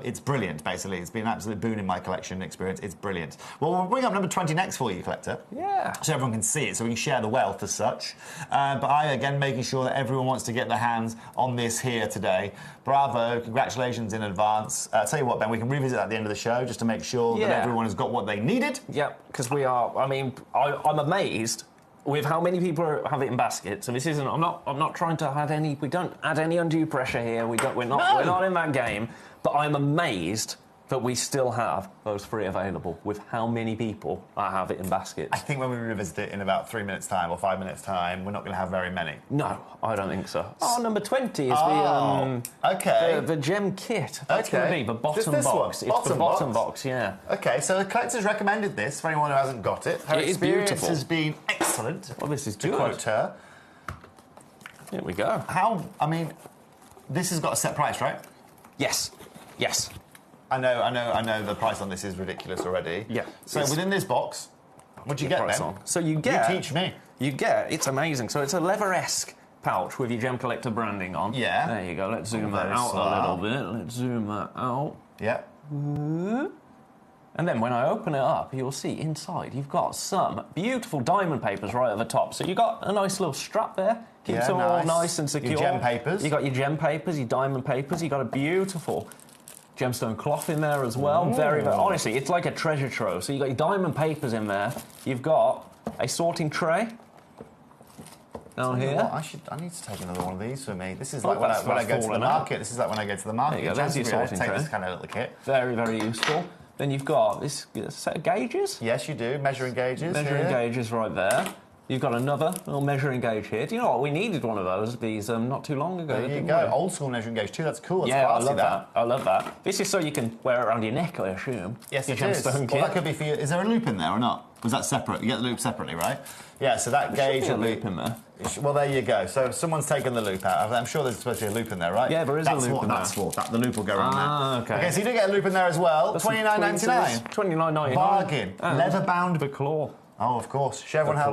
it's brilliant, basically. It's been an absolute boon in my collection experience. It's brilliant. Well, we'll bring up number 20 next for you, Collector. Yeah. So everyone can see it, so we can share the wealth as such. But again, making sure that everyone wants to get their hands on this here today. Bravo, congratulations in advance. Tell you what, Ben, we can revisit at the end of the show just to make sure that everyone has got what they needed. Yeah, because we are, I mean, I'm amazed with how many people have it in baskets. So this isn't. I'm not trying to add any. We don't add any undue pressure here. We're not in that game. But I'm amazed that we still have those 3 available with how many people have it in baskets. I think when we revisit it in about 3 minutes' time or 5 minutes' time, we're not going to have very many. No, I don't think so. Oh, number 20 is the gem kit. That's going to be the bottom box. It's the bottom box, yeah. Okay, so the collector's recommended this for anyone who hasn't got it. Her experience has been excellent. Well, this is to quote her. Here we go. I mean, this has got a set price, right? Yes. Yes. I know the price on this is ridiculous already. Yeah. So within this box, what do you get then? So you get... You teach me. You get... It's amazing. So it's a leather-esque pouch with your Gemcollector branding on. Yeah. There you go. Let's zoom that out a little bit. Let's zoom that out. Yeah. And then when I open it up, you'll see inside you've got some beautiful diamond papers right at the top. So you've got a nice little strap there. Keeps it all nice and secure. Your gem papers. You've got your gem papers, your diamond papers. You've got a beautiful gemstone cloth in there as well. Ooh. Very, very... Honestly, it's like a treasure trove. So you've got your diamond papers in there. You've got a sorting tray down here. I need to take another one of these for me. This is like when I go to the market. This is like when I go to the market. There you go. There's your sorting tray. Take this kind of little kit. Very, very useful. Then you've got this set of gauges. Yes, you do. Measuring gauges. Measuring gauges right there. You've got another little measuring gauge here. Do you know what? We needed one of these not too long ago. There you go. Old school measuring gauge too. That's cool. That's yeah, classy, I love that. I love that. This is so you can wear it around your neck, I assume. Yes, it is. Well, that could be for you. Is there a loop in there or not? Was that separate? You get the loop separately, right? Yeah, so that gauge... Should be a loop in there. Well, there you go. So someone's taken the loop out. I'm sure there's supposed to be a loop in there, right? Yeah, there is a loop in there. That's for. The loop will go around there. Okay. Okay, so you do get a loop in there as well. $29.99. $29.99. Bargain. Leather-bound. The claw. Oh, of course. Show everyone how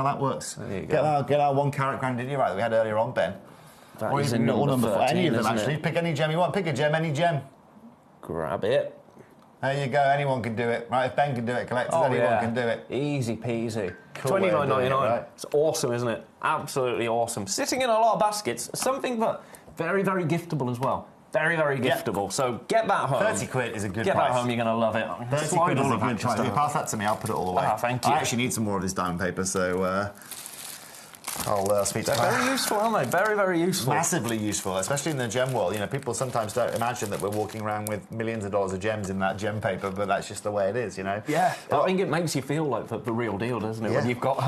that works. There you go. Get our 1 carat Grandidierite that we had earlier on, Ben. That or is even number 13, any of them, actually. It? Pick any gem you want. Pick a gem, any gem. Grab it. There you go. Anyone can do it, right? If Ben can do it, collectors, anyone can do it. Easy peasy. Cool $29.99. right? It's awesome, isn't it? Absolutely awesome. Sitting in a lot of baskets. Something that very, very giftable as well. Very, very giftable. Yep. So get that home. 30 quid is a good price. Get that home, you're going to love it. 30 quid is a good price. If you pass that to me, I'll put it all away. Ah, thank you. I actually need some more of this diamond paper, so I'll speak to They're very useful, aren't they? Very, very useful. Massively useful, especially in the gem world. You know, people sometimes don't imagine that we're walking around with millions of dollars of gems in that gem paper, but that's just the way it is, you know? Yeah. I think it makes you feel like the real deal, doesn't it? Yeah. When you've got...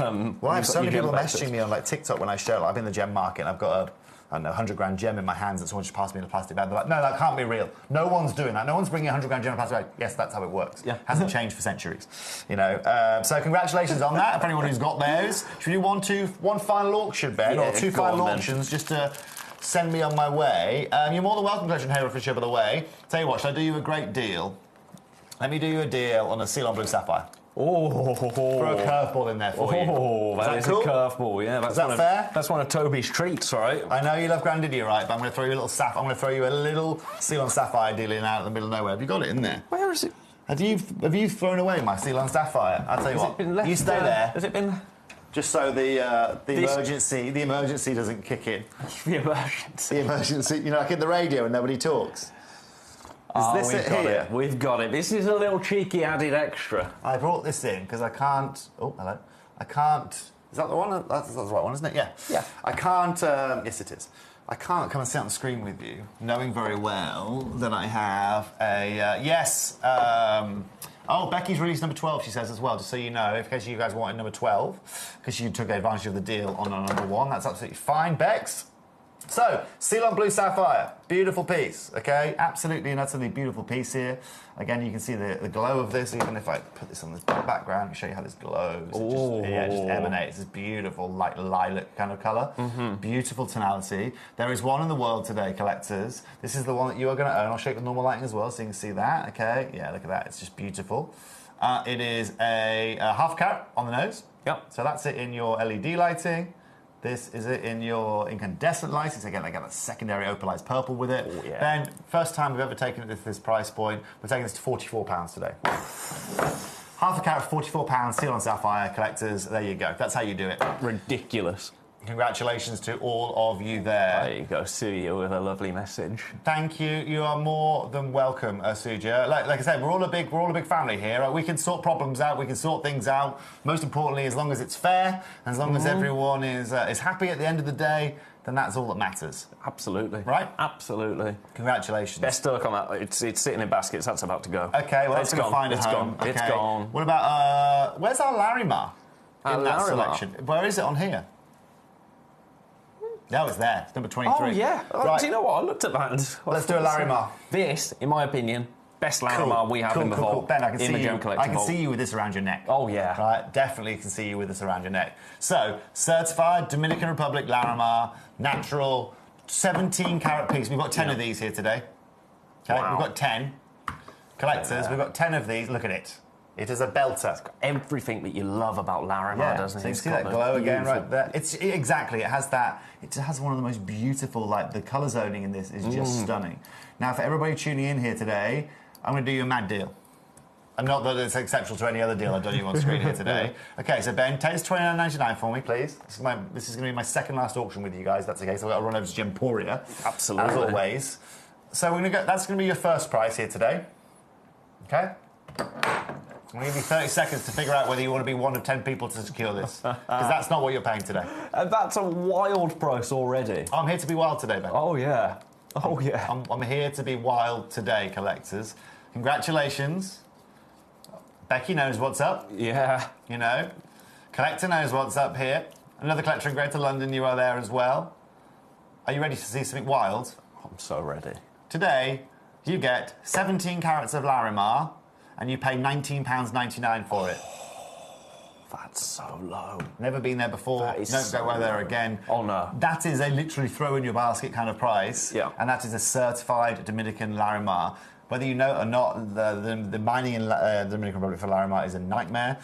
well, I have so many people messaging me on like TikTok when I show. Like, I'm in the gem market and I've got a... I don't know, 100 grand gem in my hands and someone just passed me in a plastic bag. They're like, no, that can't be real. No one's doing that. No one's bringing a 100 grand gem in a plastic bag. Yes, that's how it works. Yeah. Hasn't changed for centuries. You know, so congratulations on that for anyone who's got those. Should we do one final auction, Ben, or 2 final auctions just to send me on my way? You're more than welcome, Collection Hero by the way. Tell you what, shall I do you a great deal? Let me do you a deal on a Ceylon Blue Sapphire. Oh, Throw a curveball in there for you. Oh, that is cool? a curveball. Yeah, that's Is that fair? That's one of Toby's treats, right? I know you love Grandidiorite, but I'm going to throw you a little I'm going to throw you a little Ceylon Sapphire dealing out in the middle of nowhere. Have you got it in there? Where is it? Have you thrown away my Ceylon Sapphire? I'll tell you what. It been left you stay there. Has it been? Just so the emergency doesn't kick in. The emergency. The emergency. You know, like in the radio when nobody talks. Is this we've it got here? it. We've got it. This is a little cheeky added extra. I brought this in because I can't. Oh, hello. I can't. Is that the one? That's the right one, isn't it? Yeah. Yeah. I can't. Yes, it is. I can't come and sit on the screen with you, knowing very well that I have a yes. Oh, Becky's released number 12, she says as well, just so you know, in case you guys wanted number 12, because you took advantage of the deal on number 1. That's absolutely fine, Bex. So, Ceylon Blue Sapphire, beautiful piece, okay? Absolutely and utterly beautiful piece here. Again, you can see the glow of this, even if I put this on this background and show you how this glows. It just emanates this beautiful, like, lilac kind of colour. Beautiful tonality. There is one in the world today, collectors. This is the one that you are going to own. I'll show you with normal lighting as well, so you can see that, okay? Yeah, look at that. It's just beautiful. It is a half carat on the nose. Yep. So that's it in your LED lighting. This is it in your incandescent lighting. So again, they got a secondary opalized purple with it. Oh, yeah. Then, first time we've ever taken it to this price point. We're taking this to £44 today. Half a carat, £44, Ceylon Sapphire collectors. There you go. That's how you do it. Ridiculous. Congratulations to all of you there. There you go, Suya with a lovely message. Thank you. You are more than welcome, Suja. Like I said, we're all a big family here. We can sort problems out. We can sort things out. Most importantly, as long as it's fair, as long as everyone is happy at the end of the day, then that's all that matters. Absolutely. Right? Absolutely. Congratulations. Best luck on that. It's sitting in baskets. That's about to go. Okay, well, it's that's going to find a home. Gone. Okay. It's gone. What about where's our Larimar in that Larimar. selection? Where is it on here? No, it's there. It's number 23. Oh, yeah. Right. Do you know what? I looked at that. Let's do a Larimar. This, in my opinion, best Larimar we have in the vault. Ben, I can see you. Gemcollector I can vault. see you with this around your neck. Oh, yeah. Right, definitely can see you with this around your neck. So, certified Dominican Republic Larimar, natural, 17 carat piece. We've got 10 of these here today. Okay, Wow. we've got 10. Collectors, we've got 10 of these. Look at it. It is a belter. It's got everything that you love about Larimar, doesn't it? So you It's see got that the glow again beautiful- right there? Exactly. It has that. It has one of the most beautiful, like the colour zoning in this is just stunning. Now, for everybody tuning in here today, I'm going to do you a mad deal. And not that it's exceptional to any other deal I've done you on screen here today. Okay, so Ben, take this $29.99 for me, please. This is going to be my second last auction with you guys. That's okay. So I've got to run over to Gemporia. Absolutely. As always. So we're going to go. That's going to be your first prize here today. Okay. I'm going to give you 30 seconds to figure out whether you want to be one of 10 people to secure this. Because that's not what you're paying today. And that's a wild price already. I'm here to be wild today, Ben. Oh, yeah. Oh, yeah. I'm here to be wild today, collectors. Congratulations. Becky knows what's up. Yeah. You know. Collector knows what's up here. Another collector in Greater London, you are there as well. Are you ready to see something wild? I'm so ready. Today, you get 17 carats of Larimar, and you pay £19.99 for it. That's so low. Never been there before. That is Don't so go there low. again. Oh, no. That is a literally throw in your basket kind of price. Yeah. And that is a certified Dominican Larimar. Whether you know it or not, the mining in the Dominican Republic for Larimar is a nightmare.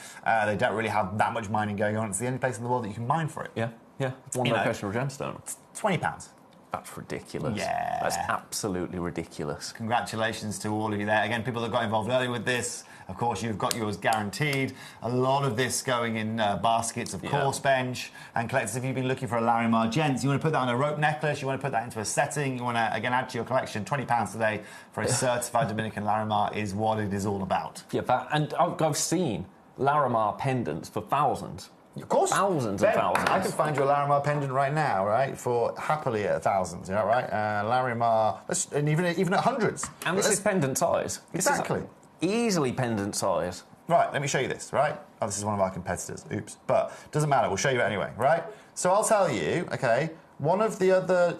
They don't really have that much mining going on. It's the only place in the world that you can mine for it. Yeah, yeah. One locational gemstone. £20. That's ridiculous. Yeah. That's absolutely ridiculous. Congratulations to all of you there. Again, people that got involved early with this, of course, you've got yours guaranteed. A lot of this going in baskets, of course, bench. And collectors, if you've been looking for a Larimar, gents, you want to put that on a rope necklace, you want to put that into a setting, you want to, again, add to your collection, £20 today for a certified Dominican Larimar is what it is all about. Yeah, and I've seen Larimar pendants for thousands. Of course. Thousands Ben, and thousands. I can find you a Larimar pendant right now, right, for happily at thousands, you know, right? Larimar, and even at hundreds. And this is pendant size. Exactly. This is easily pendant size. Right, let me show you this, right? Oh, this is one of our competitors. Oops. But doesn't matter, we'll show you it anyway, right? So I'll tell you, okay, one of the other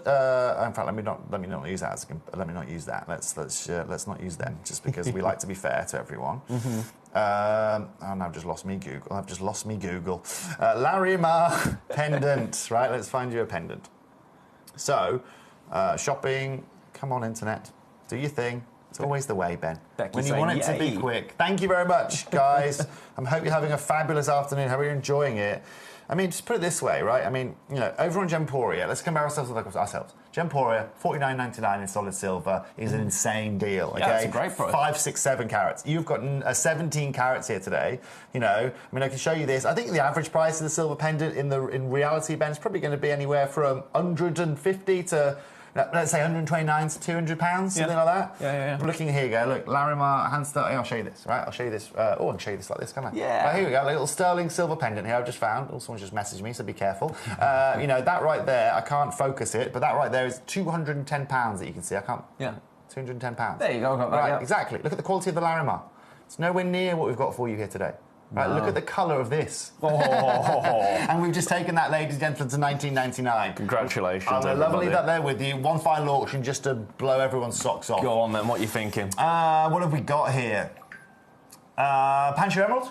in fact, let me not use that. Let me not use that. Let's not use them, just because we like to be fair to everyone. Oh, no, I've just lost me Google. Larimar pendant, right? Let's find you a pendant. So, shopping. Come on, internet, do your thing. It's always the way, Ben. Becky When you saying want it to be yay. quick. Thank you very much, guys. I hope you're having a fabulous afternoon. Hope you're enjoying it. I mean, just put it this way, right? I mean, you know, over on Gemporia, let's compare ourselves with ourselves. Gemporia, $49.99 in solid silver is an insane deal. Okay, Yeah, that's a great price. 5, 6, 7 carats. You've got 17 carats here today. You know, I mean, I can show you this. I think the average price of the silver pendant in reality, Ben, is probably going to be anywhere from 150 to, let's say, 129 to 200 pounds, something like that. Yeah. We're looking here. You go. Look, Larimar hand sterling. I'll show you this. Right, I'll show you this. I can show you this like this, can't I? Yeah. Right, here we go. A little sterling silver pendant here. I've just found. Oh, someone just messaged me, so be careful. You know, that right there. I can't focus it, but that right there is 210 pounds that you can see. I can't. Yeah. 210 pounds. There you go. Got that, Right, yeah. exactly. Look at the quality of the Larimar. It's nowhere near what we've got for you here today. Right, look at the colour of this. Oh. And we've just taken that, ladies and gentlemen, to 1999. Congratulations, I'm going to everybody. leave that there with you. One final auction just to blow everyone's socks off. Go on, then. What are you thinking? What have we got here? Pancho Emerald?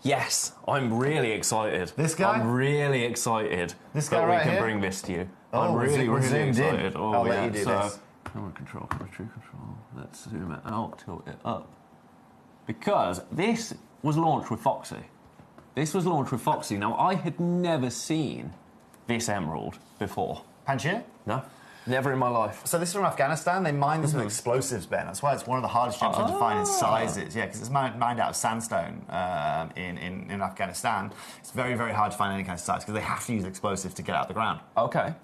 Yes, I'm really excited. This guy? I'm really excited This guy that right we can here? bring this to you. Oh, I'm we're really zoomed in. excited. Oh, I'll yeah. let you do so, this. Camera control. Let's zoom it out, tilt it up. Because this was launched with Foxy. Now, I had never seen this emerald before. Pancho? No, never in my life. So this is from Afghanistan. They mine this with explosives, Ben. That's why it's one of the hardest gemstones to find in sizes. Yeah, because it's mined out of sandstone in Afghanistan. It's very, very hard to find any kind of size because they have to use explosives to get out of the ground. Okay.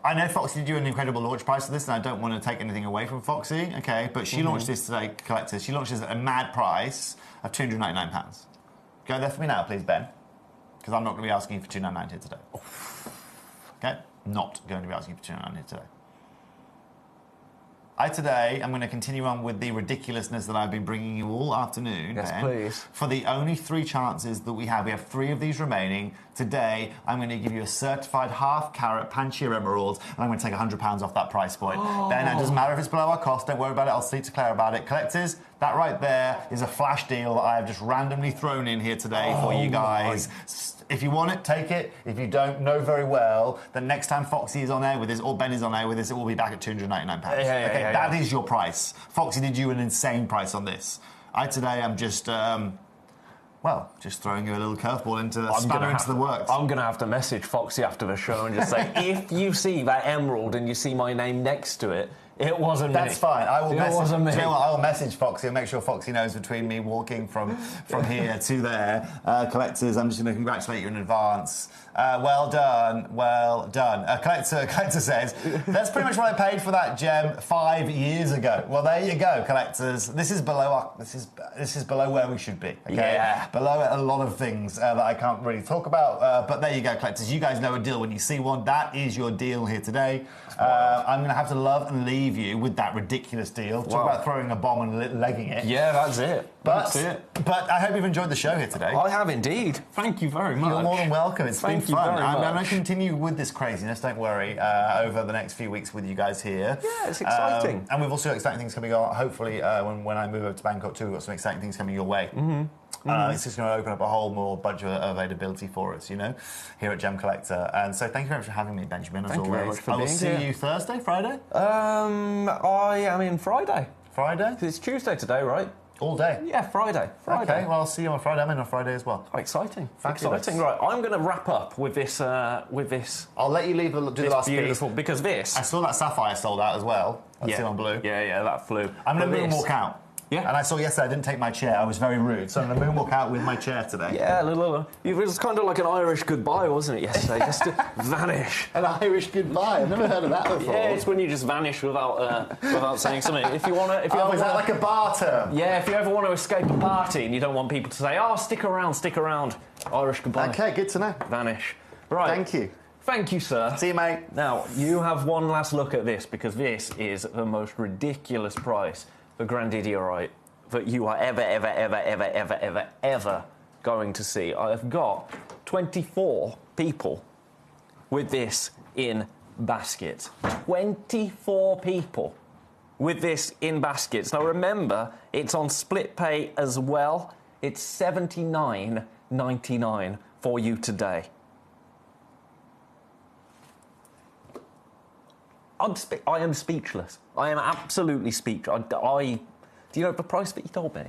I know Foxy did you an incredible launch price for this, and I don't want to take anything away from Foxy, okay? But she launched this today, collectors. She launched this at a mad price of £299. Go there for me now, please, Ben, because I'm not going to be asking you for £299 here today. Okay? Not going to be asking you for £299 here today. Today, I'm going to continue on with the ridiculousness that I've been bringing you all afternoon, Yes, Ben. please. For the only 3 chances that we have 3 of these remaining. Today, I'm going to give you a certified half-carat Panchir emerald, and I'm going to take £100 off that price point. Ben, it doesn't matter if it's below our cost. Don't worry about it. I'll speak to Claire about it. Collectors, that right there is a flash deal that I have just randomly thrown in here today for you guys. If you want it, take it. If you don't know very well, then next time Foxy is on air with this, or Ben is on air with this, it will be back at £299. That is your price. Foxy did you an insane price on this. Today I'm just, just throwing you a little curveball into the works. I'm going to have to message Foxy after the show and just say, if you see that emerald and you see my name next to it, it wasn't me. That's fine. I will message. Wasn't me. Do you know what? I will message Foxy and make sure Foxy knows between me walking from here to there. Collectors, I'm just going to congratulate you in advance. Well done. Collector says that's pretty much what I paid for that gem 5 years ago. Well, there you go, collectors. This is below where we should be. Okay, Yeah. below a lot of things that I can't really talk about. But there you go, collectors. You guys know a deal when you see one. That is your deal here today. I'm going to have to love and leave you with that ridiculous deal. Talk about throwing a bomb and legging it. Yeah, that's it. But I hope you've enjoyed the show here today. I have indeed. Thank you very much. You're more than welcome. It's been Thank you fun. very I'm going much. to continue with this craziness, don't worry, over the next few weeks with you guys here. Yeah, it's exciting. And we've also got exciting things coming on. Hopefully, when I move over to Bangkok too, we've got some exciting things coming your way. It's just going to open up a whole more bunch of availability for us, here at Gemcollector. And so thank you very much for having me, Benjamin, as Thank always. you very much for I will being see here. you Thursday, Friday? I am in Friday. Friday? It's Tuesday today, right? All day? Yeah, Friday. Okay, well, I'll see you on Friday. I'm in on Friday as well. Oh, exciting. Fabulous. Exciting. Right, I'm going to wrap up with this. I'll let you do the last beautiful, piece. because this. I saw that sapphire sold out as well. That's the one blue. Yeah, that flew. I'm going to But this- moonwalk out. Yeah. And I saw yesterday I didn't take my chair. I was very rude. So I'm going to moonwalk out with my chair today. Yeah, a little. It was kind of like an Irish goodbye, wasn't it, yesterday? Just to vanish. An Irish goodbye. I've never heard of that before. Yeah, it's when you just vanish without saying something. If you want to, Is that like a bar term? Yeah, if you ever want to escape a party and you don't want people to say, "Oh, stick around," Irish goodbye. Okay, good to know. Vanish. Right. Thank you. Thank you, sir. See you, mate. Now, you have one last look at this, because this is the most ridiculous price for Grandidierite that you are ever going to see. I've got 24 people with this in baskets. 24 people with this in baskets. Now, remember, it's on split pay as well. It's $79.99 for you today. I am speechless. I am absolutely speechless. Do you know the price that you told me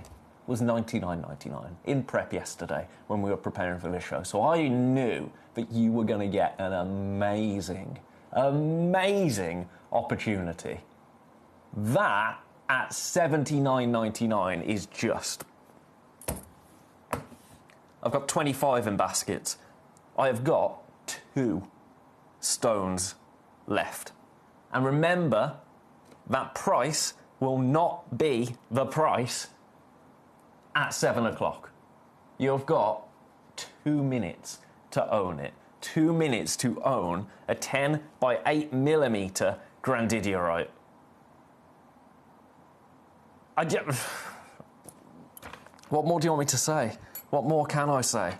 was $99.99 in prep yesterday when we were preparing for this show. So I knew that you were going to get an amazing, amazing opportunity. That at $79.99 is just... I've got 25 in baskets. I have got 2 stones left. And remember, that price will not be the price at 7 o'clock. You've got 2 minutes to own it. 2 minutes to own a 10 by 8mm grandidierite. What more do you want me to say? What more can I say?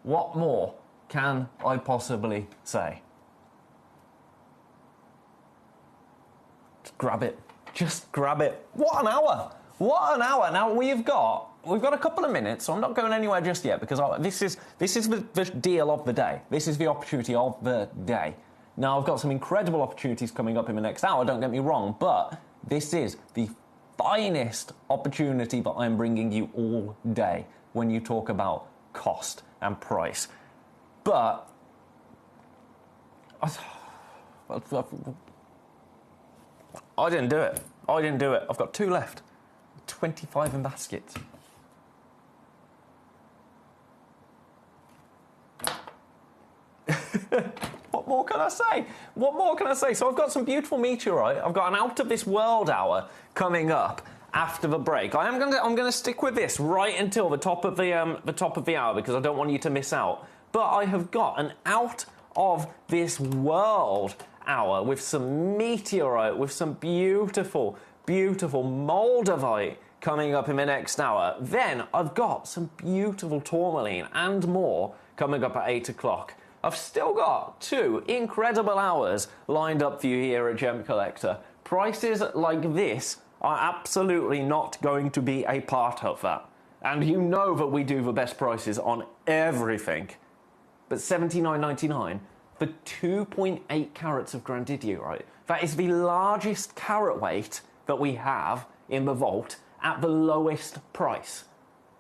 What more can I possibly say? Just grab it. Just grab it. What an hour! What an hour! Now we've got a couple of minutes, so I'm not going anywhere just yet because this is the deal of the day. This is the opportunity of the day. Now I've got some incredible opportunities coming up in the next hour. Don't get me wrong, but this is the finest opportunity that I'm bringing you all day when you talk about cost and price. But I didn't do it. I didn't do it. I've got 2 left. 25 in baskets. What more can I say? What more can I say? So I've got some beautiful meteorite. I've got an out of this world hour coming up after the break. I'm going to stick with this right until the top of the hour because I don't want you to miss out. But I have got an out of this world hour with some meteorite, with some beautiful, beautiful moldavite coming up in the next hour. Then I've got some beautiful tourmaline and more coming up at 8 o'clock. I've still got 2 incredible hours lined up for you here at Gemcollector. Prices like this are absolutely not going to be a part of that. And you know that we do the best prices on everything. But $79.99 for 2.8 carats of grandidierite. That is the largest carat weight that we have in the vault at the lowest price.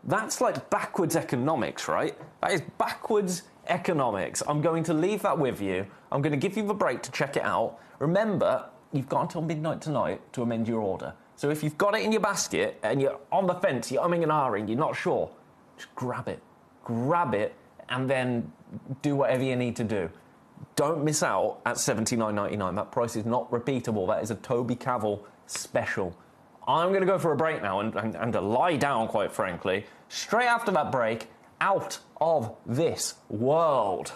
That's like backwards economics, right? That is backwards economics. I'm going to leave that with you. I'm going to give you the break to check it out. Remember, you've got until midnight tonight to amend your order. So if you've got it in your basket and you're on the fence, you're umming and ahhing, you're not sure, just grab it. Grab it and then do whatever you need to do. Don't miss out at $79.99. That price is not repeatable. That is a Toby Cavill special. I'm going to go for a break now and to lie down, quite frankly. Straight after that break, out of this world.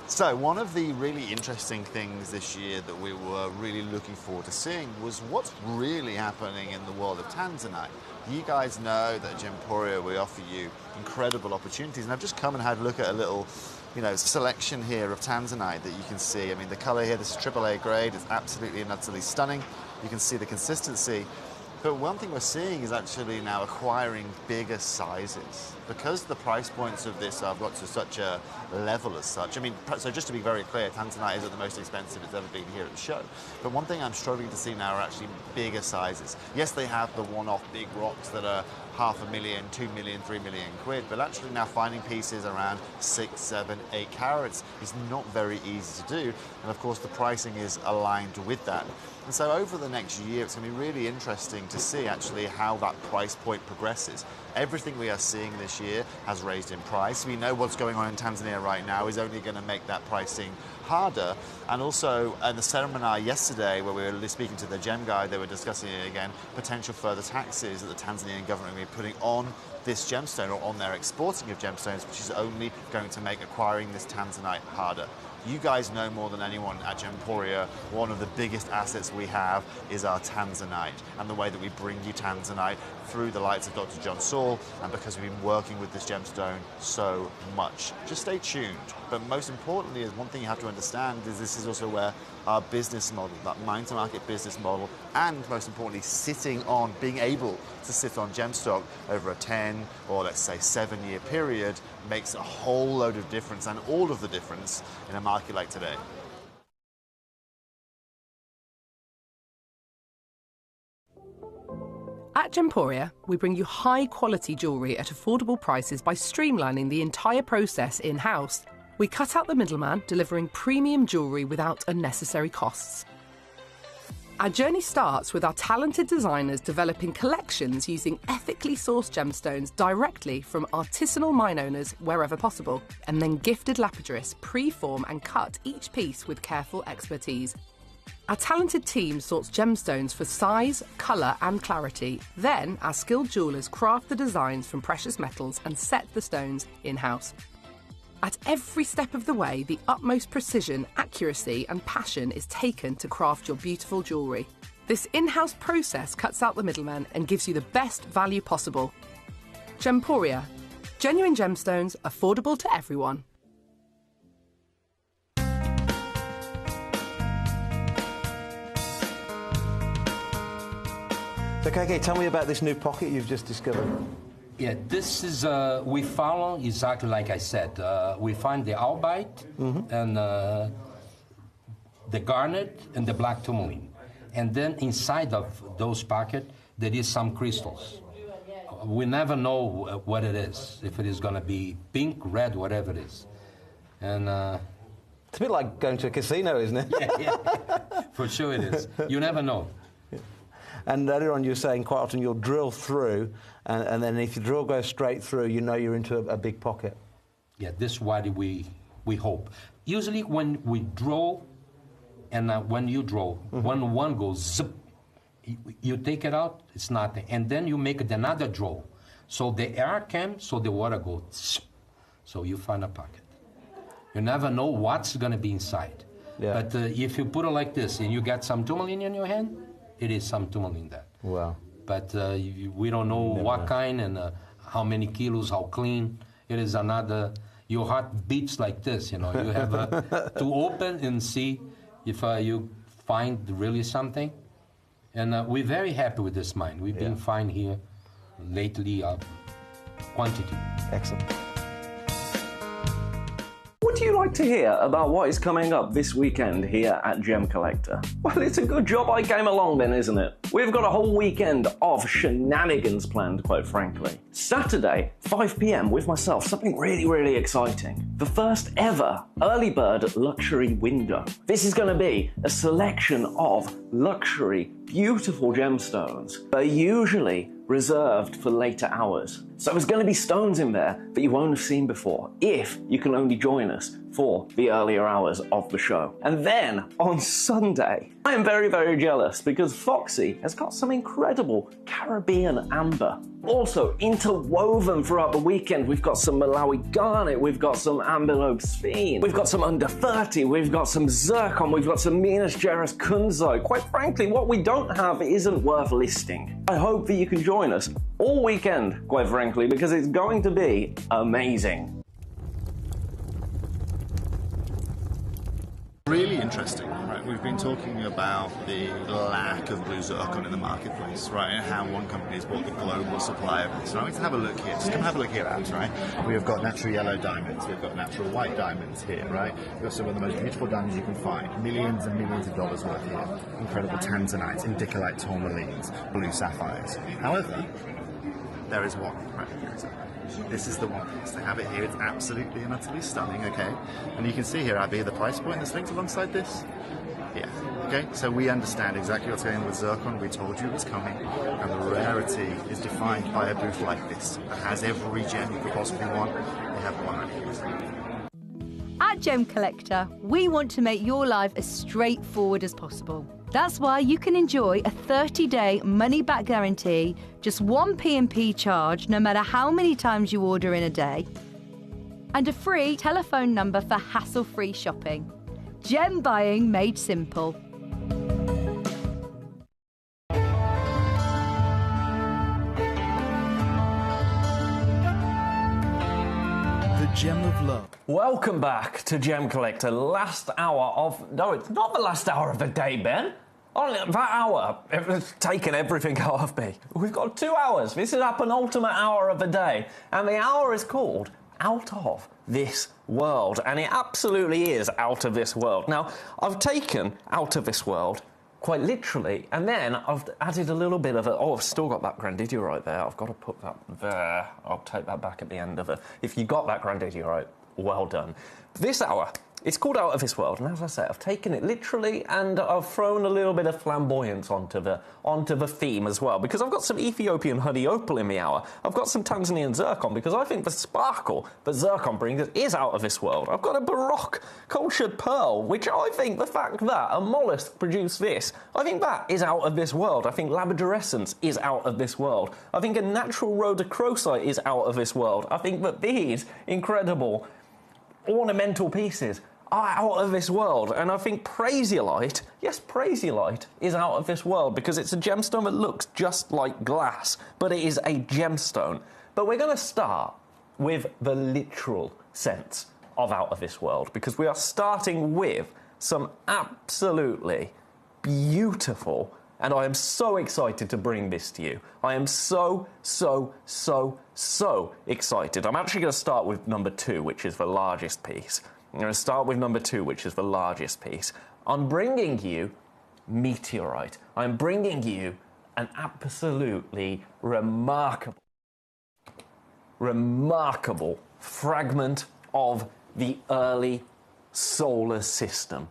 So one of the really interesting things this year that we were really looking forward to seeing was what's really happening in the world of tanzanite. You guys know that at Gemporia we offer you incredible opportunities, and I've just come and had a look at a little, selection here of tanzanite that you can see. I mean, the color here, this is AAA grade, it's absolutely and utterly stunning. You can see the consistency. But one thing we're seeing is actually now acquiring bigger sizes. Because the price points of this have got to such a level as such. I mean, so just to be very clear, tanzanite isn't the most expensive it's ever been here at the show. But one thing I'm struggling to see now are actually bigger sizes. Yes, they have the one-off big rocks that are $500,000, 2 million, 3 million quid, but actually now finding pieces around 6, 7, 8 carats is not very easy to do. And of course, the pricing is aligned with that. And so over the next year, it's going to be really interesting to see actually how that price point progresses. Everything we are seeing this year has raised in price. We know what's going on in Tanzania right now is only going to make that pricing harder. And also, in the seminar yesterday, where we were speaking to the Gem guy, they were discussing it again, potential further taxes that the Tanzanian government will be putting on this gemstone or on their exporting of gemstones, which is only going to make acquiring this tanzanite harder. You guys know more than anyone at Gemporia, one of the biggest assets we have is our tanzanite, and the way that we bring you tanzanite through the lights of Dr. John Saul, and because we've been working with this gemstone so much. Just stay tuned. But most importantly, is one thing you have to understand is this is also where our business model, that mine-to-market business model, and most importantly, being able to sit on gem stock over a 10 or let's say 7-year period makes a whole load of difference, and all of the difference in a market like today. At Gemporia, we bring you high-quality jewellery at affordable prices by streamlining the entire process in-house. We cut out the middleman, delivering premium jewellery without unnecessary costs. Our journey starts with our talented designers developing collections using ethically sourced gemstones directly from artisanal mine owners wherever possible, and then gifted lapidaries pre-form and cut each piece with careful expertise. Our talented team sorts gemstones for size, colour and clarity. Then our skilled jewellers craft the designs from precious metals and set the stones in-house. At every step of the way, the utmost precision, accuracy and passion is taken to craft your beautiful jewellery. This in-house process cuts out the middleman and gives you the best value possible. Gemporia. Genuine gemstones, affordable to everyone. So, KK, tell me about this new pocket you've just discovered. Yeah, this is, we found exactly like I said. We find the albite and the garnet and the black tourmaline. And then inside of those packets, there is some crystals. We never know what it is, if it is going to be pink, red, whatever it is. And it's a bit like going to a casino, isn't it? Yeah, for sure it is. You never know. And earlier on you were saying quite often you'll drill through, and then if the drill goes straight through, you know you're into a big pocket. Yeah, this is what we hope. Usually when we draw, and when you draw, when one goes zip, you take it out, it's nothing. And then you make another draw. So the air comes, so the water goes zip. So you find a pocket. You never know what's going to be inside. Yeah. But if you put it like this and you get some tourmaline in your hand, it is some tourmaline there. Wow. But we don't know what kind and how many kilos, how clean. It is another, your heart beats like this, you know. You have to open and see if you find really something. And we're very happy with this mine. We've been fine here lately, quantity. Excellent. Would you like to hear about what is coming up this weekend here at Gemcollector? Well, it's a good job I came along then, isn't it? We've got a whole weekend of shenanigans planned, quite frankly. Saturday, 5 p.m. with myself, something really, really exciting. The first ever early bird luxury window. This is going to be a selection of luxury, beautiful gemstones that are usually reserved for later hours. So there's going to be stones in there that you won't have seen before if you can only join us for the earlier hours of the show. And then on Sunday, I am very, very jealous because Foxy has got some incredible Caribbean amber. Also interwoven throughout the weekend, we've got some Malawi garnet, we've got some amberlobe sphene, we've got some under 30, we've got some zircon, we've got some Minas Gerais kunzite. Quite frankly, what we don't have isn't worth listing. I hope that you can join us all weekend, quite frankly, because it's going to be amazing. Really interesting, right? We've been talking about the lack of blue zircon in the marketplace, right? And how one company has bought the global supply of it. So I want to have a look here. Just come have a look here, Alex, right? We've got natural yellow diamonds. We've got natural white diamonds here, right? We've got some of the most beautiful diamonds you can find. Millions and millions of dollars worth here. Incredible tanzanites, indicolite tourmalines, blue sapphires. However, there is one, right? This is the one. So they have it here. It's absolutely and utterly stunning, okay? And you can see here, Abby, the price point that's linked alongside this. Yeah, okay? So we understand exactly what's going on with zircon. We told you it was coming. And the rarity is defined by a booth like this that has every gem you could possibly want. They have one right here. At Gemcollector, we want to make your life as straightforward as possible. That's why you can enjoy a 30-day money-back guarantee, just one P&P charge no matter how many times you order in a day, and a free telephone number for hassle-free shopping. Gem buying made simple. The gem of love. Welcome back to Gemcollector. Last hour of... No, it's not the last hour of the day, Ben. Only that hour, it's taken everything out of me. We've got 2 hours. This is our penultimate hour of the day. And the hour is called Out of This World. And it absolutely is out of this world. Now, I've taken Out of This World quite literally, and then I've added a little bit of it. Oh, I've still got that grandidierite there. I've got to put that there. I'll take that back at the end of it. If you got that grandidierite, well done. This hour, it's called Out of This World, and as I say, I've taken it literally, and I've thrown a little bit of flamboyance onto the theme as well, because I've got some Ethiopian honey opal in the hour. I've got some Tanzanian zircon, because I think the sparkle that zircon brings is out of this world. I've got a Baroque cultured pearl, which I think the fact that a mollusk produced this, I think that is out of this world. I think labradorescence is out of this world. I think a natural rhodochrosite is out of this world. I think that these incredible ornamental pieces are out of this world, and I think prasiolite, yes, prasiolite is out of this world because it's a gemstone that looks just like glass, but it is a gemstone. But we're going to start with the literal sense of out of this world, because we are starting with some absolutely beautiful, and I am so excited to bring this to you. I am so excited. I'm actually going to start with number 2, which is the largest piece. I'm going to start with number 2, which is the largest piece. I'm bringing you meteorite. I'm bringing you an absolutely remarkable fragment of the early solar system,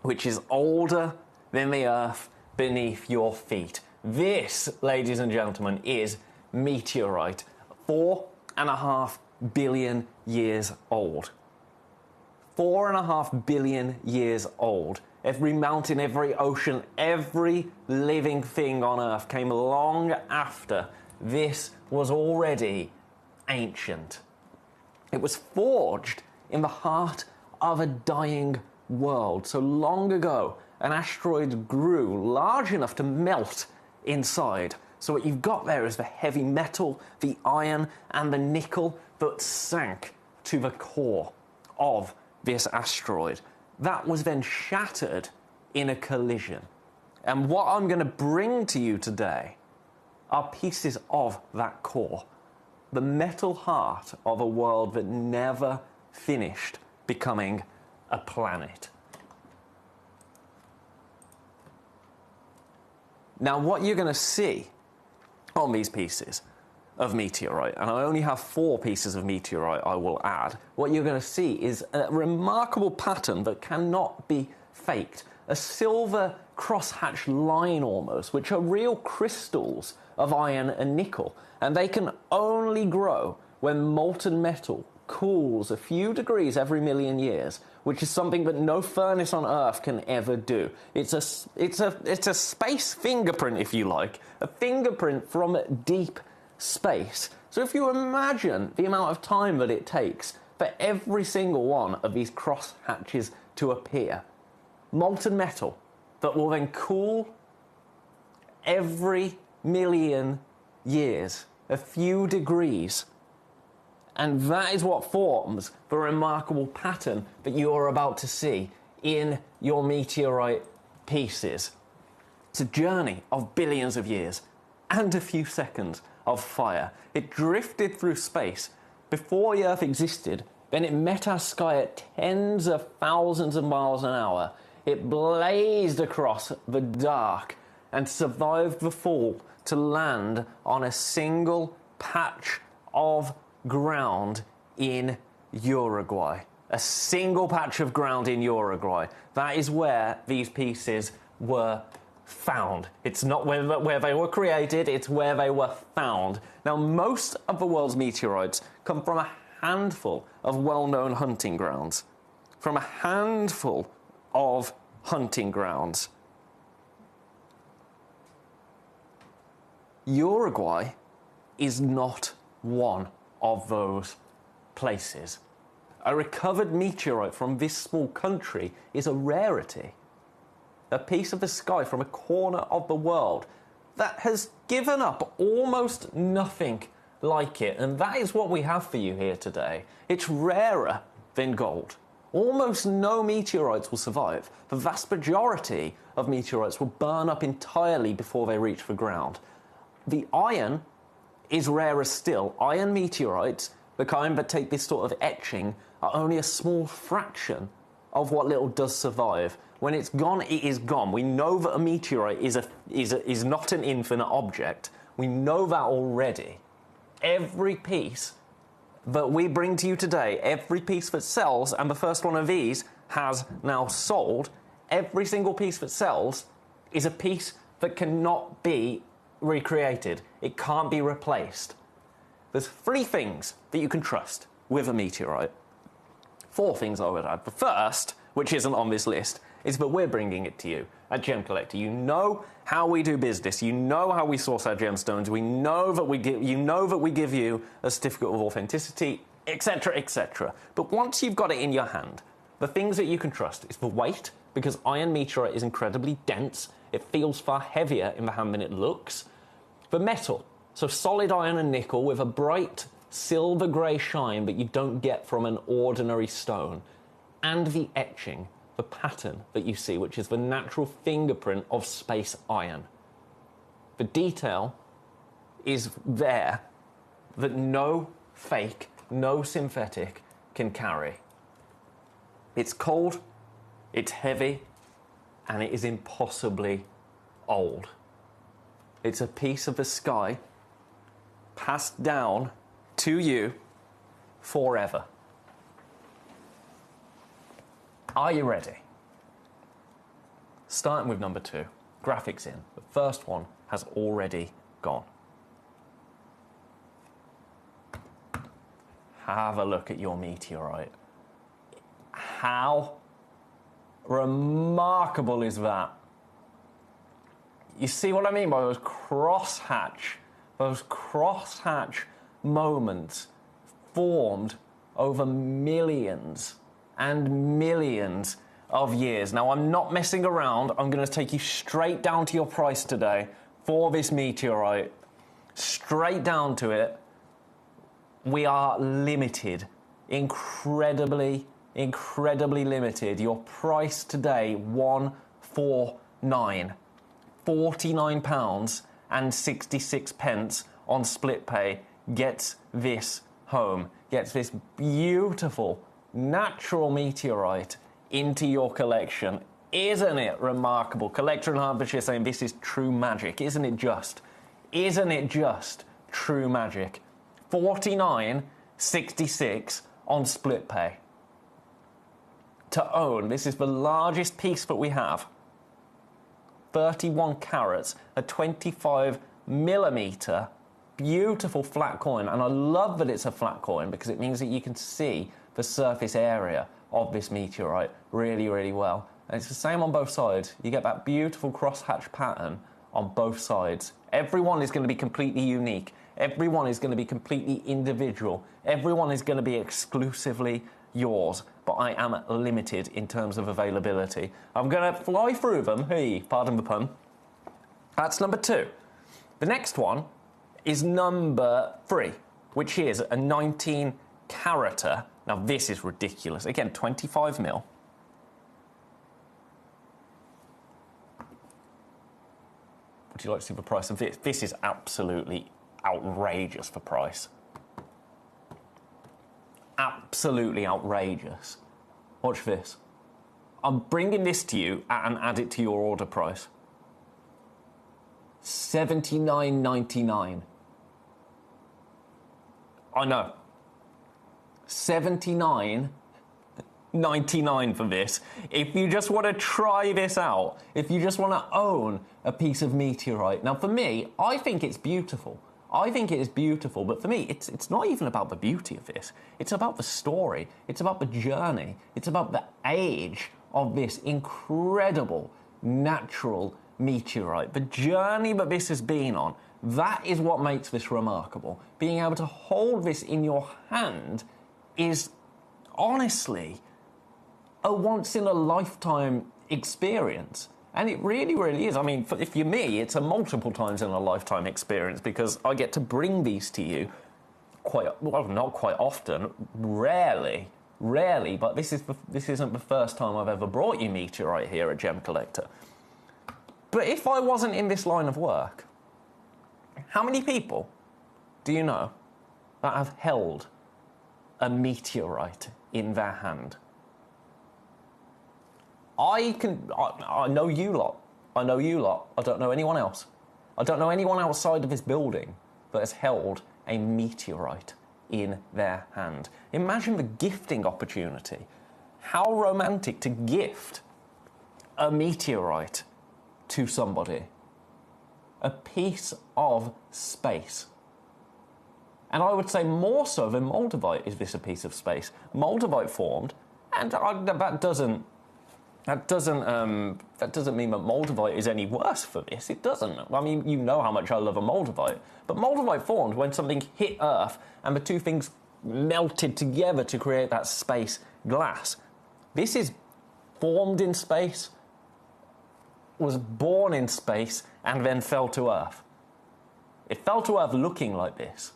which is older than the Earth beneath your feet. This, ladies and gentlemen, is meteorite, 4.5 billion years old. 4.5 billion years old. Every mountain, every ocean, every living thing on Earth came long after this was already ancient. It was forged in the heart of a dying world. So long ago, an asteroid grew large enough to melt inside. So what you've got there is the heavy metal, the iron, and the nickel that sank to the core of this asteroid. That was then shattered in a collision. And what I'm going to bring to you today are pieces of that core, the metal heart of a world that never finished becoming a planet. Now, what you're going to see on these pieces of meteorite, and I only have 4 pieces of meteorite I will add, what you're going to see is a remarkable pattern that cannot be faked. A silver crosshatch line almost, which are real crystals of iron and nickel, and they can only grow when molten metal cools a few degrees every million years, which is something that no furnace on Earth can ever do. It's a space fingerprint, if you like, a fingerprint from deep space. So if you imagine the amount of time that it takes for every single one of these cross hatches to appear, molten metal that will then cool every million years, a few degrees, and that is what forms the remarkable pattern that you are about to see in your meteorite pieces. It's a journey of billions of years and a few seconds of fire. It drifted through space before the Earth existed, then it met our sky at tens of thousands of miles an hour. It blazed across the dark and survived the fall to land on a single patch of ground in Uruguay. A single patch of ground in Uruguay. That is where these pieces were found. It's not where they were created, it's where they were found. Now, most of the world's meteorites come from a handful of well-known hunting grounds. From a handful of hunting grounds. Uruguay is not one of those places. A recovered meteorite from this small country is a rarity. A piece of the sky from a corner of the world that has given up almost nothing like it, and that is what we have for you here today. It's rarer than gold. Almost no meteorites will survive. The vast majority of meteorites will burn up entirely before they reach the ground. The iron is rarer still. Iron meteorites, the kind that take this sort of etching, are only a small fraction of what little does survive. When it's gone, it is gone. We know that a meteorite is not an infinite object. We know that already. Every piece that we bring to you today, every piece that sells, and the first one of these has now sold, every single piece that sells is a piece that cannot be recreated. It can't be replaced. There's 3 things that you can trust with a meteorite. 4 things I would add. The first, which isn't on this list, is that we're bringing it to you at Gemcollector. You know how we do business. You know how we source our gemstones. We know that we give you a certificate of authenticity, etc., etc. But once you've got it in your hand, the things that you can trust is the weight, because iron meteorite is incredibly dense. It feels far heavier in the hand than it looks. The metal, so solid iron and nickel with a bright silver grey shine that you don't get from an ordinary stone. And the etching, the pattern that you see, which is the natural fingerprint of space iron. The detail is there that no fake, no synthetic can carry. It's cold, it's heavy, and it is impossibly old. It's a piece of the sky passed down to you forever. Are you ready? Starting with number 2, graphics in. The first one has already gone. Have a look at your meteorite. How remarkable is that? You see what I mean by those crosshatch moments formed over millions and millions of years. Now, I'm not messing around. I'm going to take you straight down to your price today for this meteorite. Straight down to it. We are limited. Incredibly limited. Your price today, £149. £49.66 on split pay gets this home. Gets this beautiful natural meteorite into your collection. Isn't it remarkable? Collector in Hertfordshire saying this is true magic. Isn't it just? Isn't it just true magic? £49.66 on split pay. To own, this is the largest piece that we have. 31 carats, a 25mm, beautiful flat coin. And I love that it's a flat coin because it means that you can see the surface area of this meteorite really, really well. And it's the same on both sides. You get that beautiful crosshatch pattern on both sides. Everyone is going to be completely unique. Everyone is going to be completely individual. Everyone is going to be exclusively yours, but I am limited in terms of availability. I'm going to fly through them. Hey, pardon the pun. That's number 2. The next one is number 3, which is a 19-carater. Now, this is ridiculous. Again, 25mm. Would you like to see the price of this? This is absolutely outrageous for price. Absolutely outrageous. Watch this. I'm bringing this to you and add it to your order price. $79.99. I know. $79.99 for this. If you just want to try this out, if you just want to own a piece of meteorite. Now, for me, I think it's beautiful. I think it is beautiful, but for me, it's not even about the beauty of this. It's about the story. It's about the journey. It's about the age of this incredible natural meteorite. The journey that this has been on, that is what makes this remarkable. Being able to hold this in your hand is honestly a once-in-a-lifetime experience. And it really, really is. I mean, if you're me, it's a multiple times in a lifetime experience because I get to bring these to you not quite often, rarely, but this isn't the first time I've ever brought you meteorite here at Gemcollector. But if I wasn't in this line of work, how many people do you know that have held a meteorite in their hand? I know you lot. I know you lot. I don't know anyone else. I don't know anyone outside of this building that has held a meteorite in their hand. Imagine the gifting opportunity. How romantic to gift a meteorite to somebody. A piece of space. And I would say more so than Moldavite is this a piece of space. Moldavite formed, and that doesn't mean that Moldavite is any worse for this. It doesn't. I mean, you know how much I love a Moldavite. But Moldavite formed when something hit Earth and the two things melted together to create that space glass. This is formed in space, was born in space, and then fell to Earth. It fell to Earth looking like this.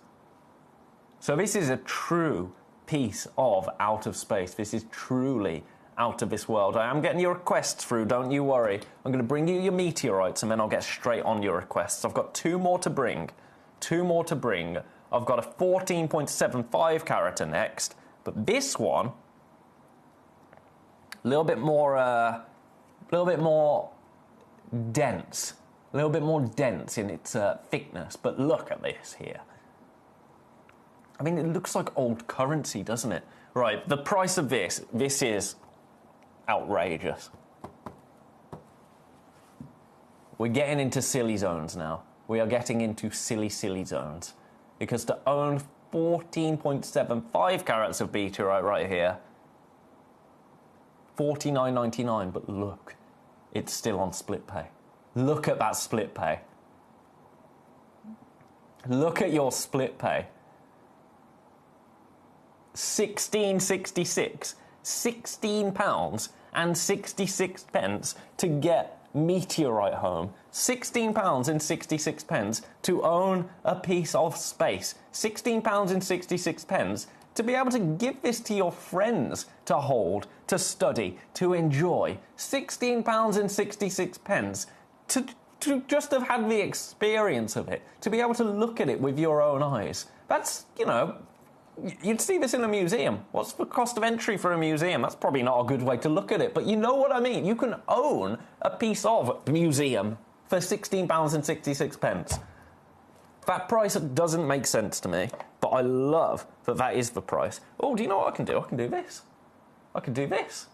So this is a true piece of out of space. This is truly out of this world. I am getting your requests through, don't you worry. I'm going to bring you your meteorites and then I'll get straight on your requests. I've got two more to bring. I've got a 14.75 carat next, but this one, a little bit more dense. A little bit more dense in its thickness, but look at this here. I mean, it looks like old currency, doesn't it? Right, the price of this is outrageous. We're getting into silly zones now. We are getting into silly zones. Because to own 14.75 carats of meteorite right here, $49.99, but look, it's still on split pay. Look at that split pay. Look at your split pay. £16.66. £16 and 66 pence to get meteorite home. £16 and 66 pence to own a piece of space. £16 and 66 pence to be able to give this to your friends to hold, to study, to enjoy. £16 and 66 pence to just have had the experience of it, to be able to look at it with your own eyes. That's, you know, you'd see this in a museum. What's the cost of entry for a museum? That's probably not a good way to look at it, but you know what I mean. You can own a piece of museum for £16 and 66 pence. That price doesn't make sense to me, but I love that that is the price. Oh, do you know what I can do? I can do this. I can do this.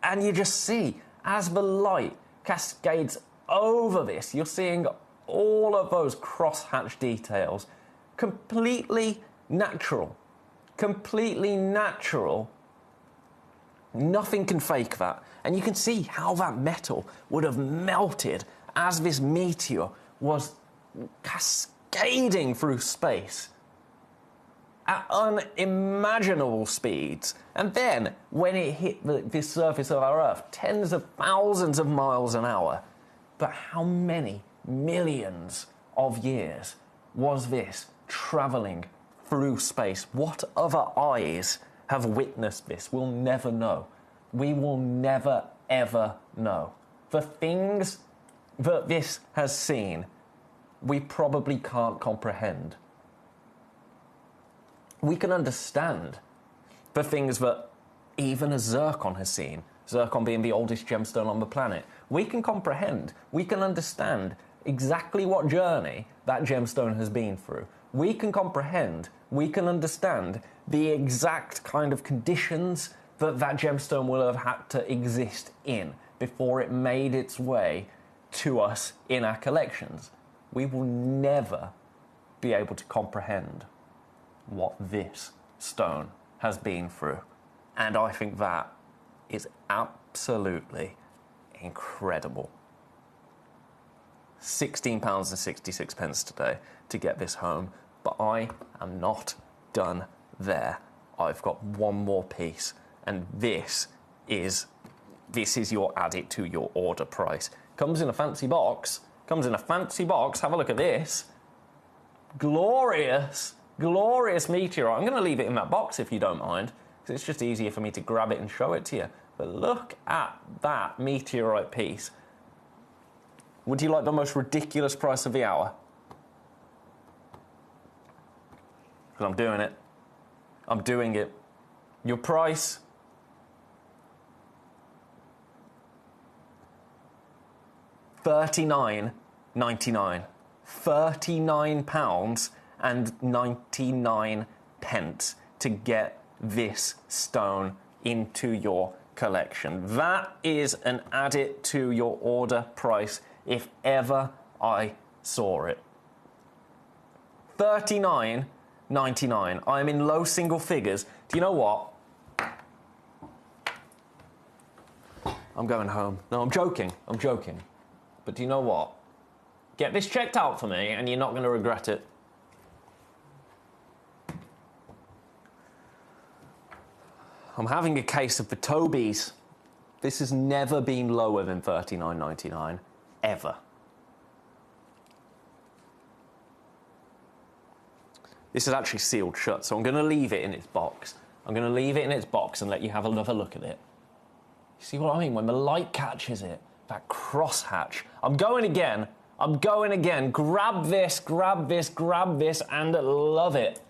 And you just see, as the light cascades over this, you're seeing all of those crosshatch details. Completely natural. Completely natural. Nothing can fake that. And you can see how that metal would have melted as this meteor was cascading through space at unimaginable speeds. And then, when it hit the surface of our Earth, tens of thousands of miles an hour. But how many millions of years was this travelling through space? What other eyes have witnessed this? We'll never know. We will never, ever know. The things that this has seen, we probably can't comprehend. We can understand the things that even a zircon has seen, zircon being the oldest gemstone on the planet. We can comprehend, we can understand exactly what journey that gemstone has been through. We can comprehend, we can understand the exact kind of conditions that that gemstone will have had to exist in before it made its way to us in our collections. We will never be able to comprehend what this stone has been through. And I think that is absolutely incredible. £16 and 66 pence today to get this home, but I am not done there. I've got one more piece, and this is your add it to your order price. Comes in a fancy box, Comes in a fancy box. Have a look at this. Glorious, glorious meteorite. I'm going to leave it in that box if you don't mind, because it's just easier for me to grab it and show it to you. But look at that meteorite piece. Would you like the most ridiculous price of the hour? Because I'm doing it. I'm doing it. Your price... £39.99. £39.99 to get this stone into your collection. That is an add it to your order price if ever I saw it. £39.99. I'm in low single figures. Do you know what? I'm going home. No, I'm joking. I'm joking. But do you know what? Get this checked out for me and you're not going to regret it. I'm having a case of the Tobies. This has never been lower than $39.99, ever. This is actually sealed shut, so I'm going to leave it in its box. I'm going to leave it in its box and let you have another look at it. You see what I mean? When the light catches it, that crosshatch. I'm going again. I'm going again. Grab this, grab this, grab this, and love it.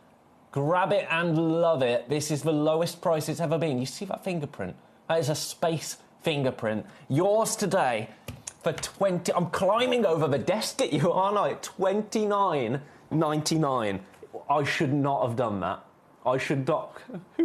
Grab it and love it. This is the lowest price it's ever been. You see that fingerprint? That is a space fingerprint. Yours today for 20... I'm climbing over the desk at you, aren't I? $29.99. I should not have done that. I should not... I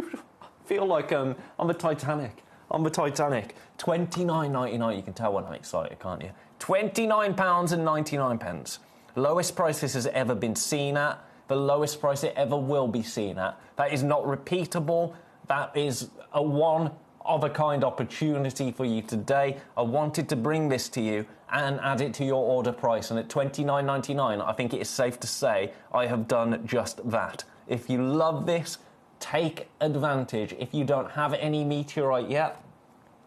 feel like I'm the Titanic. I'm the Titanic. $29.99. You can tell when I'm excited, can't you? £29.99. Lowest price this has ever been seen at. The lowest price it ever will be seen at. That is not repeatable. That is a one-of-a-kind opportunity for you today. I wanted to bring this to you and add it to your order price. And at $29.99, I think it is safe to say I have done just that. If you love this, take advantage. If you don't have any meteorite yet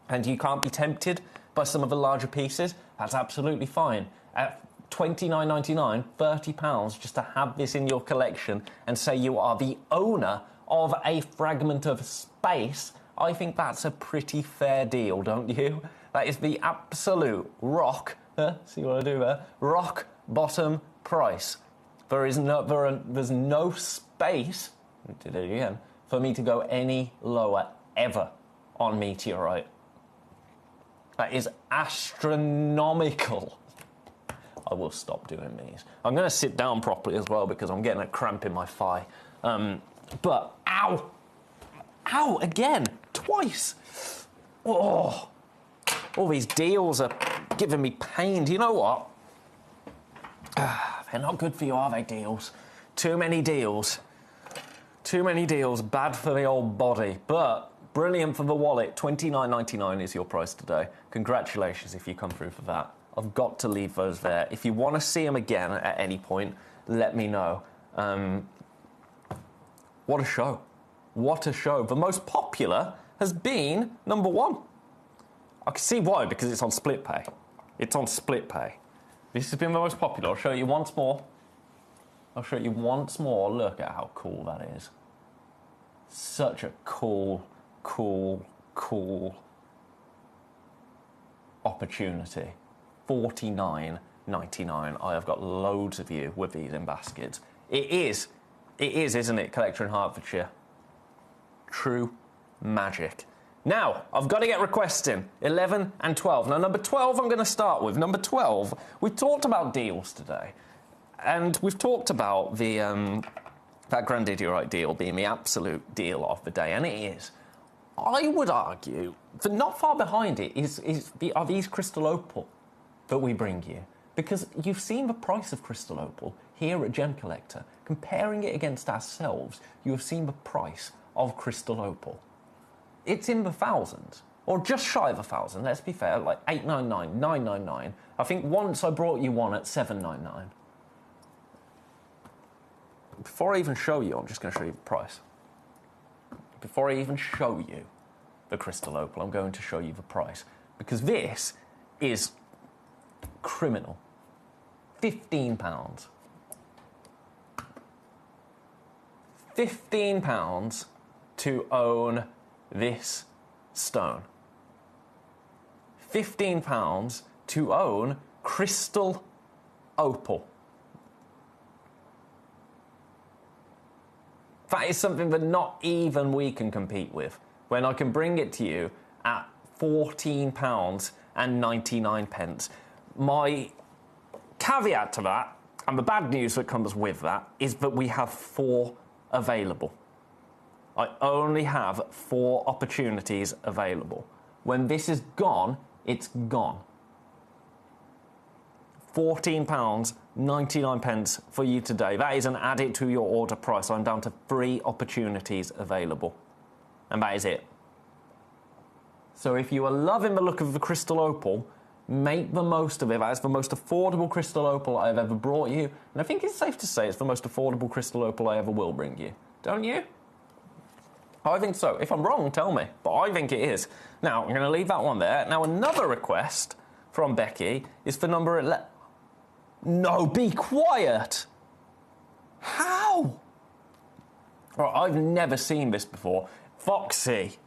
and you can't be tempted by some of the larger pieces, that's absolutely fine. At $29.99, £30 just to have this in your collection and say you are the owner of a fragment of space, I think that's a pretty fair deal, don't you? That is the absolute rock, see what I do there? Rock bottom price. There's no space, did it again, for me to go any lower ever on meteorite. That is astronomical. I will stop doing these. I'm going to sit down properly as well because I'm getting a cramp in my thigh. But, ow! Ow, again, twice. Oh, all these deals are giving me pain. Do you know what? They're not good for you, are they, deals? Too many deals. Too many deals, bad for the old body. But brilliant for the wallet. $29.99 is your price today. Congratulations if you come through for that. I've got to leave those there. If you want to see them again at any point, let me know. What a show. What a show. The most popular has been number one. I can see why, because it's on split pay. It's on split pay. This has been the most popular. I'll show you once more. I'll show you once more. Look at how cool that is. Such a cool, cool, cool opportunity. $49.99. I have got loads of you with these in baskets. It is, isn't it, Collector in Hertfordshire? True magic. Now, I've got to get requests in. 11 and 12. Now, number 12 I'm going to start with. Number 12, we've talked about deals today. And we've talked about the that Grandidierite deal being the absolute deal of the day, and it is. I would argue that not far behind it are these crystal opal that we bring you. Because you've seen the price of crystal opal here at Gemcollector. Comparing it against ourselves, you have seen the price of crystal opal. It's in the thousands, or just shy of 1,000, let's be fair, like $8.99, $9.99. I think once I brought you one at $7.99. Before I even show you, I'm just going to show you the price. Before I even show you the crystal opal, I'm going to show you the price. Because this is criminal. £15. £15 to own this stone. £15 to own crystal opal. That is something that not even we can compete with, when I can bring it to you at £14.99. My caveat to that, and the bad news that comes with that, is that we have 4 available. I only have 4 opportunities available. When this is gone, it's gone. £14.99 for you today. That is an add it to your order price. I'm down to 3 opportunities available. And that is it. So if you are loving the look of the crystal opal, make the most of it. That is the most affordable crystal opal I've ever brought you. And I think it's safe to say it's the most affordable crystal opal I ever will bring you. Don't you? I think so. If I'm wrong, tell me. But I think it is. Now, I'm going to leave that one there. Now, another request from Becky is for number 11. No, be quiet! How? Right, I've never seen this before. Foxy.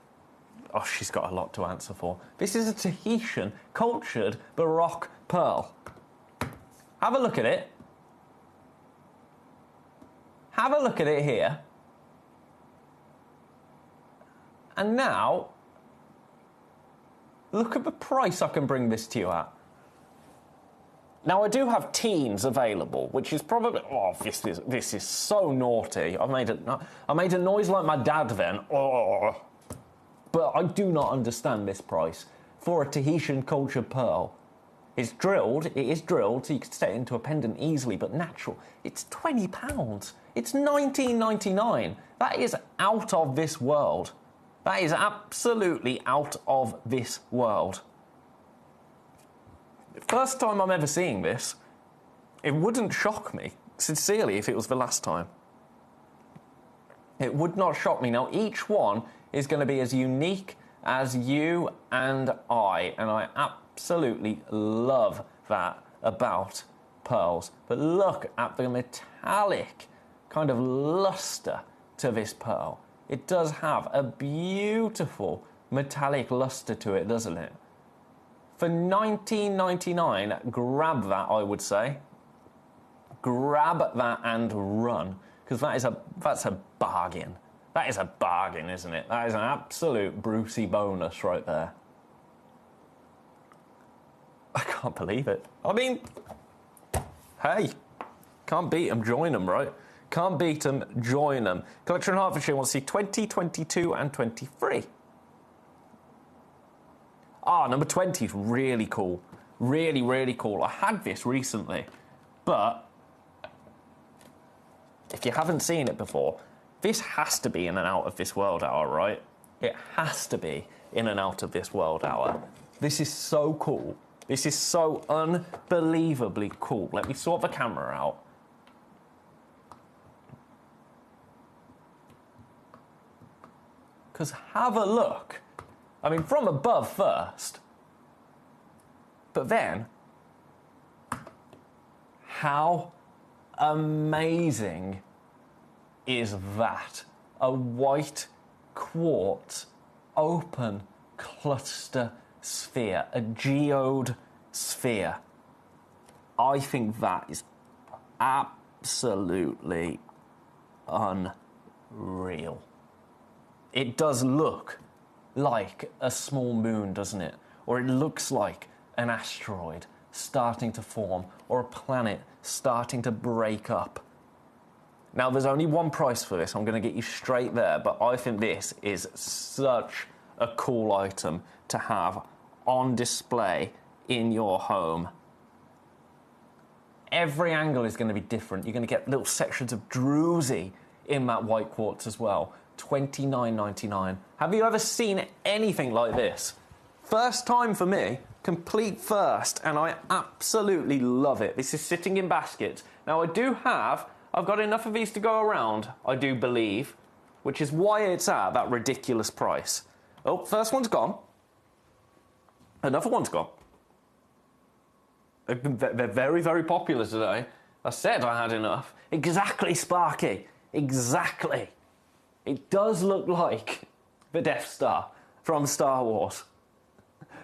Oh, she's got a lot to answer for. This is a Tahitian cultured Baroque pearl. Have a look at it. Have a look at it here. And now, look at the price I can bring this to you at. Now, I do have teens available, which is probably... Oh, this is so naughty. I made a noise like my dad then. Oh. But I do not understand this price for a Tahitian cultured pearl. It's drilled, it is drilled, so you can set it into a pendant easily, but natural. It's £20. It's $19.99. That is out of this world. That is absolutely out of this world. First time I'm ever seeing this. It wouldn't shock me, sincerely, if it was the last time. It would not shock me. Now, each one is going to be as unique as you and I absolutely love that about pearls. But look at the metallic kind of luster to this pearl. It does have a beautiful metallic luster to it, doesn't it? For $19.99, grab that, I would say. Grab that and run, because that's a bargain. That is a bargain, isn't it? That is an absolute Brucey bonus right there. I can't believe it. I mean, hey, can't beat them, join them, right? Can't beat them, join them. Collector in Hertfordshire wants to see 20, 22 and 23. Number 20 is really cool. Really, really cool. I had this recently, but if you haven't seen it before, this has to be in an out of this world hour, right? It has to be in an out of this world hour. This is so cool. This is so unbelievably cool. Let me sort the camera out. Because have a look. I mean, from above first. But then, how amazing is that? A white quartz open cluster sphere, a geode sphere. I think that is absolutely unreal. It does look like a small moon, doesn't it? Or it looks like an asteroid starting to form, or a planet starting to break up. Now, there's only one price for this. I'm going to get you straight there, but I think this is such a cool item to have on display in your home. Every angle is going to be different. You're going to get little sections of druzy in that white quartz as well. $29.99. Have you ever seen anything like this? First time for me, complete first, and I absolutely love it. This is sitting in baskets. Now, I've got enough of these to go around, I do believe, which is why it's at that ridiculous price. Oh, first one's gone. Another one's gone. They're very, very popular today. I said I had enough. Exactly, Sparky. Exactly. It does look like the Death Star from Star Wars.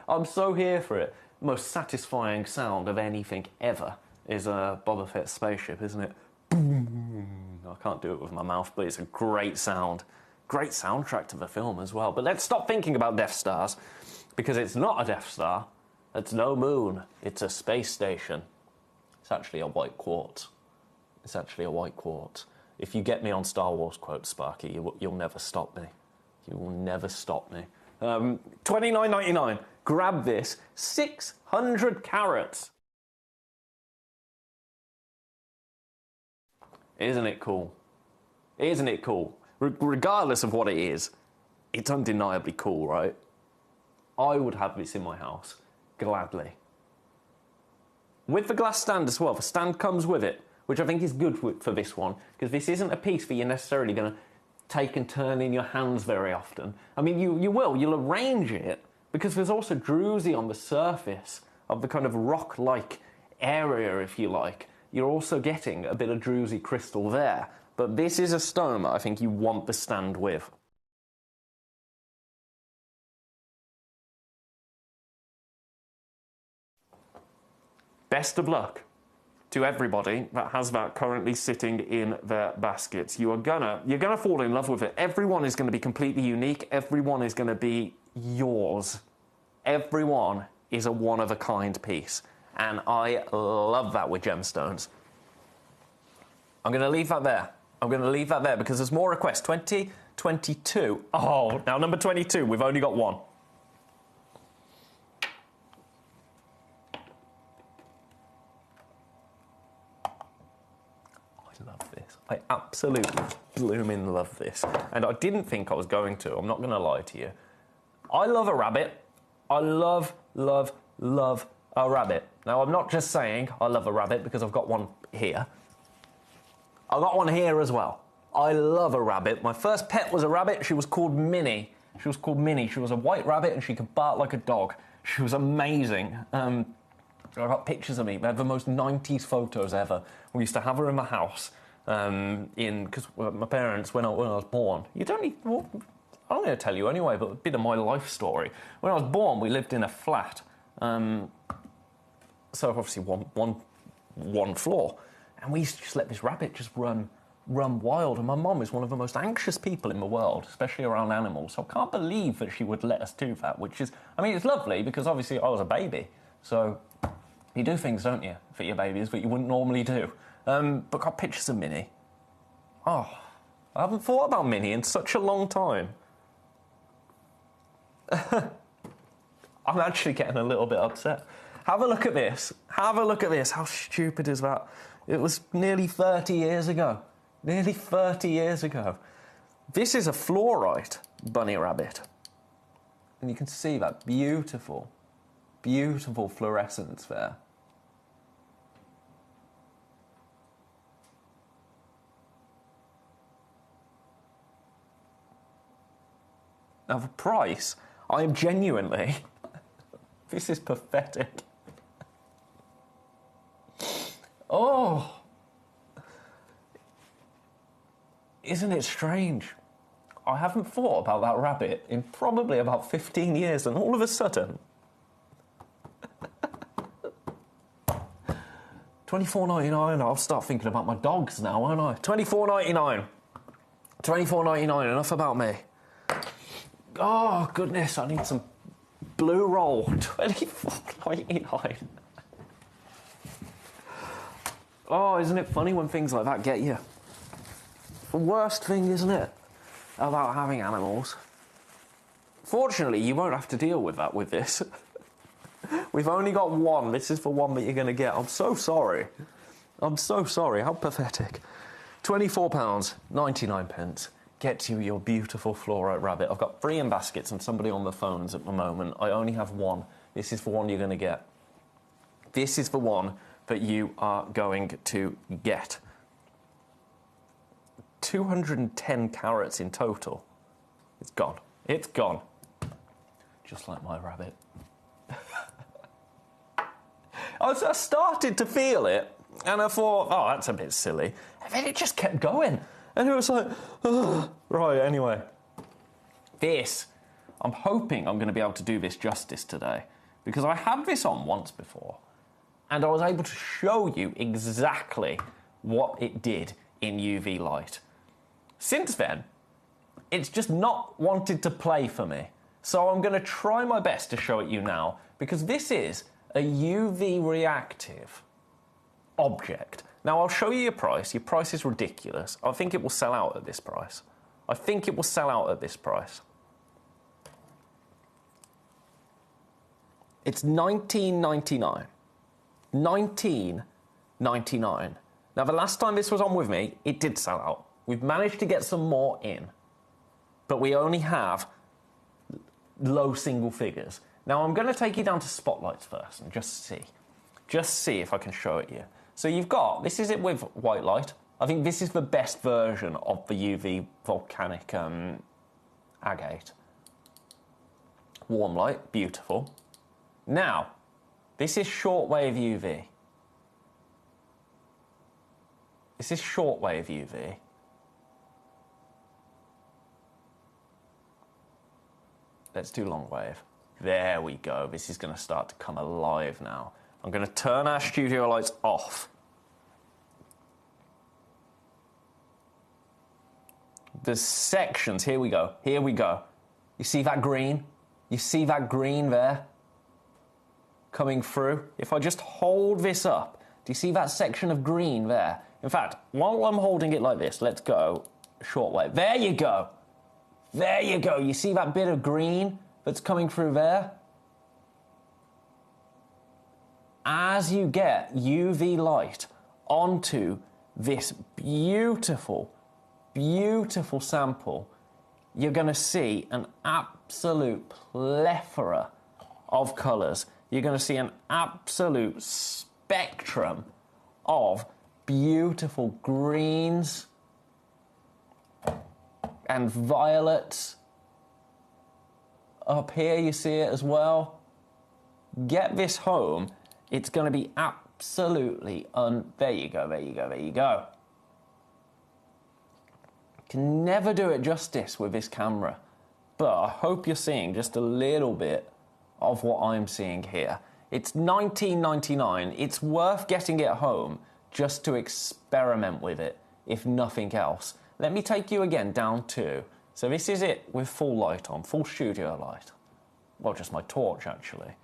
I'm so here for it. The most satisfying sound of anything ever is a Boba Fett spaceship, isn't it? Boom. I can't do it with my mouth, but it's a great sound. Great soundtrack to the film as well. But let's stop thinking about Death Stars, because it's not a Death Star. It's no moon. It's a space station. It's actually a white quartz. It's actually a white quartz. If you get me on Star Wars quotes, Sparky, you'll never stop me. You will never stop me. $29.99. Grab this. 600 carats. Isn't it cool? Isn't it cool? Regardless of what it is, it's undeniably cool, right? I would have this in my house, gladly. With the glass stand as well. The stand comes with it, which I think is good for this one, because this isn't a piece that you're necessarily going to take and turn in your hands very often. I mean, you'll arrange it, because there's also druzy on the surface of the kind of rock-like area, if you like. You're also getting a bit of druzy crystal there. But this is a stone that I think you want the stand with. Best of luck to everybody that has that currently sitting in their baskets. You're gonna fall in love with it. Everyone is going to be completely unique. Everyone is going to be yours. Everyone is a one-of-a-kind piece. And I love that with gemstones. I'm going to leave that there. I'm going to leave that there because there's more requests. 2022. Oh, now number 22. We've only got one. I love this. I absolutely blooming love this. And I didn't think I was going to. I'm not going to lie to you. I love a rabbit. I love, love, love a rabbit. Now, I'm not just saying I love a rabbit because I've got one here. I've got one here as well. I love a rabbit. My first pet was a rabbit. She was called Minnie. She was called Minnie. She was a white rabbit and she could bark like a dog. She was amazing. I got pictures of me. We had the most 90s photos ever. We used to have her in my house because my parents, when I was born, you don't need... Well, I'm going to tell you anyway, but a bit of my life story. When I was born, we lived in a flat. So obviously one floor. And we used to just let this rabbit just run wild. And my mum is one of the most anxious people in the world, especially around animals. So I can't believe that she would let us do that, which is... I mean, it's lovely because obviously I was a baby. So you do things, don't you, for your babies that you wouldn't normally do. But got pictures of Minnie. Oh, I haven't thought about Minnie in such a long time. I'm actually getting a little bit upset. Have a look at this. Have a look at this. How stupid is that? It was nearly 30 years ago. Nearly 30 years ago. This is a fluorite bunny rabbit. And you can see that beautiful, beautiful fluorescence there. Now the price, I am genuinely... This is pathetic. Oh! Isn't it strange? I haven't thought about that rabbit in probably about 15 years, and all of a sudden... $24.99, I'll start thinking about my dogs now, won't I? $24.99. $24.99, enough about me. Oh, goodness, I need some blue roll. $24.99. Oh, isn't it funny when things like that get you? The worst thing, isn't it, about having animals? Fortunately, you won't have to deal with that with this. We've only got one. This is the one that you're going to get. I'm so sorry. I'm so sorry. How pathetic. £24.99. Get you your beautiful fluorite rabbit. I've got 3 in baskets and somebody on the phones at the moment. I only have one. This is the one you're going to get. This is the one that you are going to get. 210 carats in total. It's gone. It's gone. Just like my rabbit. I started to feel it, and I thought, oh, that's a bit silly. And then it just kept going. And it was like, oh. Right, anyway. This, I'm hoping I'm going to be able to do this justice today, because I had this on once before, and I was able to show you exactly what it did in UV light. Since then, it's just not wanted to play for me. So I'm going to try my best to show it you now, because this is a UV reactive object. Now, I'll show you your price. Your price is ridiculous. I think it will sell out at this price. I think it will sell out at this price. It's $19.99. $19.99. Now, the last time this was on with me, it did sell out. We've managed to get some more in, but we only have low single figures. Now, I'm going to take you down to spotlights first and just see if I can show it you. So you've got, this is it with white light. I think this is the best version of the UV volcanic agate. Warm light, beautiful. Now, this is shortwave UV. This is shortwave UV. Let's do long wave. There we go. This is going to start to come alive now. I'm going to turn our studio lights off. The sections, here we go. Here we go. You see that green? You see that green there? Coming through. If I just hold this up, do you see that section of green there? In fact, while I'm holding it like this, let's go shortwave. There you go. There you go. You see that bit of green that's coming through there? As you get UV light onto this beautiful, beautiful sample, you're going to see an absolute plethora of colours. You're going to see an absolute spectrum of beautiful greens and violets. Up here you see it as well. Get this home. It's going to be absolutely there you go, there you go, there you go. Can never do it justice with this camera, but I hope you're seeing just a little bit of what I'm seeing here. It's $19.99. It's worth getting it home just to experiment with it, if nothing else. Let me take you again down to, so this is it with full light on, full studio light. Well, just my torch, actually.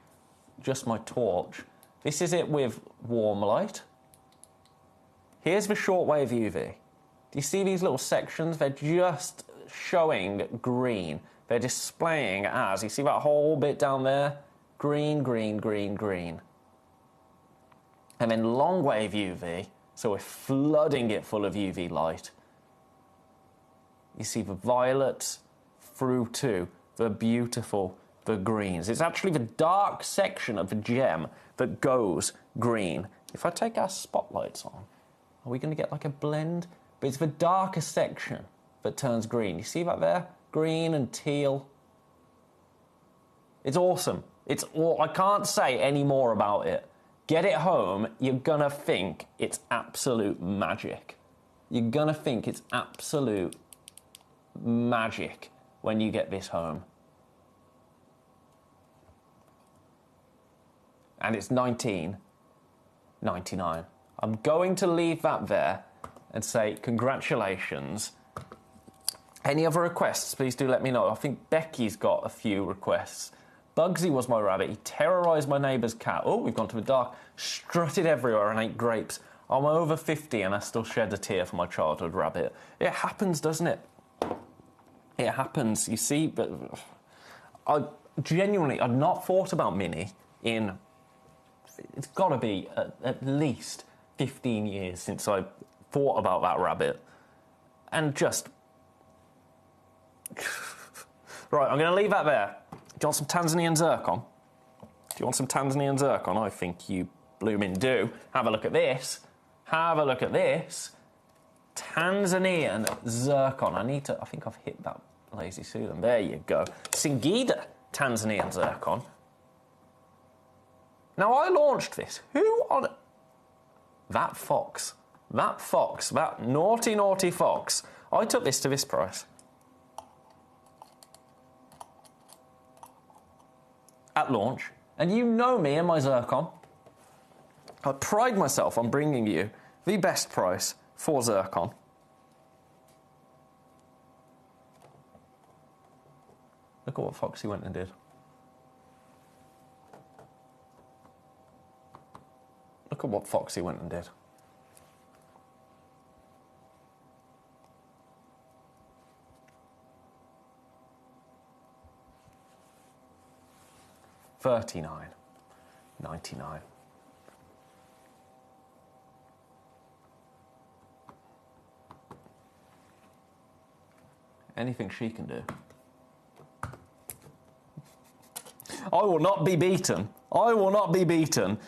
Just my torch. This is it with warm light. Here's the shortwave UV. Do you see these little sections? They're just showing green. They're displaying as, you see that whole bit down there? Green, green, green, green. And then long wave UV, so we're flooding it full of UV light. You see the violets through to the beautiful, the greens. It's actually the dark section of the gem that goes green. If I take our spotlights on, are we going to get like a blend? But it's the darker section that turns green. You see that there? Green and teal. It's awesome. I can't say any more about it. Get it home, you're gonna think it's absolute magic. You're gonna think it's absolute magic when you get this home. And it's $19.99. I'm going to leave that there and say congratulations. Any other requests, please do let me know. I think Becky's got a few requests. Bugsy was my rabbit. He terrorised my neighbour's cat. Oh, we've gone to the dark. Strutted everywhere and ate grapes. I'm over 50 and I still shed a tear for my childhood rabbit. It happens, doesn't it? It happens. You see, but I genuinely, I've not thought about Minnie in, it's got to be at least 15 years since I thought about that rabbit. And just... Right, I'm going to leave that there. Do you want some Tanzanian zircon? Do you want some Tanzanian zircon? I think you blooming do. Have a look at this. Have a look at this. Tanzanian zircon. I think I've hit that lazy Susan. There you go. Singida Tanzanian zircon. Now, I launched this. Who on... That fox. That fox. That naughty, naughty fox. I took this to this price. At launch. And you know me and my zircon. I pride myself on bringing you the best price for zircon. Look at what Foxy went and did. Look at what Foxy went and did. $39.99. Anything she can do. I will not be beaten. I will not be beaten.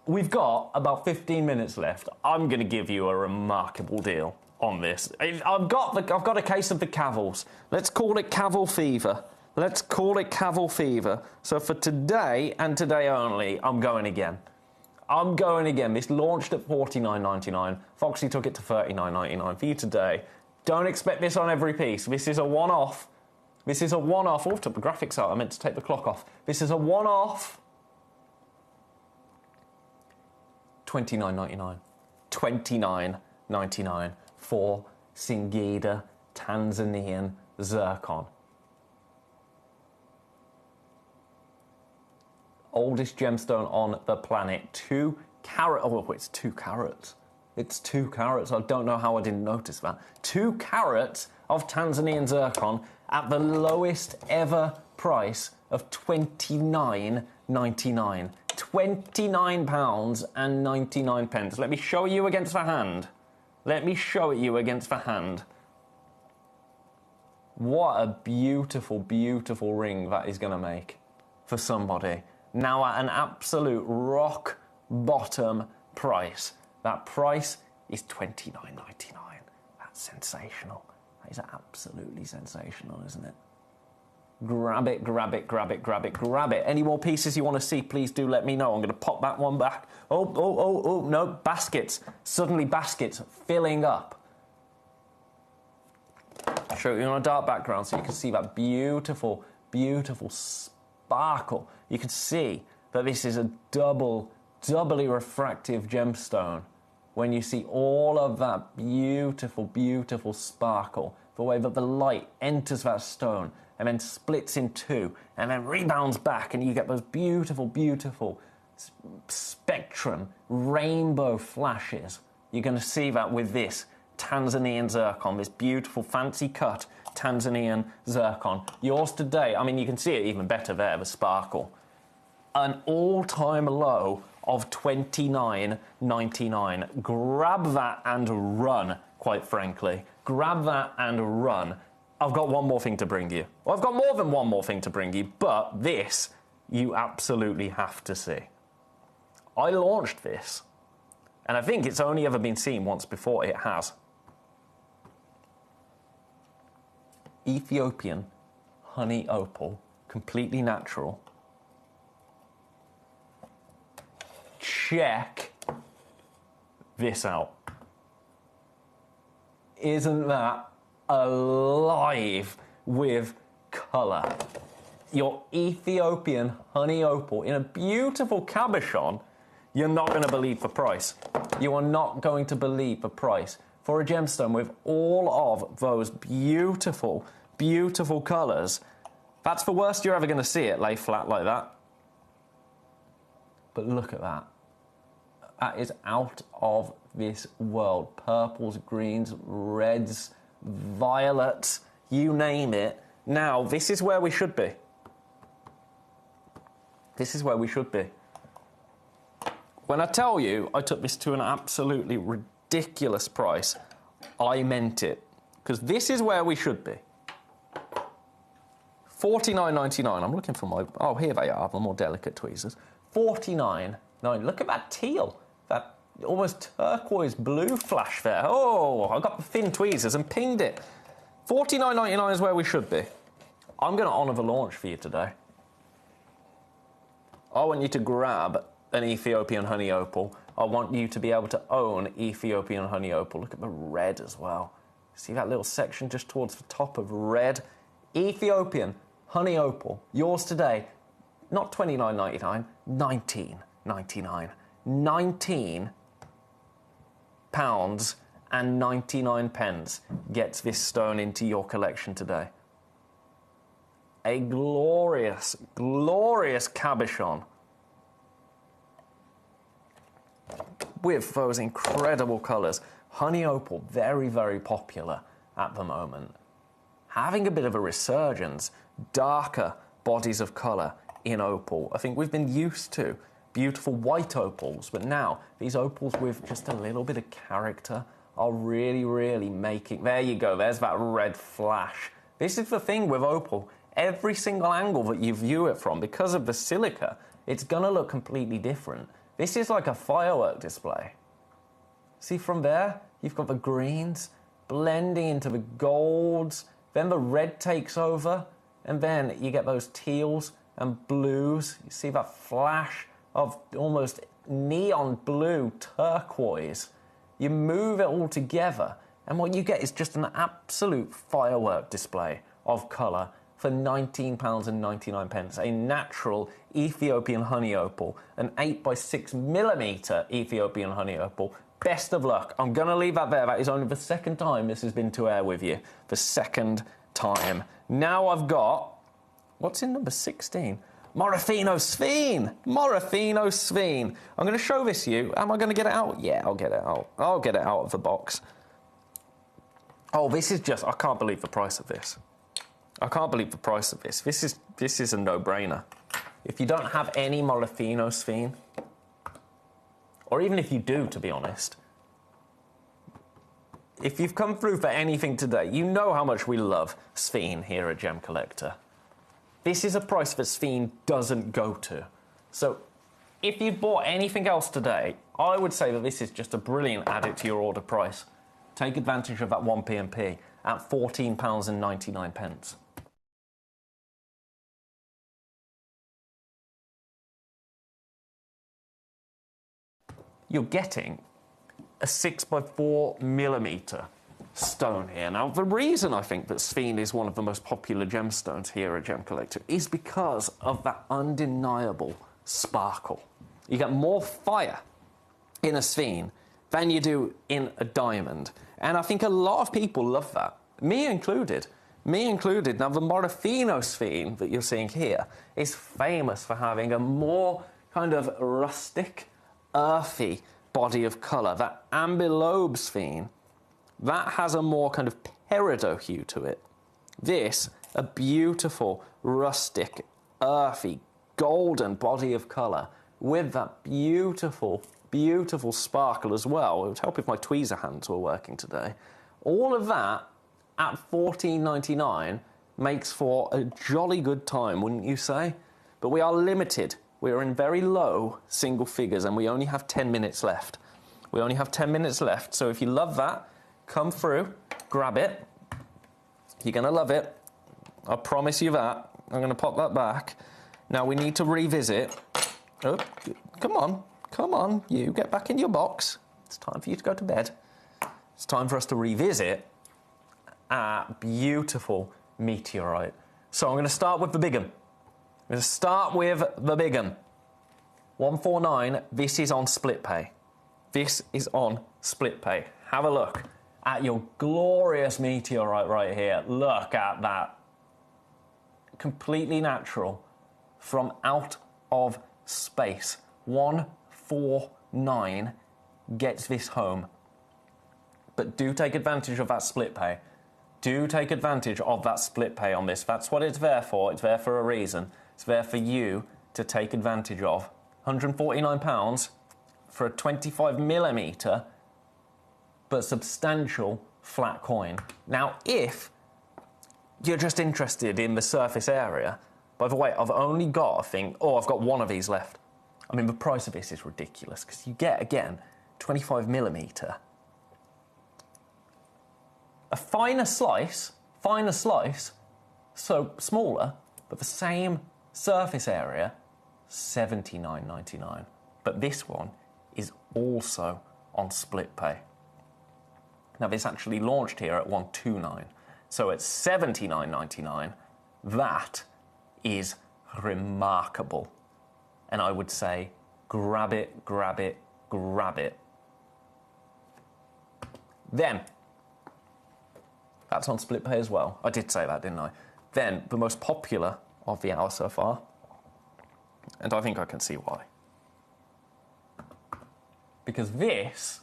We've got about 15 minutes left. I'm going to give you a remarkable deal on this. I've got a case of the cavils. Let's call it caval fever. Let's call it caval fever. So for today and today only, I'm going again. I'm going again. This launched at $49.99. Foxy took it to $39.99 for you today. Don't expect this on every piece. This is a one-off. This is a one-off. Oh, took the graphics out. I meant to take the clock off. This is a one-off. $29.99. $29.99 for Singida Tanzanian zircon. Oldest gemstone on the planet. 2 carat. Oh, it's 2 carats. It's 2 carats. I don't know how I didn't notice that. 2 carats of Tanzanian zircon at the lowest ever price of £29.99. £29.99. Let me show you against the hand. Let me show it you against the hand. What a beautiful, beautiful ring that is going to make for somebody. Now at an absolute rock bottom price. That price is $29.99. That's sensational. That is absolutely sensational, isn't it? Grab it, grab it, grab it, grab it, grab it. Any more pieces you want to see, please do let me know. I'm going to pop that one back. Oh, no, baskets. Suddenly baskets filling up. I'll show you on a dark background so you can see that beautiful, beautiful sparkle. You can see that this is a doubly refractive gemstone. When you see all of that beautiful, beautiful sparkle, the way that the light enters that stone and then splits in two and then rebounds back, and you get those beautiful, beautiful spectrum, rainbow flashes. You're going to see that with this Tanzanian zircon, this beautiful fancy cut Tanzanian zircon. Yours today, I mean, you can see it even better there, the sparkle. An all-time low of $29.99. Grab that and run, quite frankly. Grab that and run. I've got one more thing to bring you. Well, I've got more than one more thing to bring you, but this you absolutely have to see. I launched this, and I think it's only ever been seen once before. It has. Ethiopian honey opal, completely natural. Check this out. Isn't that alive with colour? Your Ethiopian honey opal in a beautiful cabochon. You're not going to believe the price. You are not going to believe the price for a gemstone with all of those beautiful, beautiful colours. That's the worst you're ever going to see it lay flat like that. But look at that. That is out of this world. Purples, greens, reds, violets, you name it. Now, this is where we should be. This is where we should be. When I tell you I took this to an absolutely ridiculous price, I meant it. Because this is where we should be. $49.99. I'm looking for my... Oh, here they are, the more delicate tweezers. $49.99. Look at that teal. That almost turquoise blue flash there. Oh, I got the thin tweezers and pinged it. $49.99 is where we should be. I'm going to honour the launch for you today. I want you to grab an Ethiopian honey opal. I want you to be able to own Ethiopian honey opal. Look at the red as well. See that little section just towards the top of red? Ethiopian honey opal. Yours today. Not £29.99, £19.99. £19.99 gets this stone into your collection today. A glorious, glorious cabochon with those incredible colours. Honey opal, very, very popular at the moment. Having a bit of a resurgence, darker bodies of colour in opal. I think we've been used to beautiful white opals, but now these opals with just a little bit of character are really, really making... There you go, there's that red flash. This is the thing with opal. Every single angle that you view it from, because of the silica, it's going to look completely different. This is like a firework display. See from there, you've got the greens blending into the golds, then the red takes over, and then you get those teals and blues. You see that flash of almost neon blue turquoise. You move it all together, and what you get is just an absolute firework display of colour for £19.99. A natural Ethiopian honey opal, an 8x6mm Ethiopian honey opal. Best of luck. I'm going to leave that there. That is only the second time this has been to air with you. The second time. Now I've got... What's in number 16? Morofino Sphene! Morofino Sphene. I'm going to show this to you. Am I going to get it out? Yeah, I'll get it out. I'll get it out of the box. Oh, this is just... I can't believe the price of this. I can't believe the price of this. This is a no-brainer. If you don't have any Morofino Sphene, or even if you do, to be honest, if you've come through for anything today, you know how much we love Sphene here at Gem Collector. This is a price that Sphene doesn't go to. So if you've bought anything else today, I would say that this is just a brilliant add-it to your order price. Take advantage of that 1p&p at £14.99. You're getting a 6x4mm stone here. Now, the reason I think that Sphene is one of the most popular gemstones here at Gem Collector is because of that undeniable sparkle. You get more fire in a Sphene than you do in a diamond. And I think a lot of people love that, me included. Me included. Now, the Morofino Sphene that you're seeing here is famous for having a more kind of rustic, earthy body of colour. That ambilobe Sphene, that has a more kind of peridot hue to it. This, a beautiful, rustic, earthy, golden body of colour with that beautiful, beautiful sparkle as well. It would help if my tweezer hands were working today. All of that at $14.99 makes for a jolly good time, wouldn't you say? But we are limited. We are in very low single figures and we only have 10 minutes left. We only have 10 minutes left, so if you love that, come through, grab it. You're going to love it. I promise you that. I'm going to pop that back. Now we need to revisit. Oh, come on, you get back in your box. It's time for you to go to bed. It's time for us to revisit a beautiful meteorite. So I'm going to start with the big one. I'm going to start with the big one. 149, this is on split pay. This is on split pay. Have a look at your glorious meteorite right here. Look at that. Completely natural from out of space. 149 gets this home. But do take advantage of that split pay. Do take advantage of that split pay on this. That's what it's there for. It's there for a reason. It's there for you to take advantage of. £149 for a 25mm but substantial flat coin. Now, if you're just interested in the surface area, by the way, I've only got, I think, I've got one of these left. I mean, the price of this is ridiculous because you get, again, 25mm. A finer slice, so smaller, but the same surface area, $79.99. But this one is also on split pay. Now, this actually launched here at $129, so it's $79.99. That is remarkable. And I would say, grab it, grab it, grab it. Then, that's on split pay as well. I did say that, didn't I? Then, the most popular of the hour so far, and I think I can see why. Because this,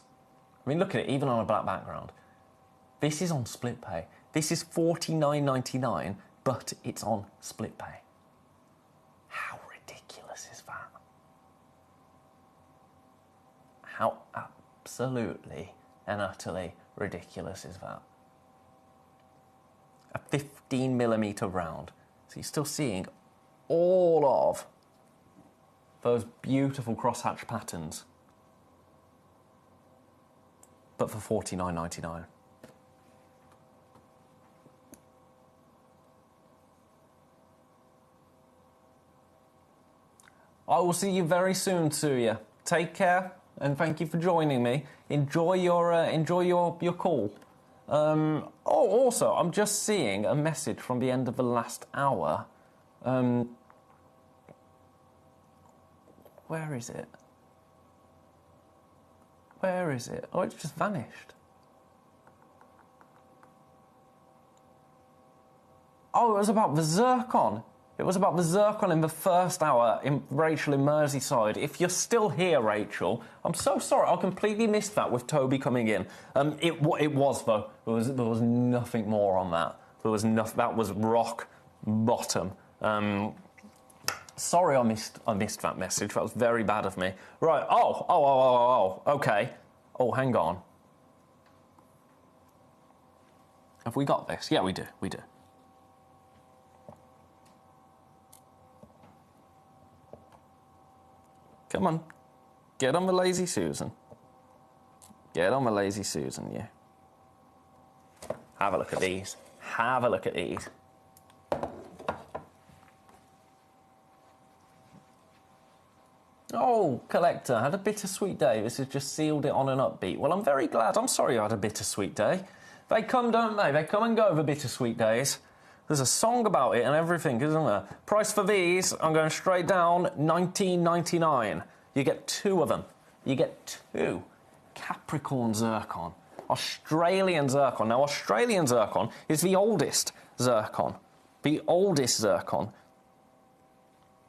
I mean, look at it, even on a black background. This is on split pay. This is $49.99, but it's on split pay. How ridiculous is that? How absolutely and utterly ridiculous is that? A 15mm round. So you're still seeing all of those beautiful crosshatch patterns, but for $49.99. I will see you very soon, Suya. Take care, and thank you for joining me. Enjoy your call. Also, I'm just seeing a message from the end of the last hour. Where is it? Where is it? Oh, it's just vanished. Oh, it was about the zircon. It was about the zircon in the first hour in Rachel in Merseyside. If you're still here, Rachel, I'm so sorry. I completely missed that with Toby coming in. It was, though. There was nothing more on that. There was nothing. That was rock bottom. Sorry, I missed that message. That was very bad of me. Right. Oh. Okay. Oh, hang on. Have we got this? Yeah, we do. We do. Come on, get on the Lazy Susan. Get on the Lazy Susan, yeah. Have a look at these. Have a look at these. Oh, Collector, had a bittersweet day. This has just sealed it on an upbeat. Well, I'm very glad. I'm sorry you had a bittersweet day. They come, don't they? They come and go, the bittersweet days. There's a song about it and everything, isn't there? Price for these, I'm going straight down, $19.99. You get two of them. You get two. Capricorn zircon. Australian zircon. Now, Australian zircon is the oldest zircon. The oldest zircon.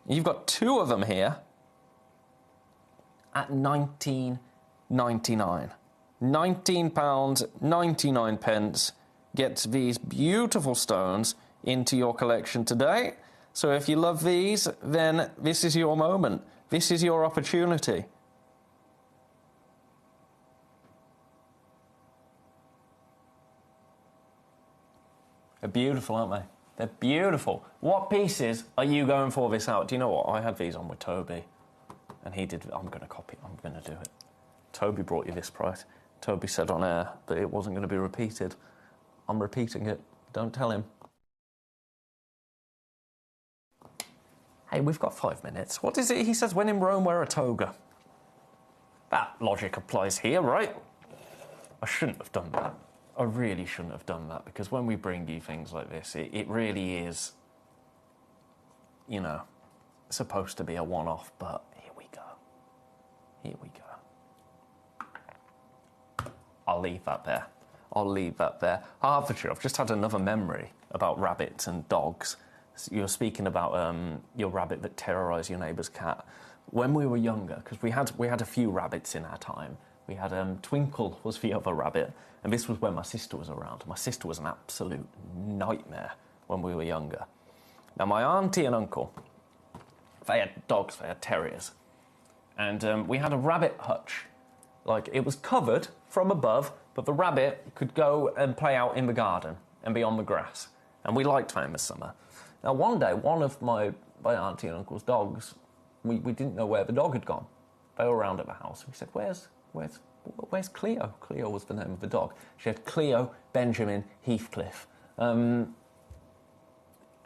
You've got two of them here at £19.99. £19.99 gets these beautiful stones into your collection today. So if you love these, then this is your moment. This is your opportunity. They're beautiful, aren't they? They're beautiful. What pieces are you going for this out? Do you know what? I had these on with Toby, and he did. I'm going to copy it. I'm going to do it. Toby brought you this price. Toby said on air that it wasn't going to be repeated. I'm repeating it. Don't tell him. Hey, we've got 5 minutes. What is it? He says, when in Rome, wear a toga. That logic applies here, right? I shouldn't have done that. I really shouldn't have done that, because when we bring you things like this, it really is, you know, supposed to be a one-off, but here we go. Here we go. I'll leave that there. I'll leave that there. Hertfordshire, I've just had another memory about rabbits and dogs. You're speaking about your rabbit that terrorised your neighbour's cat. When we were younger, because we had a few rabbits in our time. We had Twinkle was the other rabbit, and this was when my sister was around. My sister was an absolute nightmare when we were younger. Now, my auntie and uncle, they had dogs, they had terriers. And we had a rabbit hutch. Like, it was covered from above, but the rabbit could go and play out in the garden and be on the grass. And we liked that in the summer. Now, one day, one of my auntie and uncle's dogs, we didn't know where the dog had gone. They were around at the house. We said, where's Cleo? Cleo was the name of the dog. She had Cleo Benjamin Heathcliff. And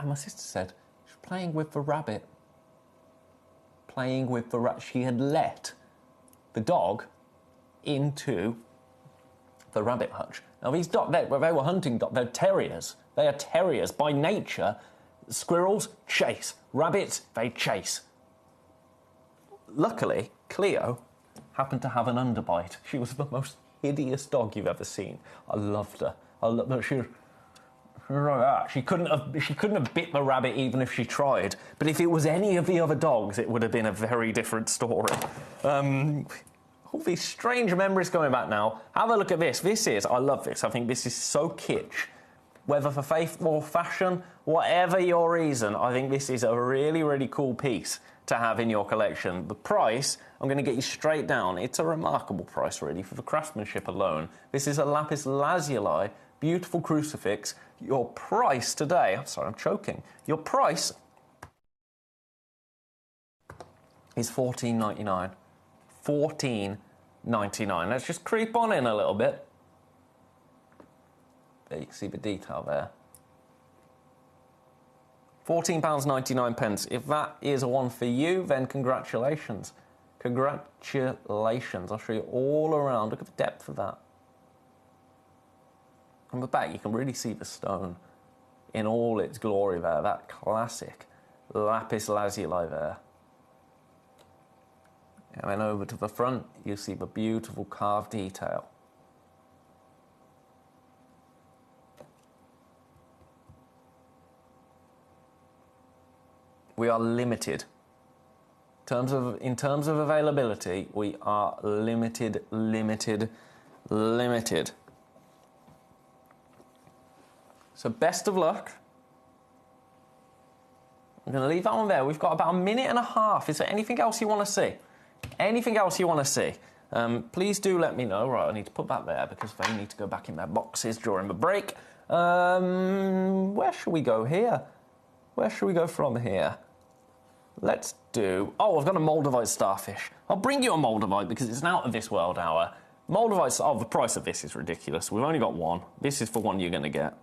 my sister said, she's playing with the rabbit. playing with the rat. She had let the dog into the rabbit hutch. Now, these dogs, they were hunting dogs. They're terriers. They are terriers. By nature, squirrels chase. Rabbits, they chase. Luckily, Cleo happened to have an underbite. She was the most hideous dog you've ever seen. I loved her. She like that. She couldn't have bit the rabbit even if she tried. But if it was any of the other dogs, it would have been a very different story. All these strange memories coming back now. Have a look at this. I love this. I think this is so kitsch. Whether for faith or fashion, whatever your reason, I think this is a really, really cool piece to have in your collection. The price, I'm going to get you straight down. It's a remarkable price, really, for the craftsmanship alone. This is a lapis lazuli, beautiful crucifix. Your price today, I'm sorry, I'm choking. Your price is $14.99. $14.99. Let's just creep on in a little bit. There you can see the detail there. £14.99. If that is one for you, then congratulations. Congratulations. I'll show you all around. Look at the depth of that. On the back, you can really see the stone in all its glory there. That classic lapis lazuli there. And then over to the front, you see the beautiful carved detail. We are limited. In terms of availability, we are limited. So best of luck. I'm going to leave that one there. We've got about a minute and a half. Is there anything else you want to see? Anything else you want to see? Please do let me know. Right, I need to put that there because they need to go back in their boxes during the break. Where should we go here? Where should we go from here? Let's do... Oh, I've got a Moldavite starfish. I'll bring you a Moldavite because it's an out of this world hour. Moldavite... Oh, the price of this is ridiculous. We've only got one. This is the one you're going to get.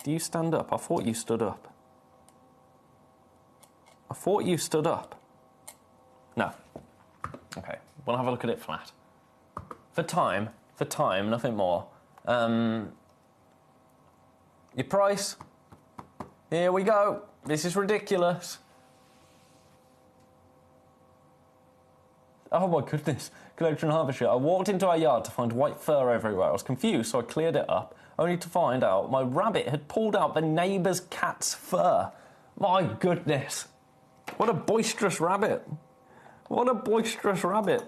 Do you stand up? I thought you stood up. I thought you stood up. No. Okay, we'll have a look at it flat. For time, nothing more. Your price? Here we go. This is ridiculous. Oh my goodness. Collection Hertfordshire. I walked into our yard to find white fur everywhere. I was confused, so I cleared it up, only to find out my rabbit had pulled out the neighbour's cat's fur. My goodness. What a boisterous rabbit. What a boisterous rabbit.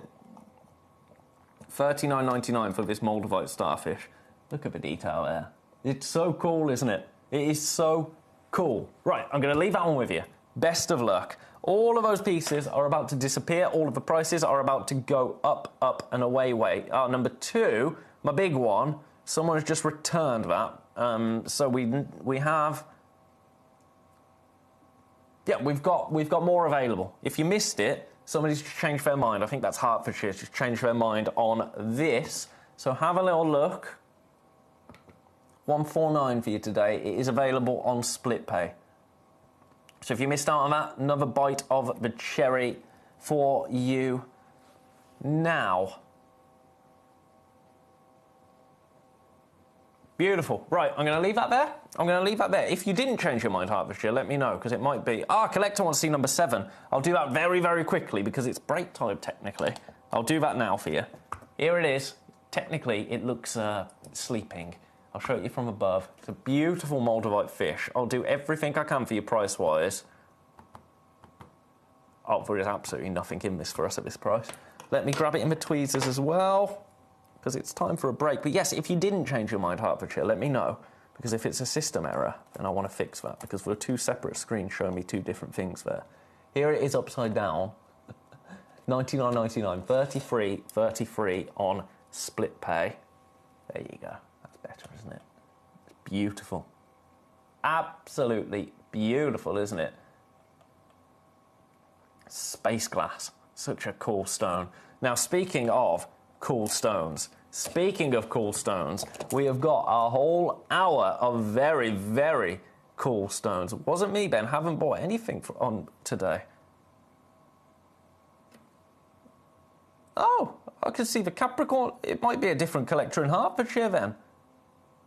$39.99 for this Moldavite starfish. Look at the detail there. It's so cool, isn't it? It is so cool. Right, I'm going to leave that one with you. Best of luck. All of those pieces are about to disappear. All of the prices are about to go up, up, and away. Number 2, my big one, someone has just returned that. So we have... Yeah, we've got more available. If you missed it, somebody's changed their mind. I think that's Hertfordshire. Just changed their mind on this. So have a little look. $149 for you today. It is available on split pay. So if you missed out on that, another bite of the cherry for you now. Beautiful. Right, I'm going to leave that there. If you didn't change your mind, Hertfordshire, let me know, because it might be... Collector wants to see number 7. I'll do that very, very quickly, because it's break time, technically. I'll do that now for you. Here it is. Technically, it looks sleeping. I'll show it you from above. It's a beautiful Moldavite fish. I'll do everything I can for you price-wise. Oh, there is absolutely nothing in this for us at this price. Let me grab it in the tweezers as well, because it's time for a break. But yes, if you didn't change your mind, Hertfordshire, let me know, because if it's a system error, then I want to fix that, because there are 2 separate screens showing me 2 different things there. Here it is upside down. $99.99, $33 on split pay. There you go. Better, isn't it? It's beautiful. Absolutely beautiful, isn't it? Space glass. Such a cool stone. Now, speaking of cool stones, we have got a whole hour of very, very cool stones. It wasn't me, Ben. Haven't bought anything on today. Oh, I can see the Capricorn. It might be a different collector in Hertfordshire then.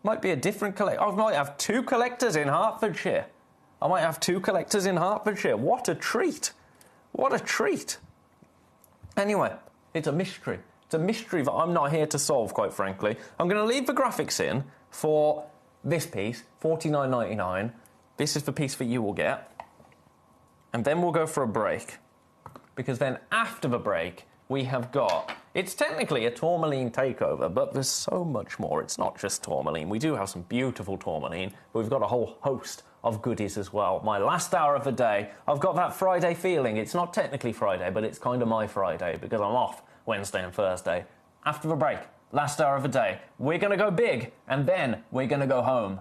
Might be a different collector. I might have 2 collectors in Hertfordshire. What a treat. What a treat. Anyway, it's a mystery. It's a mystery that I'm not here to solve, quite frankly. I'm going to leave the graphics in for this piece, $49.99. This is the piece that you will get. And then we'll go for a break. Because then after the break, we have got... It's technically a tourmaline takeover, but there's so much more. It's not just tourmaline. We do have some beautiful tourmaline, but we've got a whole host of goodies as well. My last hour of the day, I've got that Friday feeling. It's not technically Friday, but it's kind of my Friday because I'm off Wednesday and Thursday. After the break, last hour of the day, we're going to go big, and then we're going to go home.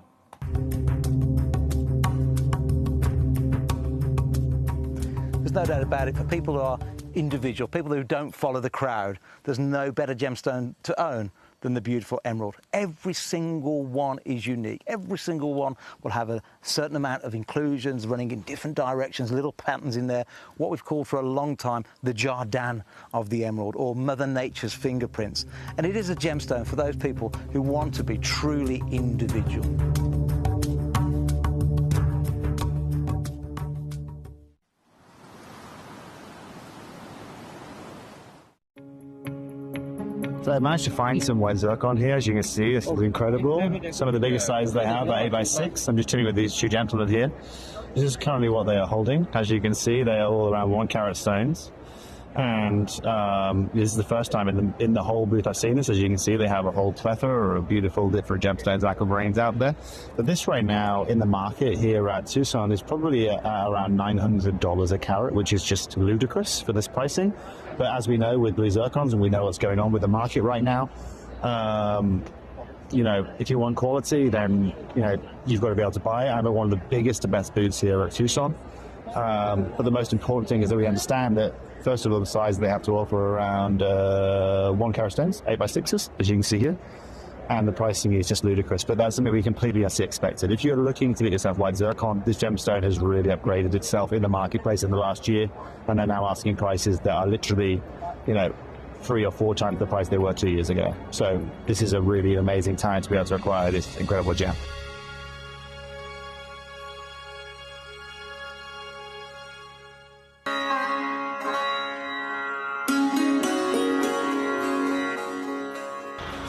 There's no doubt about it. For people who are individual, people who don't follow the crowd, there's no better gemstone to own than the beautiful emerald. Every single one is unique. Every single one will have a certain amount of inclusions running in different directions, little patterns in there, what we've called for a long time the Jardin of the emerald, or Mother Nature's fingerprints. And it is a gemstone for those people who want to be truly individual. So I managed to find some white zircon here. As you can see, this is incredible. Some of the biggest sizes they have are 8x6. I'm just chilling with these 2 gentlemen here. This is currently what they are holding. As you can see, they are all around 1 carat stones. And this is the first time in the whole booth I've seen this. As you can see, they have a whole plethora of beautiful different gemstones, aquamarines out there. But this right now in the market here at Tucson is probably around $900 a carat, which is just ludicrous for this pricing. But as we know with blue zircons, and we know what's going on with the market right now, you know, if you want quality, then, you know, you've got to be able to buy it. I'm at one of the biggest and best booths here at Tucson. But the most important thing is that we understand that, first of all, the size they have to offer around 1 carat stones, 8x6s, as you can see here. And the pricing is just ludicrous, but that's something we completely expected. If you're looking to get yourself white zircon, this gemstone has really upgraded itself in the marketplace in the last year, and they're now asking prices that are literally, you know, 3 or 4 times the price they were 2 years ago. So this is a really amazing time to be able to acquire this incredible gem.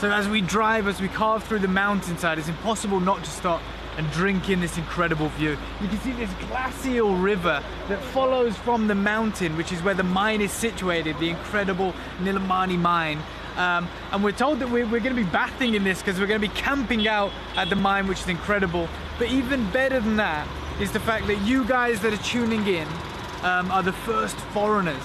So as we drive, as we carve through the mountainside, it's impossible not to stop and drink in this incredible view. You can see this glacial river that follows from the mountain, which is where the mine is situated, the incredible Nilamani mine. And we're told that we're going to be bathing in this because we're going to be camping out at the mine, which is incredible. But even better than that is the fact that you guys that are tuning in are the first foreigners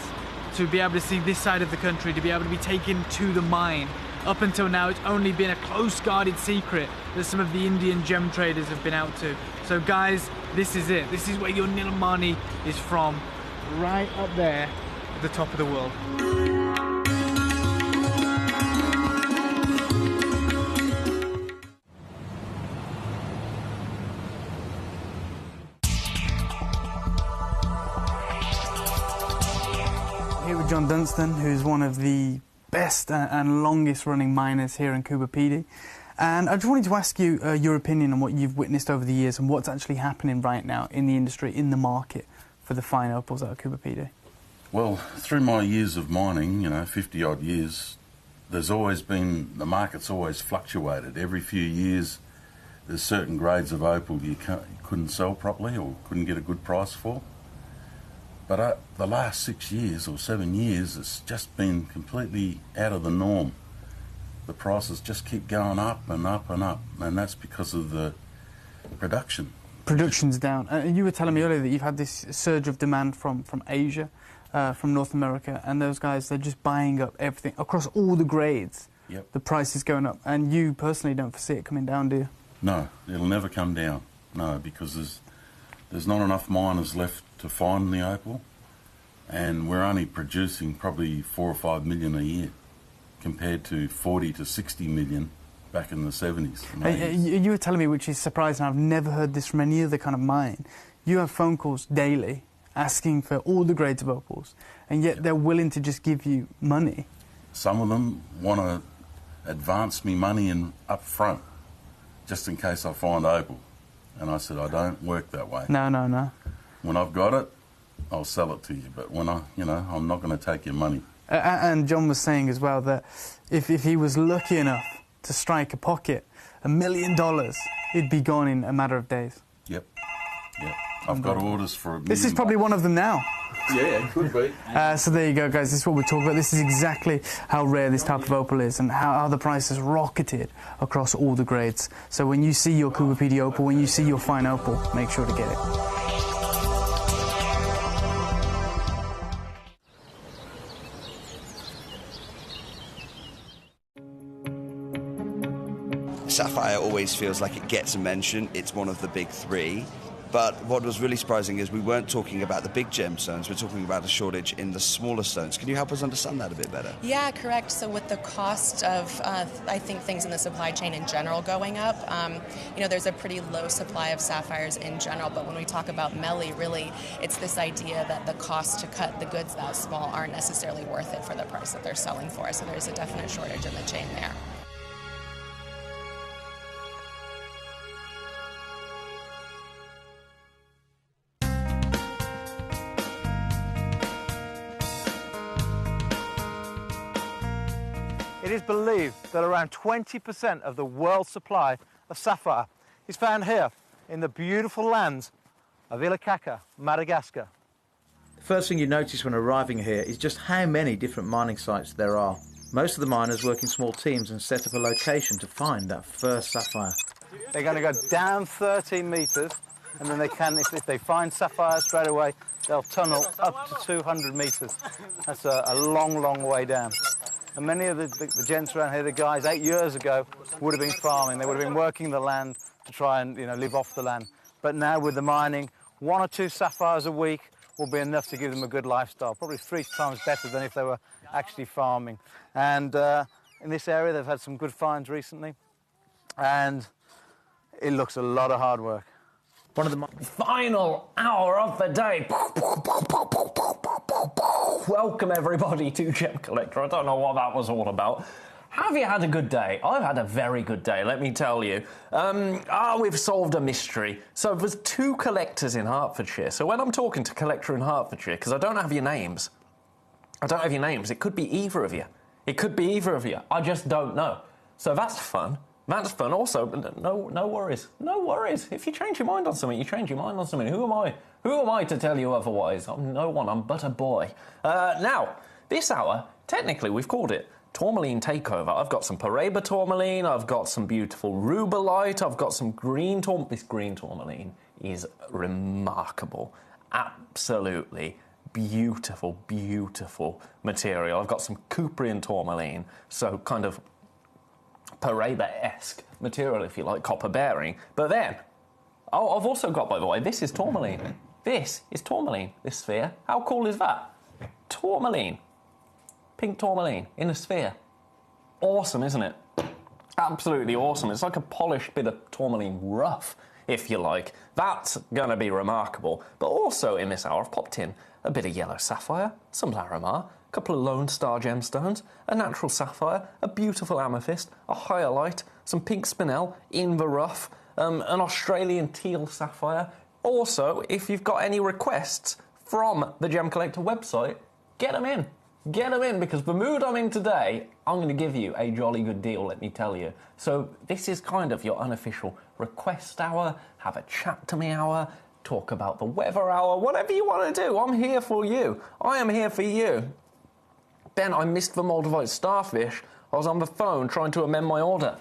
to be able to see this side of the country, to be able to be taken to the mine. Up until now, it's only been a close guarded secret that some of the Indian gem traders have been out to. So guys, this is it. This is where your Nilamani is from, right up there at the top of the world. Here with John Dunstan, who's one of the best and longest running miners here in Coober Pedy. And I just wanted to ask you your opinion on what you've witnessed over the years and what's actually happening right now in the industry, in the market for the fine opals out of Coober Pedy. Well, through my years of mining, you know, 50 odd years, there's always been, the market's always fluctuated. Every few years there's certain grades of opal you couldn't sell properly or couldn't get a good price for. But the last 6 years or 7 years, it's just been completely out of the norm. The prices just keep going up and up and up, and that's because of the production. Production's down. You were telling me earlier that you've had this surge of demand from Asia, from North America, and those guys, they're just buying up everything across all the grades. Yep. The price is going up, and you personally don't foresee it coming down, do you? No, it'll never come down. No, because there's not enough miners left to find the opal, and we're only producing probably 4 or 5 million a year compared to 40 to 60 million back in the 70s. You were telling me, which is surprising, I've never heard this from any other kind of mine. You have phone calls daily asking for all the grades of opals, and yet they're willing to just give you money some of them want to advance me money in up front, just in case I find opal. And I said, I don't work that way. No. When I've got it, I'll sell it to you. But when I'm not going to take your money. And John was saying as well that if he was lucky enough to strike a pocket, $1 million, it'd be gone in a matter of days. Yep. I've got orders for $1 million. This is probably one of them now. Yeah, it could be. So there you go, guys. This is what we're talking about. This is exactly how rare this type of opal is and how the price has rocketed across all the grades. So when you see your Cooper PD opal, when you see your fine opal, make sure to get it. Sapphire always feels like it gets a mention. It's one of the big three. But what was really surprising is we weren't talking about the big gemstones, we're talking about a shortage in the smaller stones. Can you help us understand that a bit better? Yeah, correct. So with the cost of, I think, things in the supply chain in general going up, there's a pretty low supply of sapphires in general, but when we talk about Melly, really, it's this idea that the cost to cut the goods that small aren't necessarily worth it for the price that they're selling for. So there's a definite shortage in the chain there. It is believed that around 20% of the world's supply of sapphire is found here in the beautiful lands of Ilakaka, Madagascar. The first thing you notice when arriving here is just how many different mining sites there are. Most of the miners work in small teams and set up a location to find that first sapphire. They're going to go down 13 metres, and then they can, if they find sapphire straight away, they'll tunnel up to 200 metres. That's a long, long way down. And many of the gents around here, the guys 8 years ago, would have been farming. They would have been working the land to try and live off the land. But now with the mining, 1 or 2 sapphires a week will be enough to give them a good lifestyle, probably 3 times better than if they were actually farming. And in this area, they've had some good finds recently, and it looks a lot of hard work. One of the final hour of the day. Welcome everybody to Gemcollector. I don't know what that was all about. Have you had a good day? I've had a very good day, let me tell you. We've solved a mystery. So there's 2 collectors in Hertfordshire. So when I'm talking to collector in Hertfordshire, because I don't have your names, it could be either of you. It could be either of you. I just don't know. So that's fun. That's fun. Also, no worries. No worries. If you change your mind on something, you change your mind on something. Who am I? Who am I to tell you otherwise? I'm no one. I'm but a boy. Now, this hour, technically, we've called it Tourmaline Takeover. I've got some Paraiba tourmaline. I've got some beautiful rubellite. I've got some green tourmaline. This green tourmaline is remarkable. Absolutely beautiful, beautiful material. I've got some Cuprian tourmaline. So kind of Paraiba-esque material, if you like, copper bearing. But then, I've also got, by the way, this is tourmaline. This is tourmaline, this sphere. How cool is that? Tourmaline. Pink tourmaline in a sphere. Awesome, isn't it? Absolutely awesome. It's like a polished bit of tourmaline rough, if you like. That's going to be remarkable. But also in this hour, I've popped in a bit of yellow sapphire, some Larimar, a couple of Lone Star gemstones, a natural sapphire, a beautiful amethyst, a hyalite, some pink spinel in the rough, an Australian teal sapphire. Also, if you've got any requests from the Gemcollector website, get them in. Get them in, because the mood I'm in today, I'm going to give you a jolly good deal, let me tell you. So this is kind of your unofficial request hour, have a chat to me hour, talk about the weather hour, whatever you want to do. I'm here for you. I am here for you. Then I missed the Moldavite starfish. I was on the phone trying to amend my order.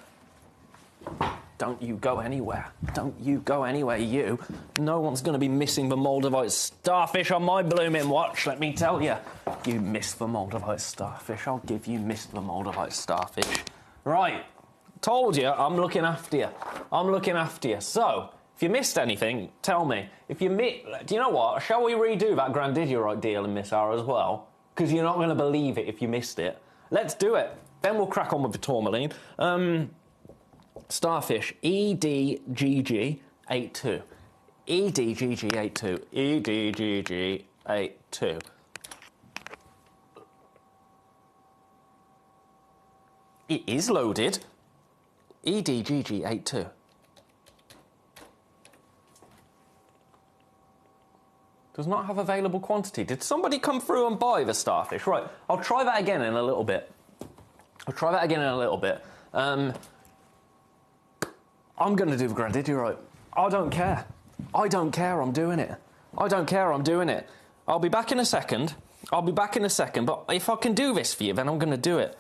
Don't you go anywhere. Don't you go anywhere, you. No one's going to be missing the Moldavite starfish on my blooming watch, let me tell you. You missed the Moldavite starfish. I'll give you missed the Moldavite starfish. Right. Told you, I'm looking after you. I'm looking after you. So, if you missed anything, tell me. If you do you know what? Shall we redo that Grandidierite deal in this hour as well? Because you're not going to believe it if you missed it. Let's do it. Then we'll crack on with the tourmaline. Starfish, EDGG82. EDGG82. EDGG82. It is loaded. EDGG82. Does not have available quantity. Did somebody come through and buy the starfish? Right, I'll try that again in a little bit. I'm going to do the Grandidierite. I don't care. I'm doing it. I'll be back in a second. But if I can do this for you, then I'm going to do it.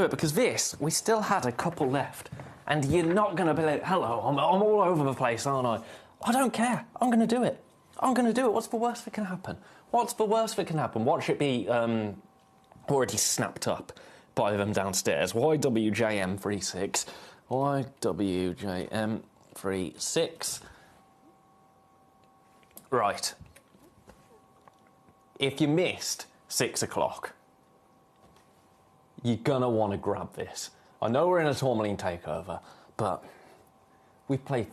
Because this, we still had a couple left. And you're not going to be like, hello, I'm all over the place, aren't I? I don't care. I'm going to do it. What's the worst that can happen? Watch it be already snapped up by them downstairs. YWJM36. YWJM36. Right. If you missed 6 o'clock, you're gonna want to grab this. I know we're in a tourmaline takeover, but we play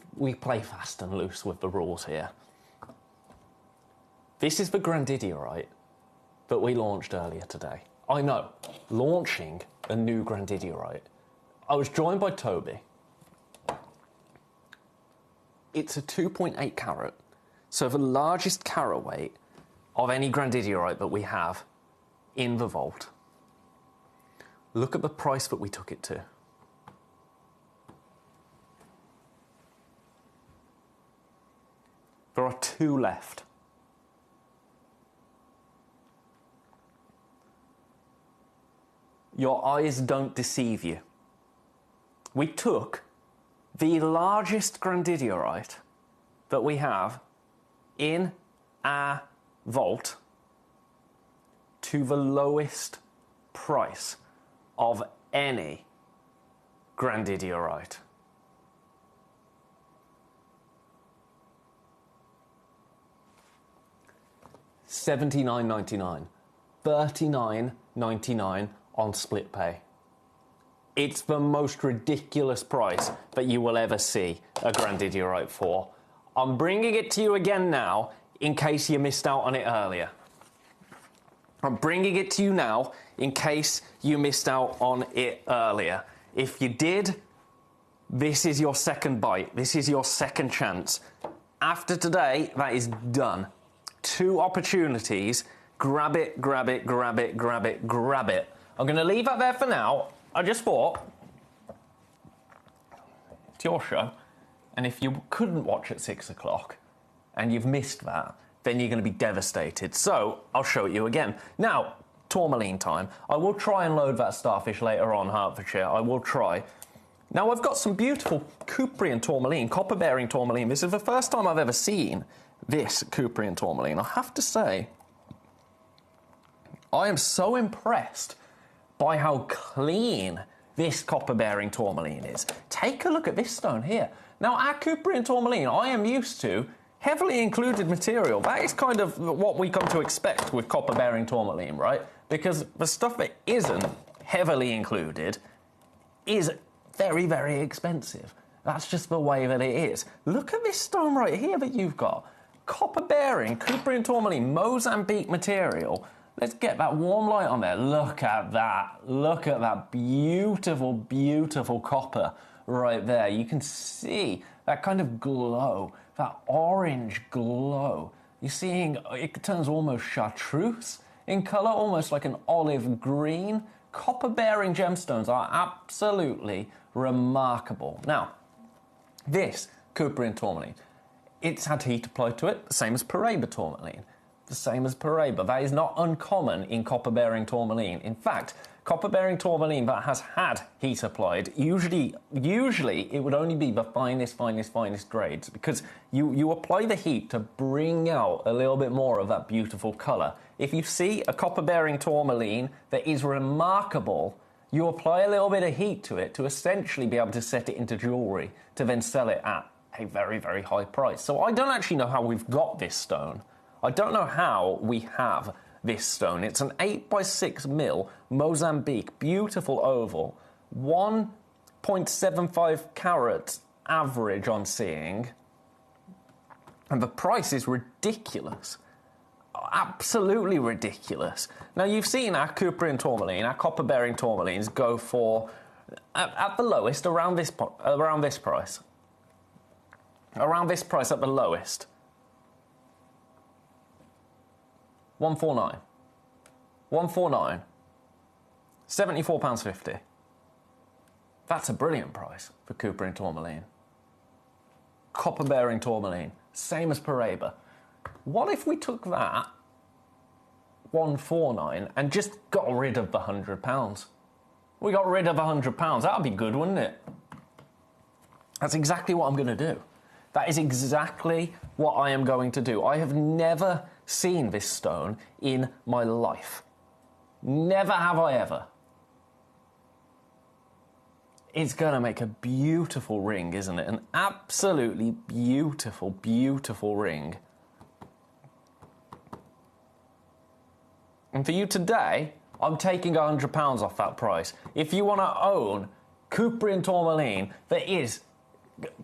fast and loose with the rules here. This is the Grandidierite that we launched earlier today. I know, launching a new Grandidierite. I was joined by Toby. It's a 2.8 carat, so the largest carat weight of any Grandidierite that we have in the vault. Look at the price that we took it to. There are 2 left. Your eyes don't deceive you. We took the largest Grandidierite that we have in our vault to the lowest price of any Grandidierite. $79.99, $39.99 on split pay. It's the most ridiculous price that you will ever see a Grandidierite for. I'm bringing it to you again now in case you missed out on it earlier. If you did, this is your second bite. This is your second chance. After today, that is done. 2 opportunities. Grab it. I'm going to leave that there for now. I just thought, it's your show, and if you couldn't watch at 6 o'clock and you've missed that, then you're going to be devastated. So I'll show it you again. Now, tourmaline time. I will try and load that starfish later on, Hertfordshire. I will try. Now, I've got some beautiful Cuprian tourmaline, copper-bearing tourmaline. This is the first time I've ever seen this Cuprian tourmaline. I have to say, I am so impressed by how clean this copper-bearing tourmaline is. Take a look at this stone here. Now, our Cuprian tourmaline, I am used to heavily included material. That is kind of what we come to expect with copper-bearing tourmaline, right? Because the stuff that isn't heavily included is very, very expensive. That's just the way that it is. Look at this stone right here that you've got. Copper-bearing, Cuprian tourmaline, Mozambique material. Let's get that warm light on there. Look at that. Look at that beautiful, beautiful copper right there. You can see that kind of glow, that orange glow. You're seeing it turns almost chartreuse in colour, almost like an olive green. Copper-bearing gemstones are absolutely remarkable. Now, this Cuprian tourmaline, it's had heat applied to it, the same as Paraiba tourmaline. That is not uncommon in copper-bearing tourmaline. In fact, copper-bearing tourmaline that has had heat applied, usually it would only be the finest grades, because you apply the heat to bring out a little bit more of that beautiful colour. If you see a copper-bearing tourmaline that is remarkable, you apply a little bit of heat to it to essentially be able to set it into jewellery to then sell it at a very, very high price. So I don't actually know how we've got this stone. I don't know how we have this stone. It's an 8x6mm Mozambique, beautiful oval, 1.75 carat average I'm seeing, and the price is ridiculous. absolutely ridiculous. Now, you've seen our Cuprian tourmaline, our copper-bearing tourmalines go for, at the lowest, around this price. Around this price at the lowest. £149. £149. £74.50. That's a brilliant price for Cuprian tourmaline. Copper-bearing tourmaline, same as Paraiba. What if we took that £149 and just got rid of the £100? We got rid of £100. That'd be good, wouldn't it? That's exactly what I'm going to do. That is exactly what I am going to do. I have never seen this stone in my life. Never have I ever. It's going to make a beautiful ring, isn't it? An absolutely beautiful, beautiful ring. And for you today, I'm taking £100 off that price. If you want to own Cuprian tourmaline that is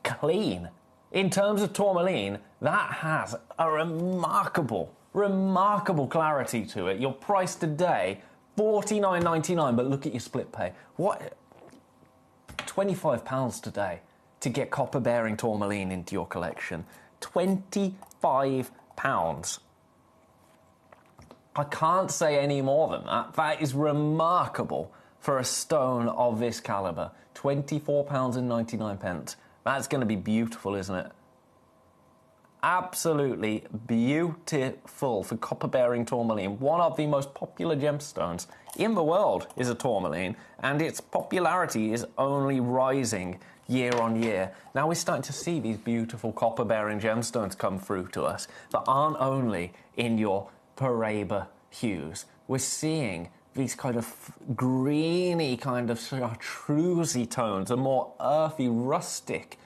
clean, in terms of tourmaline, that has a remarkable, remarkable clarity to it. Your price today, $49.99, but look at your split pay. What? £25 today to get copper-bearing tourmaline into your collection. £25. I can't say any more than that. That is remarkable for a stone of this calibre. £24.99. That's going to be beautiful, isn't it? Absolutely beautiful for copper-bearing tourmaline. One of the most popular gemstones in the world is a tourmaline, and its popularity is only rising year on year. Now we're starting to see these beautiful copper-bearing gemstones come through to us that aren't only in your Paraiba hues. We're seeing these kind of greeny, kind of chartreusey tones, and more earthy, rustic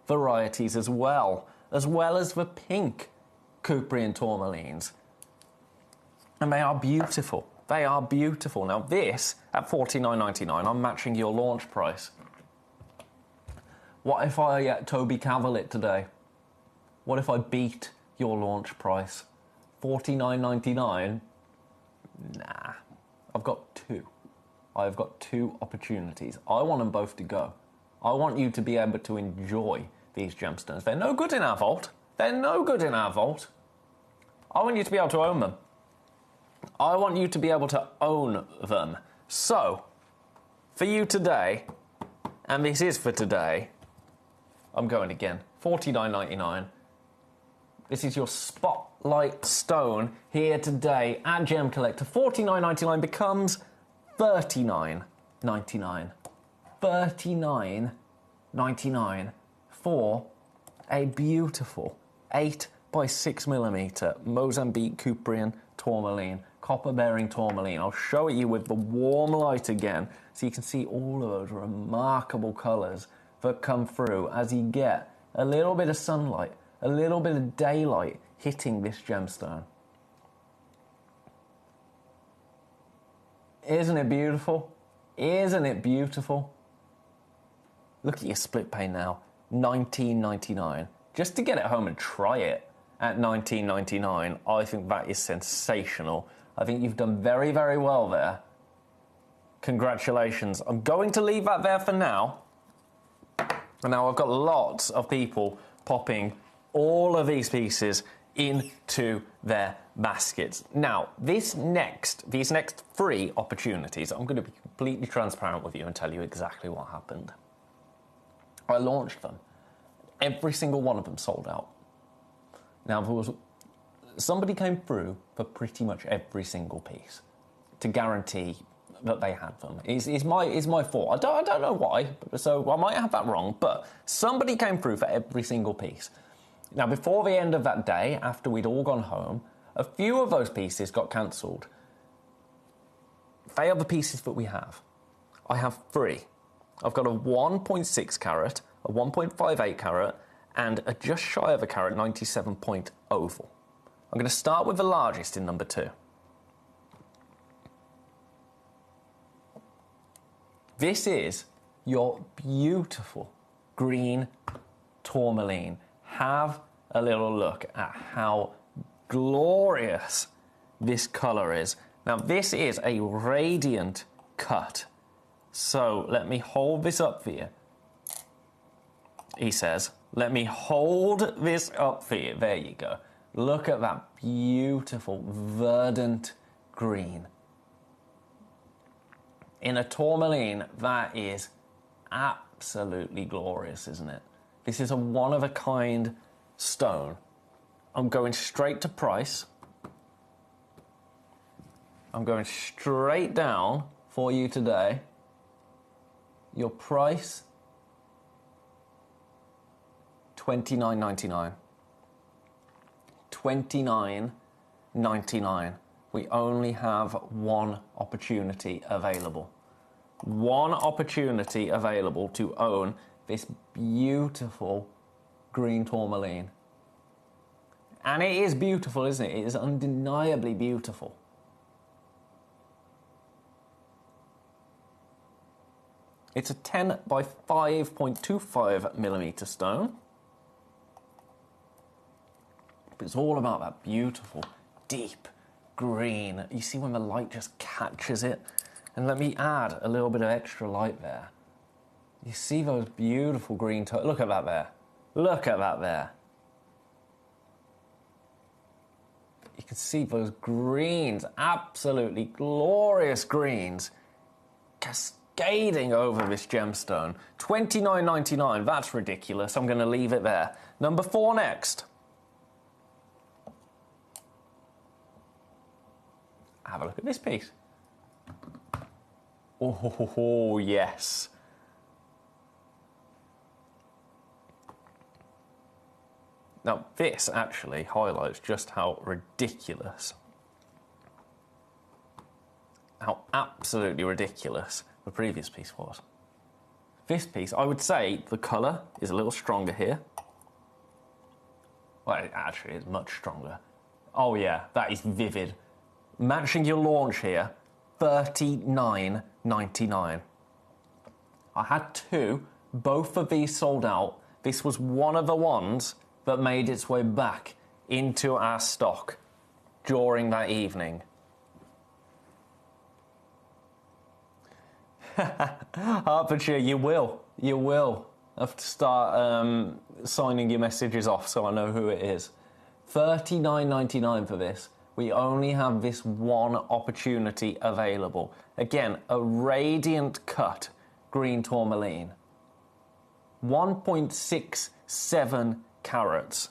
varieties as well as the pink Cuprian tourmalines. And they are beautiful. They are beautiful. Now this, at $49.99, I'm matching your launch price. What if I Toby Cavil it today? What if I beat your launch price? $49.99? Nah. I've got two. I've got two opportunities. I want them both to go. I want you to be able to enjoy these gemstones. They're no good in our vault. They're no good in our vault. I want you to be able to own them. I want you to be able to own them. So, for you today, and this is for today, I'm going again, $49.99. This is your spotlight stone here today at Gemcollector. $49.99 becomes $39.99. $39.99 for a beautiful 8x6mm Mozambique Cuprian tourmaline, copper-bearing tourmaline. I'll show it you with the warm light again so you can see all of those remarkable colours that come through as you get a little bit of sunlight, a little bit of daylight hitting this gemstone. Isn't it beautiful? Isn't it beautiful? Look at your split pay now, $19.99. Just to get it home and try it at $19.99, I think that is sensational. I think you've done very, very well there. Congratulations. I'm going to leave that there for now. And now I've got lots of people popping all of these pieces into their baskets. Now, these next 3 opportunities, I'm going to be completely transparent with you and tell you exactly what happened. I launched them. Every single one of them sold out. Now, somebody came through for pretty much every single piece to guarantee that they had them. It's my fault. I don't know why, so I might have that wrong, but somebody came through for every single piece. Now, before the end of that day, after we'd all gone home, a few of those pieces got cancelled. They are the pieces that we have. I have 3. I've got a 1.6 carat, a 1.58 carat, and a just shy of a carat 97 point oval. I'm going to start with the largest in number 2. This is your beautiful green tourmaline. Have a little look at how glorious this colour is. Now, this is a radiant cut. So, let me hold this up for you. He says, let me hold this up for you. There you go. Look at that beautiful verdant green. In a tourmaline, that is absolutely glorious, isn't it? This is a one-of-a-kind stone. I'm going straight to price. I'm going straight down for you today. Your price, $29.99. $29.99. We only have one opportunity available. One opportunity available to own this beautiful green tourmaline. And it is beautiful, isn't it? It is undeniably beautiful. It's a 10 by 5.25 millimeter stone. But it's all about that beautiful, deep green. You see when the light just catches it? And let me add a little bit of extra light there. You see those beautiful green tones? Look at that there. Look at that there. You can see those greens, absolutely glorious greens, cascading over this gemstone. $29.99, that's ridiculous. I'm going to leave it there. Number 4 next. Have a look at this piece. Oh, yes. Now, this actually highlights just how ridiculous, how absolutely ridiculous the previous piece was. This piece, I would say the colour is a little stronger here. Well, it actually is much stronger. Oh yeah, that is vivid. Matching your launch here, $39.99. I had 2, both of these sold out. This was one of the ones that made its way back into our stock during that evening. Hertfordshire, you will have to start signing your messages off so I know who it is. $39.99 for this. We only have this one opportunity available. Again, a radiant cut green tourmaline. 1.67 carats.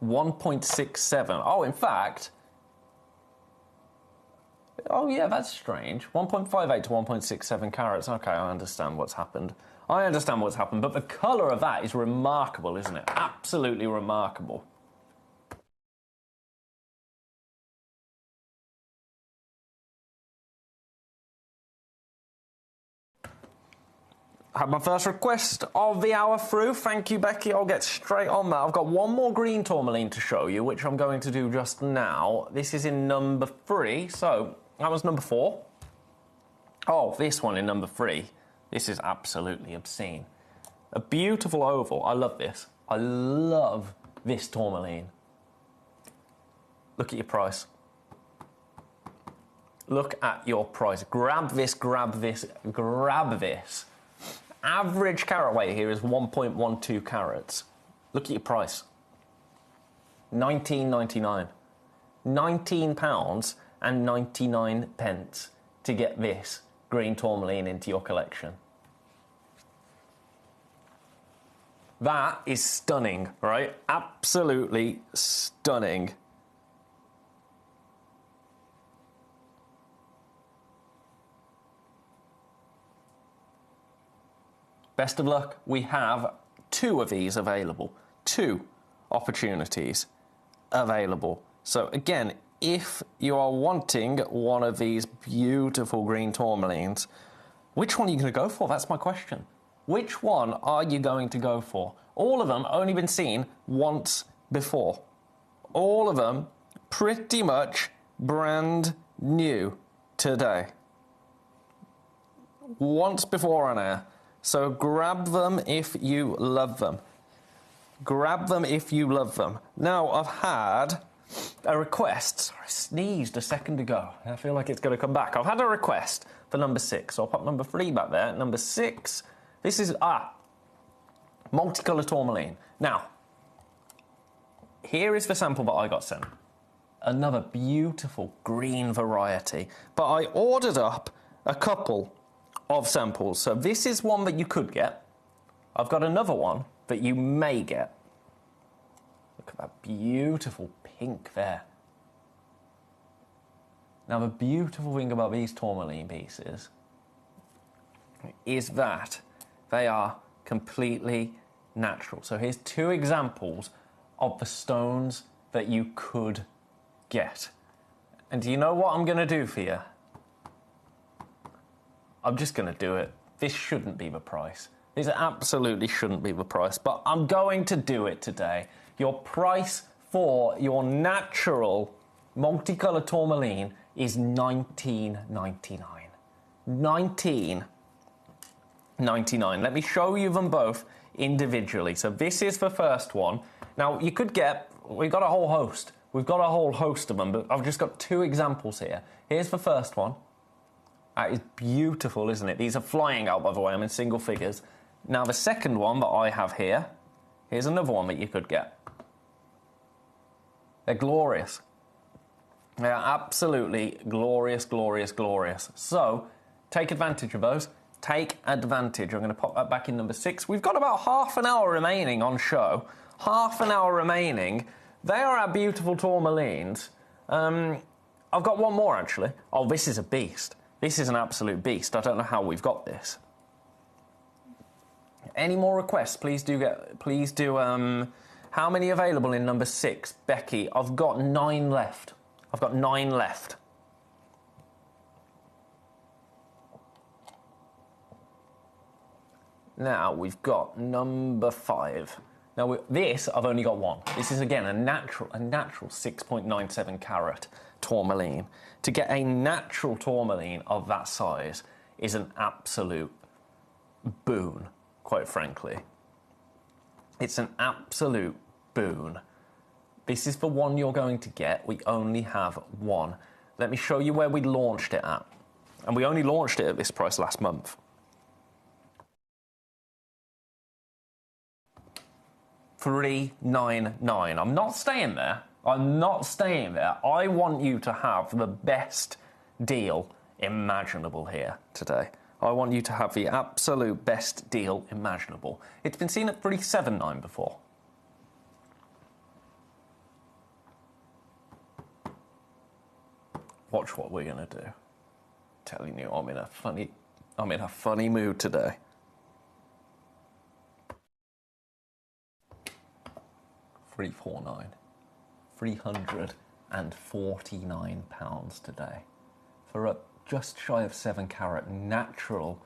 1.67. Oh, in fact... Oh, yeah, that's strange. 1.58 to 1.67 carats. Okay, I understand what's happened. I understand what's happened, but the colour of that is remarkable, isn't it? Absolutely remarkable. I had my first request of the hour through. Thank you, Becky. I'll get straight on that. I've got one more green tourmaline to show you, which I'm going to do just now. This is in number 3. So, that was number 4. Oh, this one in number 3. This is absolutely obscene. A beautiful oval. I love this. I love this tourmaline. Look at your price. Look at your price. Grab this, grab this, grab this. Average carat weight here is 1.12 carats. Look at your price. £19.99. £19 and 99 pence to get this green tourmaline into your collection. That is stunning, right? Absolutely stunning. Best of luck. We have 2 of these available. 2 opportunities available. So again, if you are wanting one of these beautiful green tourmalines, which one are you going to go for? That's my question. Which one are you going to go for? All of them only been seen once before. All of them pretty much brand new today. Once before on air. So grab them if you love them. Grab them if you love them. Now, I've had a request. Sorry, I sneezed a second ago. I feel like it's going to come back. I've had a request for number 6. So I'll pop number 3 back there. Number 6. This is, multicolour tourmaline. Now, here is the sample that I got sent. Another beautiful green variety. But I ordered up a couple of samples. So this is one that you could get. I've got another one that you may get. Look at that beautiful pink there. Now, the beautiful thing about these tourmaline pieces is that they are completely natural. So here's 2 examples of the stones that you could get. And do you know what I'm going to do for you? I'm just going to do it. This shouldn't be the price. This absolutely shouldn't be the price, but I'm going to do it today. Your price for your natural multicolour tourmaline is $19.99. $19.99. Let me show you them both individually. So this is the first one. Now, you could get, we've got a whole host. We've got a whole host of them, but I've just got 2 examples here. Here's the first one. That is beautiful, isn't it? These are flying out, by the way. I'm in single figures. Now, the second one that I have here, here's another one that you could get. They're glorious. They are absolutely glorious, glorious, glorious. So, take advantage of those. Take advantage. I'm going to pop that back in number 6. We've got about half an hour remaining on show. Half an hour remaining. They are our beautiful tourmalines. I've got one more, actually. Oh, this is a beast. This is an absolute beast. I don't know how we've got this. Any more requests? Please do. How many available in number 6? Becky, I've got 9 left. I've got 9 left. Now we've got number 5. Now this I've only got 1. This is again a natural 6.97 carat tourmaline. To get a natural tourmaline of that size is an absolute boon, quite frankly. It's an absolute boon. This is the one you're going to get. We only have 1. Let me show you where we launched it at. And we only launched it at this price last month. $399. I'm not staying there. I'm not staying there. I want you to have the best deal imaginable here today. I want you to have the absolute best deal imaginable. It's been seen at $379 before. Watch what we're gonna do. I'm telling you, I'm in a funny mood today. $349. £349 today for a just shy of 7 carat natural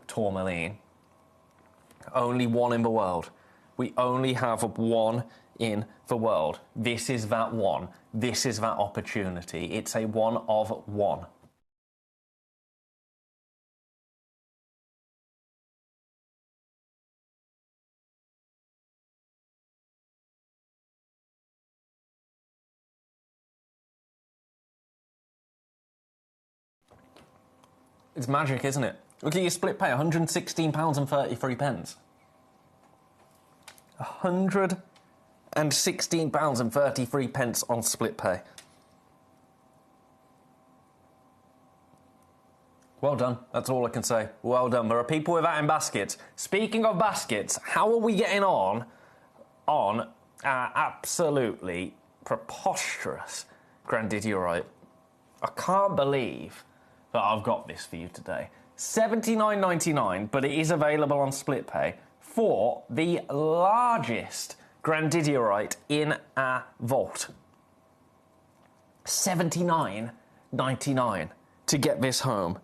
tourmaline. Only 1 in the world. We only have 1 in the world. This is that one. This is that opportunity. It's a 1 of 1. It's magic, isn't it? Look at your split pay, £116.33. £116.33 on split pay. Well done, that's all I can say. Well done. There are people with that in baskets. Speaking of baskets, how are we getting on our absolutely preposterous grandidierite? I can't believe that I've got this for you today. $79.99, but it is available on split pay for the largest grandidierite in our vault. $79.99 to get this home.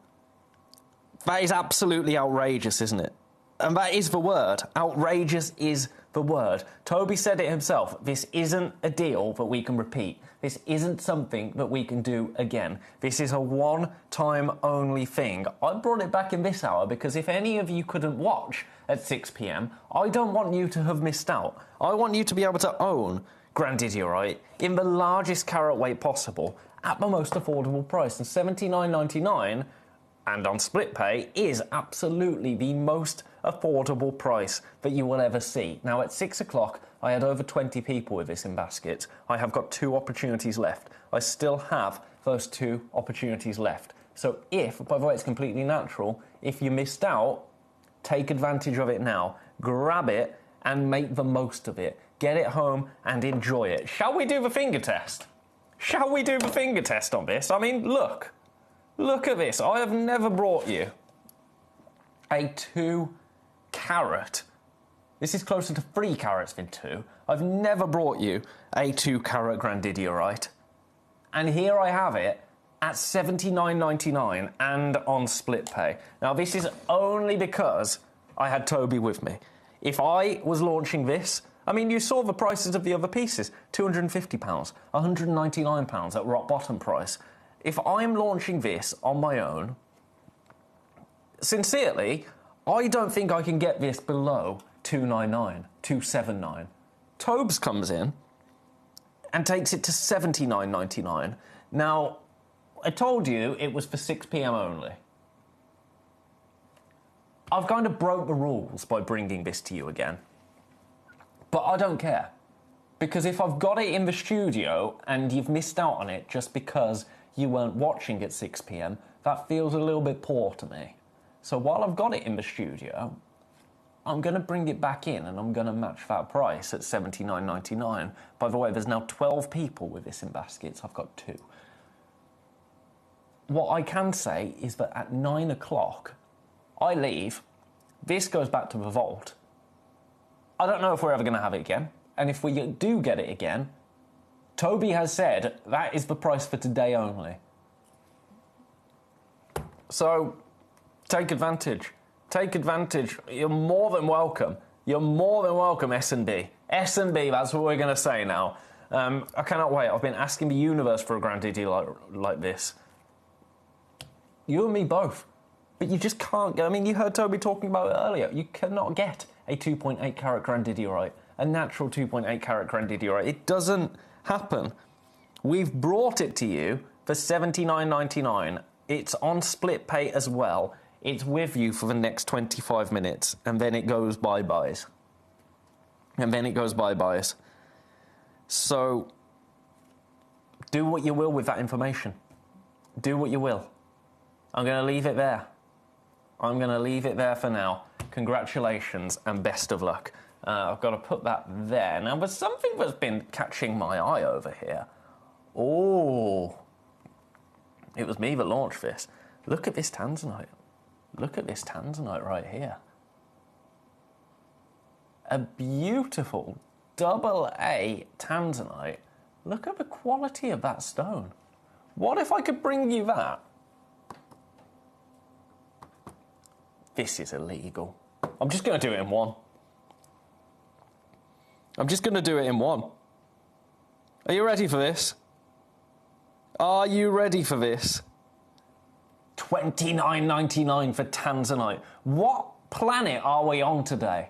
That is absolutely outrageous, isn't it? And that is the word. Outrageous is the word. Toby said it himself. This isn't a deal that we can repeat. This isn't something that we can do again. This is a one-time only thing. I brought it back in this hour because if any of you couldn't watch at 6 p.m, I don't want you to have missed out. I want you to be able to own Grandidiorite in the largest carat weight possible at the most affordable price. And $79.99 and on split pay is absolutely the most affordable price that you will ever see. Now at 6 o'clock I had over 20 people with this in baskets. I have got 2 opportunities left. I still have those 2 opportunities left. So if, by the way, it's completely natural, if you missed out, take advantage of it now. Grab it and make the most of it. Get it home and enjoy it. Shall we do the finger test? Shall we do the finger test on this? I mean, look. Look at this. I have never brought you a 2 carat. This is closer to 3 carats than 2. I've never brought you a 2 carat Grandidiorite. And here I have it at $79.99 and on split pay. Now this is only because I had Toby with me. If I was launching this, I mean, you saw the prices of the other pieces. £250, £199 at rock bottom price. If I'm launching this on my own, sincerely, I don't think I can get this below $299, $279. Tobes comes in and takes it to $79.99. Now, I told you it was for 6 p.m. only. I've kind of broke the rules by bringing this to you again. But I don't care. Because if I've got it in the studio and you've missed out on it just because you weren't watching at 6 p.m, that feels a little bit poor to me. So while I've got it in the studio, I'm going to bring it back in and I'm going to match that price at $79.99. By the way, there's now 12 people with this in baskets. I've got 2. What I can say is that at 9 o'clock, I leave. This goes back to the vault. I don't know if we're ever going to have it again. And if we do get it again, Toby has said that is the price for today only. So, take advantage. Take advantage. You're more than welcome. You're more than welcome, S&B. S&B, that's what we're going to say now. I cannot wait. I've been asking the universe for a Grandidiorite like this. You and me both. But you just can't get... I mean, you heard Toby talking about it earlier. You cannot get a 2.8 carat Grandidiorite, a natural 2.8 carat Grandidiorite. It doesn't happen. We've brought it to you for $79.99. It's on split pay as well. It's with you for the next 25 minutes, and then it goes bye-byes. And then it goes bye-byes. So, do what you will with that information. Do what you will. I'm going to leave it there. I'm going to leave it there for now. Congratulations and best of luck. I've got to put that there. Now, there's something that's been catching my eye over here. Oh, it was me that launched this. Look at this tanzanite. Look at this tanzanite right here. A beautiful AA tanzanite. Look at the quality of that stone. What if I could bring you that? This is illegal. I'm just going to do it in one. I'm just going to do it in one. Are you ready for this? Are you ready for this? $29.99 for tanzanite. What planet are we on today?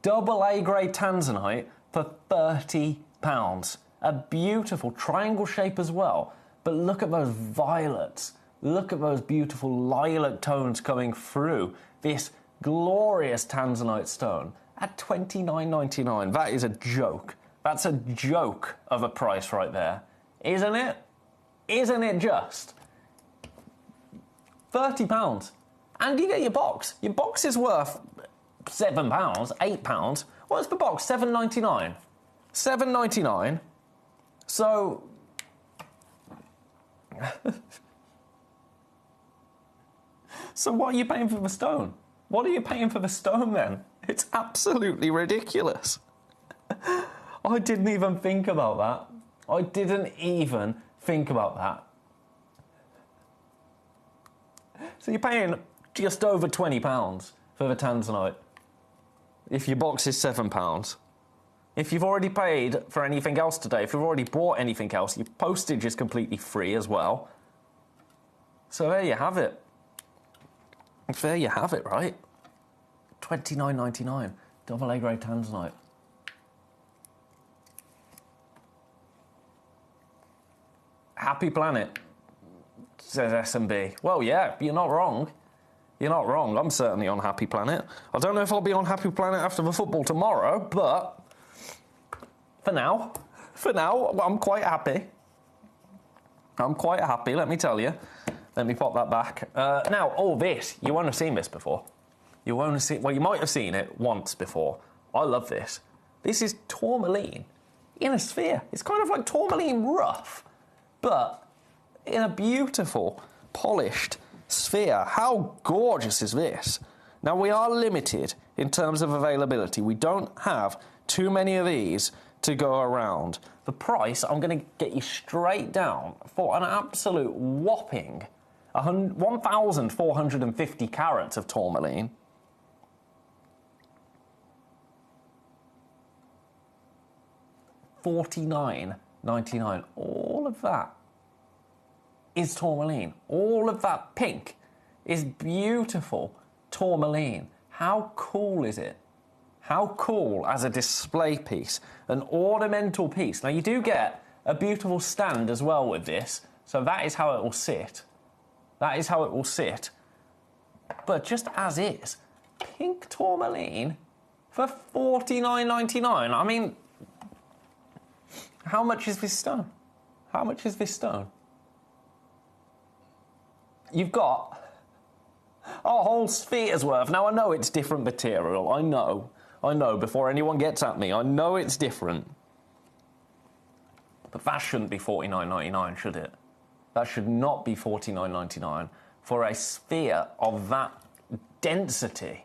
AA grade tanzanite for £30. A beautiful triangle shape as well. But look at those violets. Look at those beautiful lilac tones coming through this glorious tanzanite stone at $29.99. That is a joke. That's a joke of a price right there. Isn't it? Isn't it just? £30. And you get your box. Your box is worth £7, £8. What's the box? $7.99. $7.99. So... So what are you paying for the stone? What are you paying for the stone then? It's absolutely ridiculous. I didn't even think about that. I didn't even think about that. So you're paying just over £20 for the tanzanite. if your box is £7. If you've already paid for anything else today, if you've already bought anything else, your postage is completely free as well. So there you have it. There you have it, right? $29.99. Double A grade tanzanite. Happy planet, says S&B. Well, yeah, you're not wrong. You're not wrong. I'm certainly on Happy Planet. I don't know if I'll be on Happy Planet after the football tomorrow, but for now, I'm quite happy. I'm quite happy, let me tell you. Let me pop that back. Now, all this, you won't have seen this before. You won't have seen, well, you might have seen it once before. I love this. This is tourmaline in a sphere. It's kind of like tourmaline rough, but in a beautiful, polished sphere. How gorgeous is this? Now, we are limited in terms of availability. We don't have too many of these to go around. The price, I'm going to get you straight down for an absolute whopping 1,450 carats of tourmaline. $49.99. All of that is tourmaline. All of that pink is beautiful tourmaline. How cool is it? How cool as a display piece, an ornamental piece. Now, you do get a beautiful stand as well with this, so that is how it will sit. That is how it will sit. But just as is, pink tourmaline for $49.99. I mean, how much is this stone? How much is this stone? You've got a whole sphere's worth. Now, I know it's different material. I know, before anyone gets at me, I know it's different. But that shouldn't be $49.99, should it? That should not be $49.99 for a sphere of that density.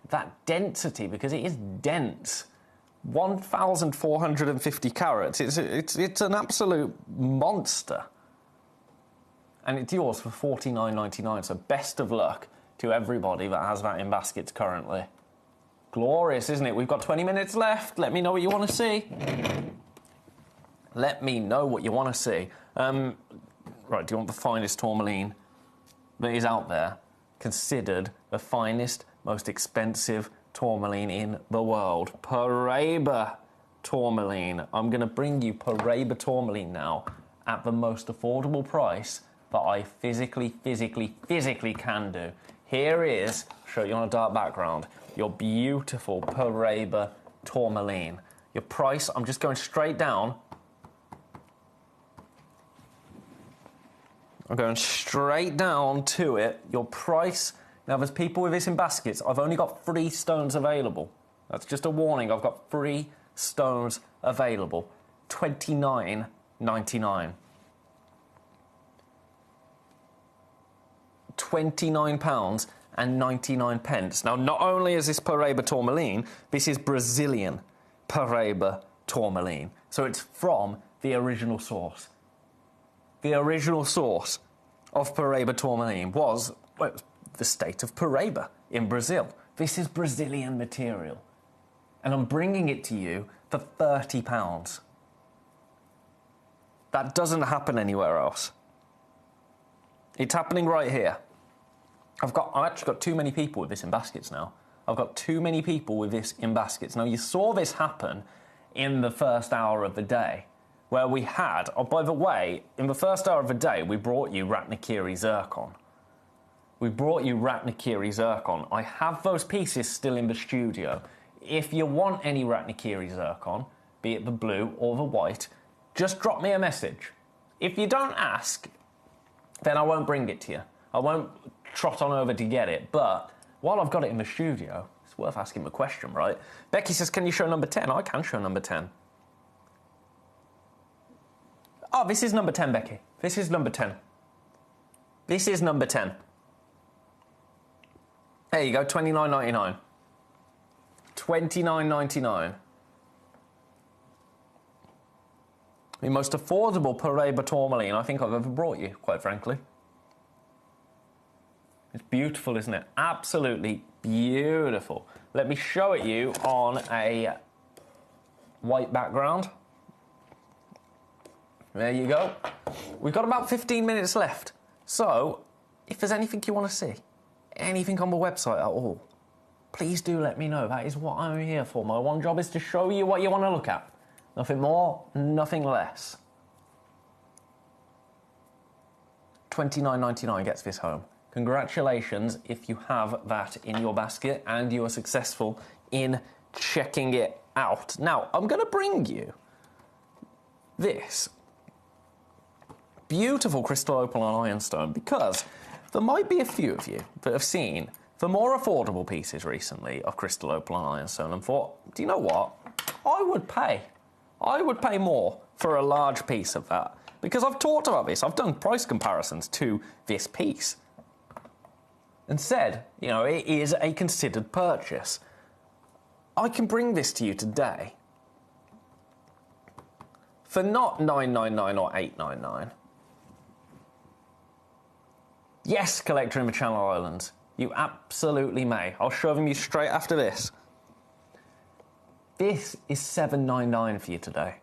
That density, because it is dense. 1,450 carats. It's an absolute monster. And it's yours for $49.99, so best of luck to everybody that has that in baskets currently. Glorious, isn't it? We've got 20 minutes left. Let me know what you want to see. Let me know what you want to see. Right, do you want the finest tourmaline that is out there? Considered the finest, most expensive tourmaline in the world. Paraiba tourmaline. I'm going to bring you Paraiba tourmaline now at the most affordable price that I physically can do. Here is, show you on a dark background, your beautiful Paraiba tourmaline. Your price, I'm just going straight down. I'm going straight down to it. Your price, now there's people with this in baskets. I've only got 3 stones available. That's just a warning. I've got 3 stones available. $29.99. £29.99. Now, not only is this Paraiba tourmaline, this is Brazilian Paraiba tourmaline. So it's from the original source. The original source of Paraiba tourmaline was, well, the state of Paraiba in Brazil. This is Brazilian material. And I'm bringing it to you for £30. That doesn't happen anywhere else. It's happening right here. I've actually got too many people with this in baskets now. I've got too many people with this in baskets. Now, you saw this happen in the first hour of the day, where we had, oh, by the way, in the first hour of the day, we brought you Ratnakiri zircon. We brought you Ratnakiri zircon. I have those pieces still in the studio. If you want any Ratnakiri zircon, be it the blue or the white, just drop me a message. If you don't ask, then I won't bring it to you. I won't trot on over to get it, but while I've got it in the studio, it's worth asking the question, right? Becky says, can you show number 10? I can show number 10. Oh, this is number 10, Becky. This is number 10. This is number 10. There you go, $29.99. $29.99. The most affordable Paraiba tourmaline I think I've ever brought you, quite frankly. It's beautiful, isn't it? Absolutely beautiful. Let me show it you on a white background. There you go. We've got about 15 minutes left. So, if there's anything you want to see, anything on the website at all, please do let me know. That is what I'm here for. My one job is to show you what you want to look at. Nothing more, nothing less. $29.99 gets this home. Congratulations if you have that in your basket and you are successful in checking it out. Now, I'm going to bring you this beautiful crystal opal and ironstone because there might be a few of you that have seen the more affordable pieces recently of crystal opal and ironstone and thought, do you know what? I would pay more for a large piece of that because I've talked about this. I've done price comparisons to this piece and said, you know, it is a considered purchase. I can bring this to you today for not $9.99 or $8.99. Yes, collector in the Channel Islands, you absolutely may. I'll show them you straight after this. This is $7.99 for you today.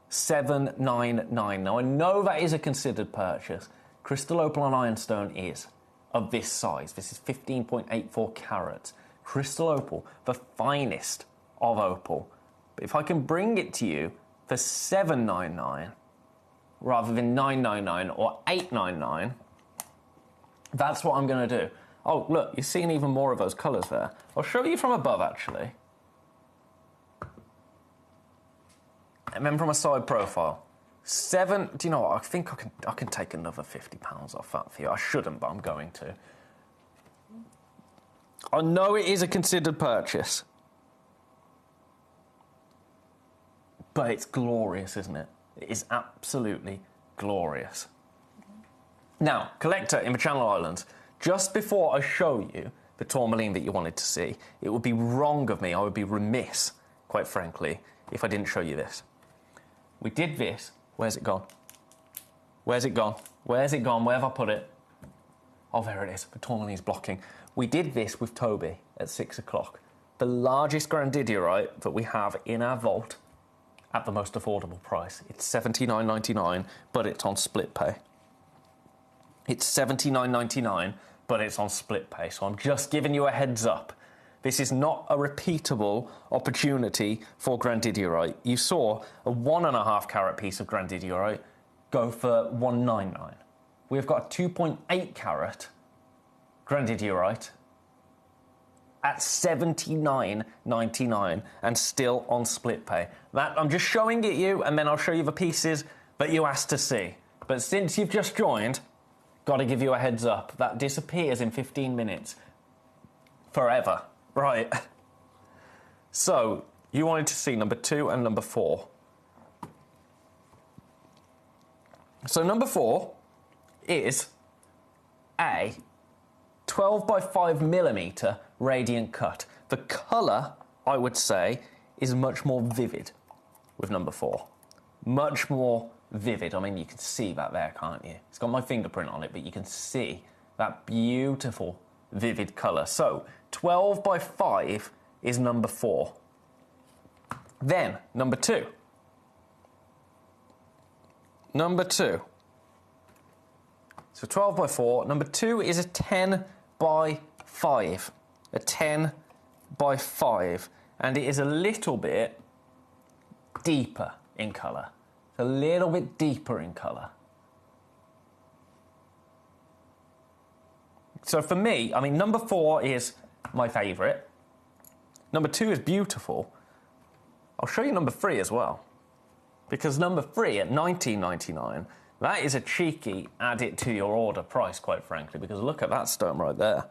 $7.99. Now, I know that is a considered purchase. Crystal opal and ironstone is of this size. This is 15.84 carats. Crystal opal, the finest of opal. But if I can bring it to you for $7.99 rather than $9.99 or $8.99, that's what I'm going to do. Oh, look, you're seeing even more of those colours there. I'll show you from above, actually. And then from a side profile. Do you know what? I think I can take another £50 off that for you. I shouldn't, but I'm going to. I know it is a considered purchase. But it's glorious, isn't it? It is absolutely glorious. Now, collector in the Channel Islands, just before I show you the tourmaline that you wanted to see, it would be wrong of me, I would be remiss, quite frankly, if I didn't show you this. We did this. Where's it gone? Where's it gone? Where's it gone? Where have I put it? Oh, there it is. The tourmaline's blocking. We did this with Toby at 6 o'clock. The largest grandidiorite that we have in our vault at the most affordable price. It's $79.99, but it's on split pay. It's $79.99, but it's on split pay. So I'm just giving you a heads up. This is not a repeatable opportunity for grandidiorite. You saw a 1.5 carat piece of grandidiorite go for $199. We've got a 2.8 carat grandidiorite at $79.99 and still on split pay. That I'm just showing it you, and then I'll show you the pieces that you asked to see. But since you've just joined, got to give you a heads up. That disappears in 15 minutes. Forever. Right. So, you wanted to see number 2 and number 4. So, number 4 is a 12 by 5 millimeter radiant cut. The colour, I would say, is much more vivid with number 4. Much more vivid. I mean, you can see that there, can't you? It's got my fingerprint on it, but you can see that beautiful, vivid colour. So, 12 by 5 is number 4. Then, number 2. Number 2. So 12 by 4. Number 2 is a 10 by 5. A 10 by 5. And it is a little bit deeper in colour. It's a little bit deeper in colour. So for me, I mean, number 4 is my favourite. Number 2 is beautiful. I'll show you number 3 as well. Because number 3 at $19.99, that is a cheeky add it to your order price, quite frankly, because look at that stone right there.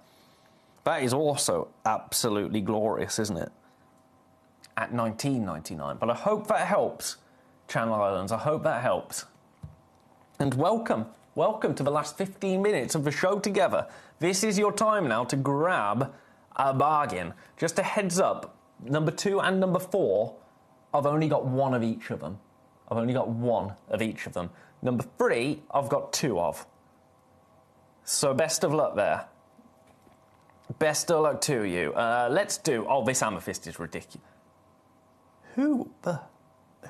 That is also absolutely glorious, isn't it? At $19.99. But I hope that helps, Channel Islands. I hope that helps. And welcome to the last 15 minutes of the show together. This is your time now to grab a bargain. Just a heads up, number 2 and number 4, I've only got one of each of them. I've only got one of each of them. Number 3, I've got 2 of. So best of luck there. Best of luck to you. Let's do... Oh, this amethyst is ridiculous. Who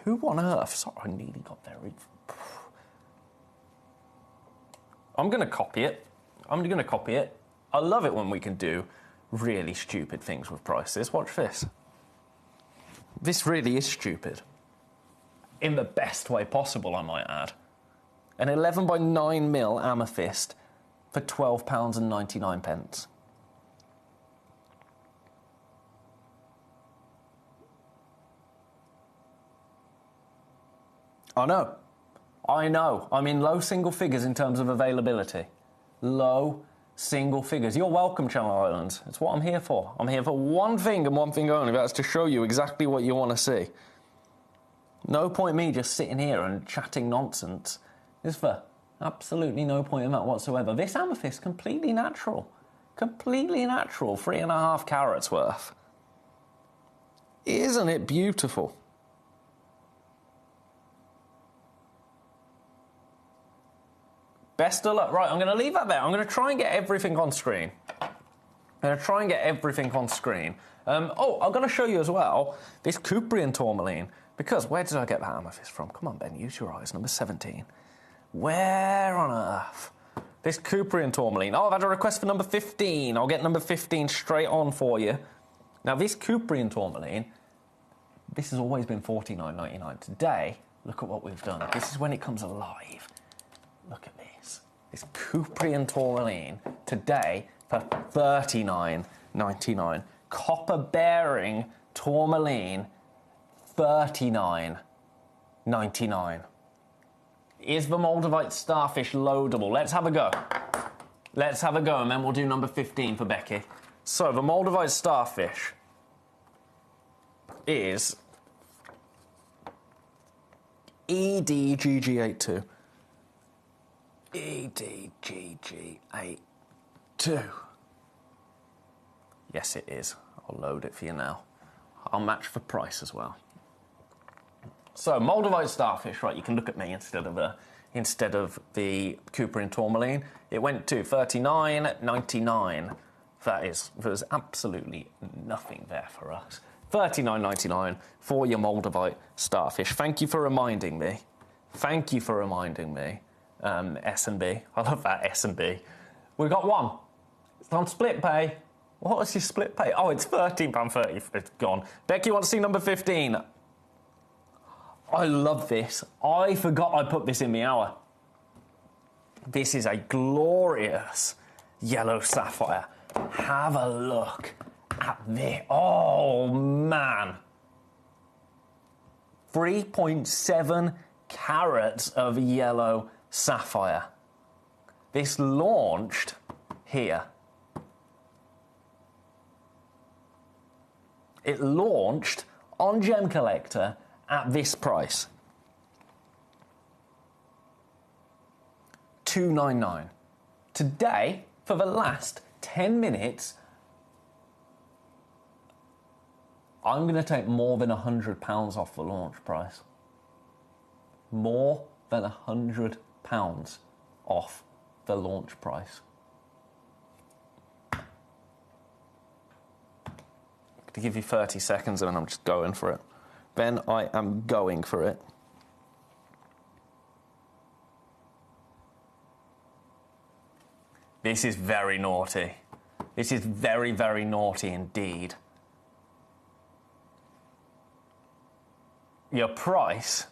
on earth? Sorry, I nearly got there. I'm going to copy it. I love it when we can do really stupid things with prices. Watch this. This really is stupid. In the best way possible, I might add. An 11 by 9 mil amethyst for £12.99. I know. I'm in low single figures in terms of availability. Low single figures. You're welcome, Channel Islands. It's what I'm here for. I'm here for one thing and one thing only. That's to show you exactly what you want to see. No point me just sitting here and chatting nonsense. Is there? Absolutely no point in that whatsoever. This amethyst, completely natural. Completely natural. 3.5 carats worth. Isn't it beautiful? Best of luck. Right, I'm going to leave that there. I'm going to try and get everything on screen. I'm going I'm going to show you as well this Cuprian tourmaline. Because where did I get that amethyst from? Come on, Ben, use your eyes. Number 17. Where on earth? This Cuprian tourmaline. Oh, I've had a request for number 15. I'll get number 15 straight on for you. Now, this Cuprian tourmaline, this has always been $49.99. Today, look at what we've done. This is when it comes alive. Look at this. This Cuprian tourmaline today for $39.99. Copper-bearing tourmaline, $39.99. Is the Moldavite starfish loadable? Let's have a go. And then we'll do number 15 for Becky. So, the Moldavite starfish is EDGG82. EDGG82. Yes, it is. I'll load it for you now. I'll match for price as well. So, Moldavite starfish, right, you can look at me instead of the Cuprian tourmaline. It went to $39.99. There's absolutely nothing there for us. $39.99 for your Moldavite starfish. Thank you for reminding me. S&B. I love that S&B. We got one. It's on split pay. What was your split pay? Oh, it's £13.30. It's gone. Becky wants to see number 15. I love this. I forgot I put this in the hour. This is a glorious yellow sapphire. Have a look at this. Oh, man. 3.7 carats of yellow sapphire. This launched here. It launched on Gemcollector at this price. $299. Today, for the last 10 minutes, I'm going to take more than £100 off the launch price. More than £100 off the launch price. To give you 30 seconds and then I'm just going for it. Ben, I am going for it. This is very naughty. This is very, very naughty indeed. Your price?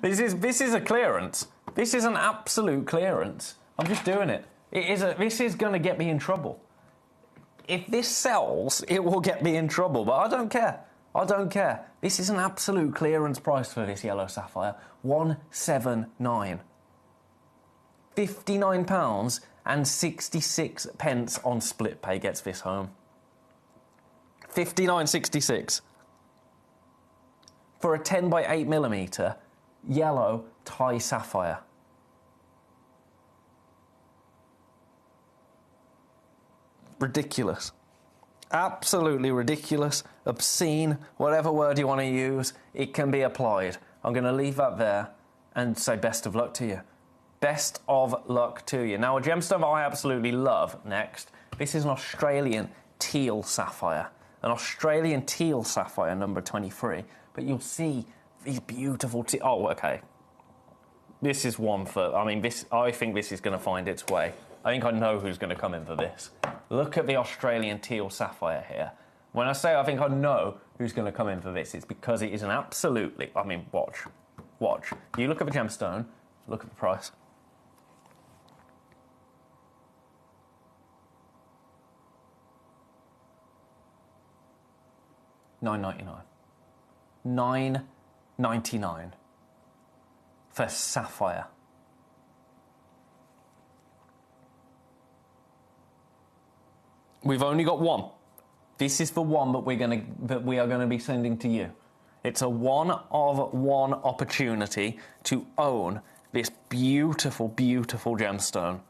This is a clearance. This is an absolute clearance. I'm just doing it. This is going to get me in trouble. If this sells, it will get me in trouble, but I don't care. This is an absolute clearance price for this yellow sapphire. $179. £59.66 on split pay gets this home. $59.66 for a 10 by 8 millimeter yellow Thai sapphire. Ridiculous. Absolutely ridiculous, obscene, whatever word you want to use, it can be applied. I'm going to leave that there and say best of luck to you. Best of luck to you. Now, a gemstone I absolutely love next. This is an Australian teal sapphire. An Australian teal sapphire, number 23. But you'll see these beautiful oh, okay. This is one for... I mean, I think this is going to find its way. I think I know who's going to come in for this. Look at the Australian teal sapphire here. When I say I think I know who's going to come in for this, it's because it is an absolutely... I mean, watch. Watch. You look at the gemstone, look at the price. $9.99. $9.99 for sapphire. We've only got one. This is the one that we are gonna be sending to you. It's a one-of-one opportunity to own this beautiful, beautiful gemstone.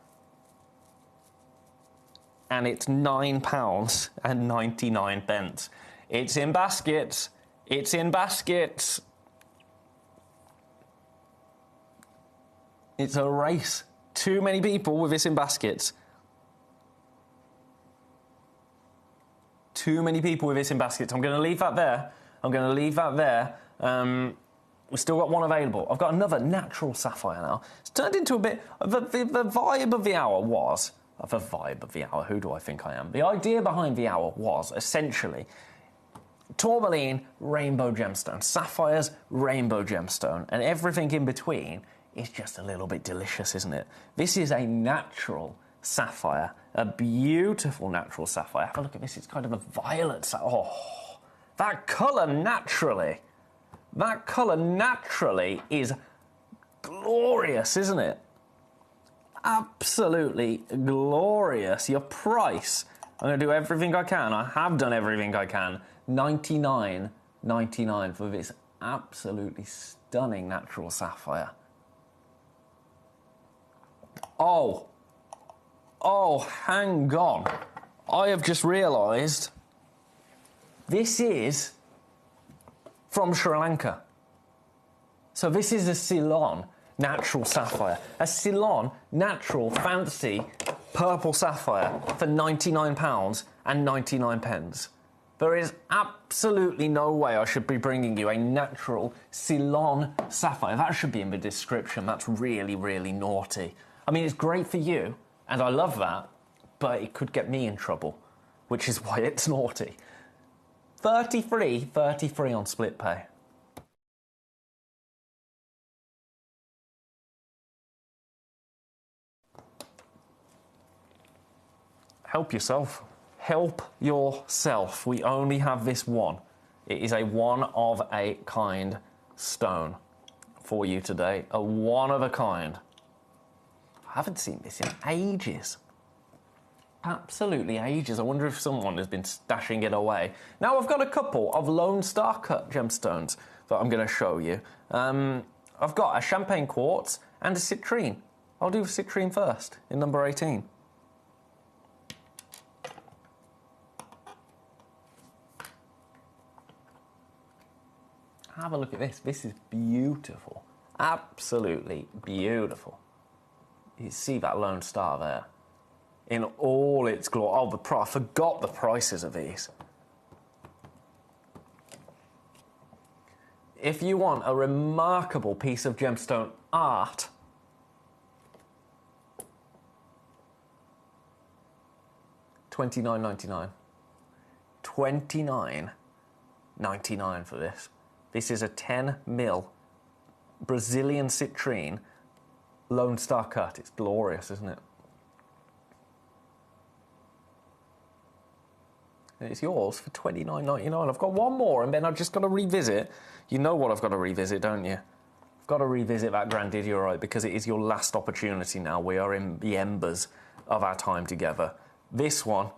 And it's £9.99. It's in baskets. It's in baskets. It's a race. Too many people with this in baskets. Too many people with this in baskets. I'm going to leave that there. I'm going to leave that there. We've still got one available. I've got another natural sapphire now. It's turned into a bit... The vibe of the hour was... The vibe of the hour, who do I think I am? The idea behind the hour was, essentially, tourmaline, rainbow gemstone. Sapphires, rainbow gemstone. And everything in between is just a little bit delicious, isn't it? This is a natural sapphire. A beautiful natural sapphire. Have a look at this. It's kind of a violet sapphire. Oh, that colour naturally. That colour naturally is glorious, isn't it? Absolutely glorious. Your price. I'm going to do everything I can. I have done everything I can. $99.99 for this absolutely stunning natural sapphire. Oh, hang on. I have just realised this is from Sri Lanka. So this is a Ceylon natural sapphire. A Ceylon natural fancy purple sapphire for £99.99. There is absolutely no way I should be bringing you a natural Ceylon sapphire. That should be in the description. That's really, really naughty. I mean, it's great for you, and I love that, but it could get me in trouble, which is why it's naughty. 33 on split pay. Help yourself. Help yourself. We only have this one. It is a one-of-a-kind stone for you today. A one-of-a-kind. I haven't seen this in ages. Absolutely ages. I wonder if someone has been stashing it away. Now I've got a couple of Lone Star cut gemstones that I'm going to show you. I've got a champagne quartz and a citrine. I'll do the citrine first in number 18. Have a look at this. This is beautiful. Absolutely beautiful. You see that Lone Star there? In all its glory. Oh, I forgot the prices of these. If you want a remarkable piece of gemstone art, $29.99. $29.99 for this. This is a 10mm Brazilian citrine Lone Star cut. It's glorious, isn't it? And it's yours for $29.99. I've got one more, and then I've just got to revisit. You know what I've got to revisit, don't you? I've got to revisit that grandidierite because it is your last opportunity now. We are in the embers of our time together. This one,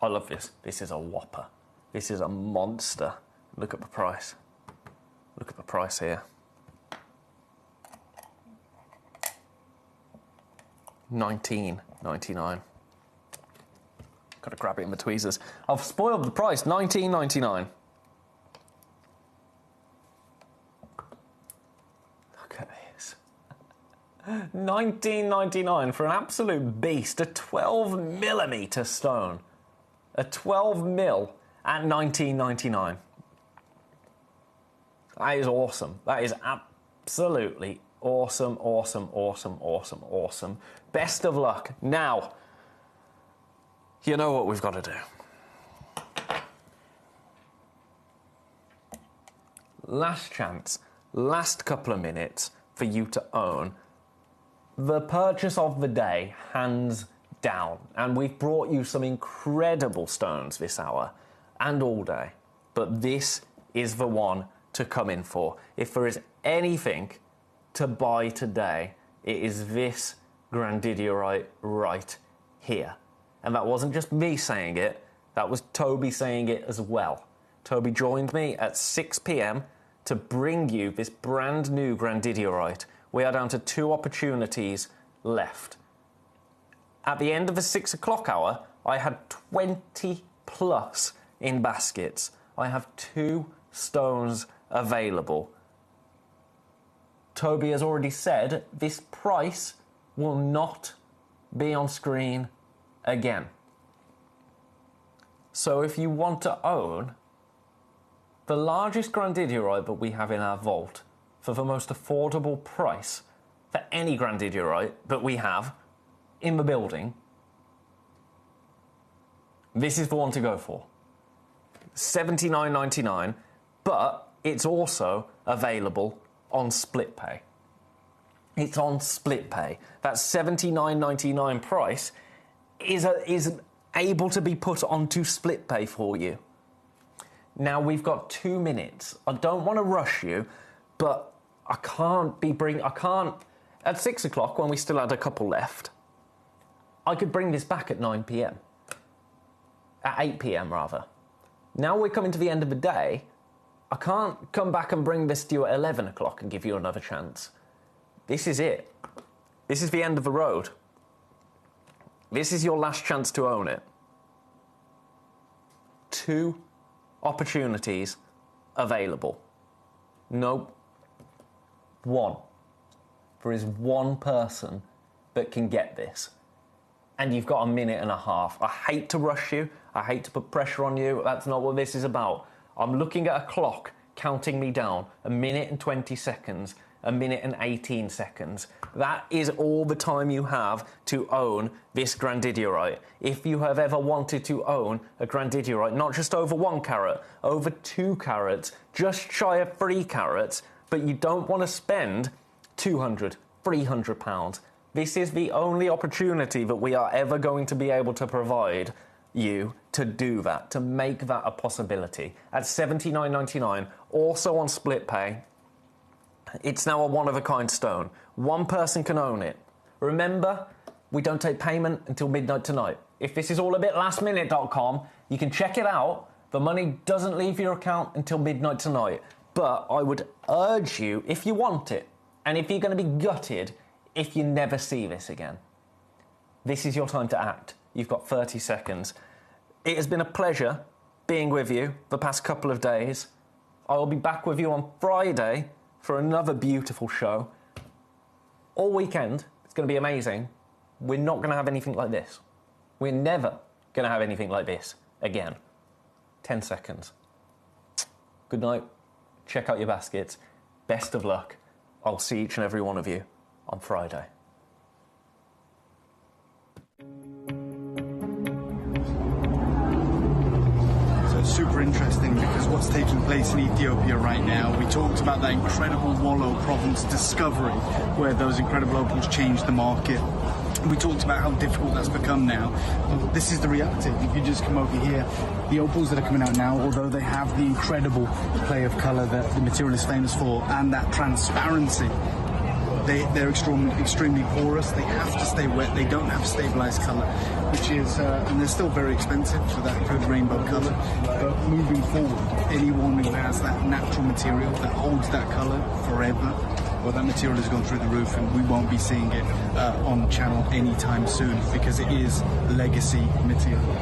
I love this. This is a whopper. This is a monster. Look at the price. Look at the price here. $19.99. Got to grab it in the tweezers. I've spoiled the price. $19.99. Look at $19.99 for an absolute beast, a 12mm stone. A 12mm at $19.99. That is awesome. That is absolutely awesome, awesome, awesome, awesome, awesome. Best of luck. Now, you know what we've got to do. Last chance, last couple of minutes for you to own the purchase of the day, hands down. And we've brought you some incredible stones this hour and all day. But this is the one to come in for. If there is anything to buy today, it is this grandidierite right here. And that wasn't just me saying it, that was Toby saying it as well. Toby joined me at 6 p.m. to bring you this brand new grandidierite. We are down to 2 opportunities left. At the end of the 6 o'clock hour, I had 20 plus in baskets. I have 2 stones available. Toby has already said this price will not be on screen again. So if you want to own the largest grandidierite that we have in our vault for the most affordable price for any grandidierite that we have in the building, this is the one to go for. $79.99, but it's also available on split pay. It's on split pay. That $79.99 price is able to be put onto split pay for you. Now we've got 2 minutes. I don't want to rush you, but I can't at 6 o'clock when we still had a couple left, I could bring this back at 9 p.m. At 8 p.m. rather. Now we're coming to the end of the day, I can't come back and bring this to you at 11 o'clock and give you another chance. This is it. This is the end of the road. This is your last chance to own it. 2 opportunities available. Nope. 1. There is 1 person that can get this. And you've got a minute and a half. I hate to rush you. I hate to put pressure on you. That's not what this is about. I'm looking at a clock counting me down. 1 minute and 20 seconds. 1 minute and 18 seconds. That is all the time you have to own this grandidierite. If you have ever wanted to own a grandidierite, not just over 1 carat, over 2 carats, just shy of 3 carats, but you don't want to spend £200, £300. This is the only opportunity that we are ever going to be able to provide you to do that, to make that a possibility. At $79.99, also on split pay, it's now a one-of-a-kind stone. 1 person can own it. Remember, we don't take payment until midnight tonight. If this is all a bit lastminute.com, you can check it out. The money doesn't leave your account until midnight tonight. But I would urge you, if you want it, and if you're going to be gutted if you never see this again, this is your time to act. You've got 30 seconds. It has been a pleasure being with you the past couple of days. I will be back with you on Friday for another beautiful show. All weekend, it's going to be amazing. We're not going to have anything like this. We're never going to have anything like this again. 10 seconds. Good night. Check out your baskets. Best of luck. I'll see each and every one of you on Friday. So it's super interesting because what's taking place in Ethiopia right now, we talked about that incredible Wollo province discovery where those incredible opals changed the market. We talked about how difficult that's become now. This is the reality. If you just come over here, the opals that are coming out now, although they have the incredible play of colour that the material is famous for and that transparency, they're extremely porous. They have to stay wet. They don't have stabilised colour, which is, and they're still very expensive for that good rainbow colour. But moving forward, anyone who has that natural material that holds that colour forever, well, that material has gone through the roof, and we won't be seeing it on the channel anytime soon because it is legacy material.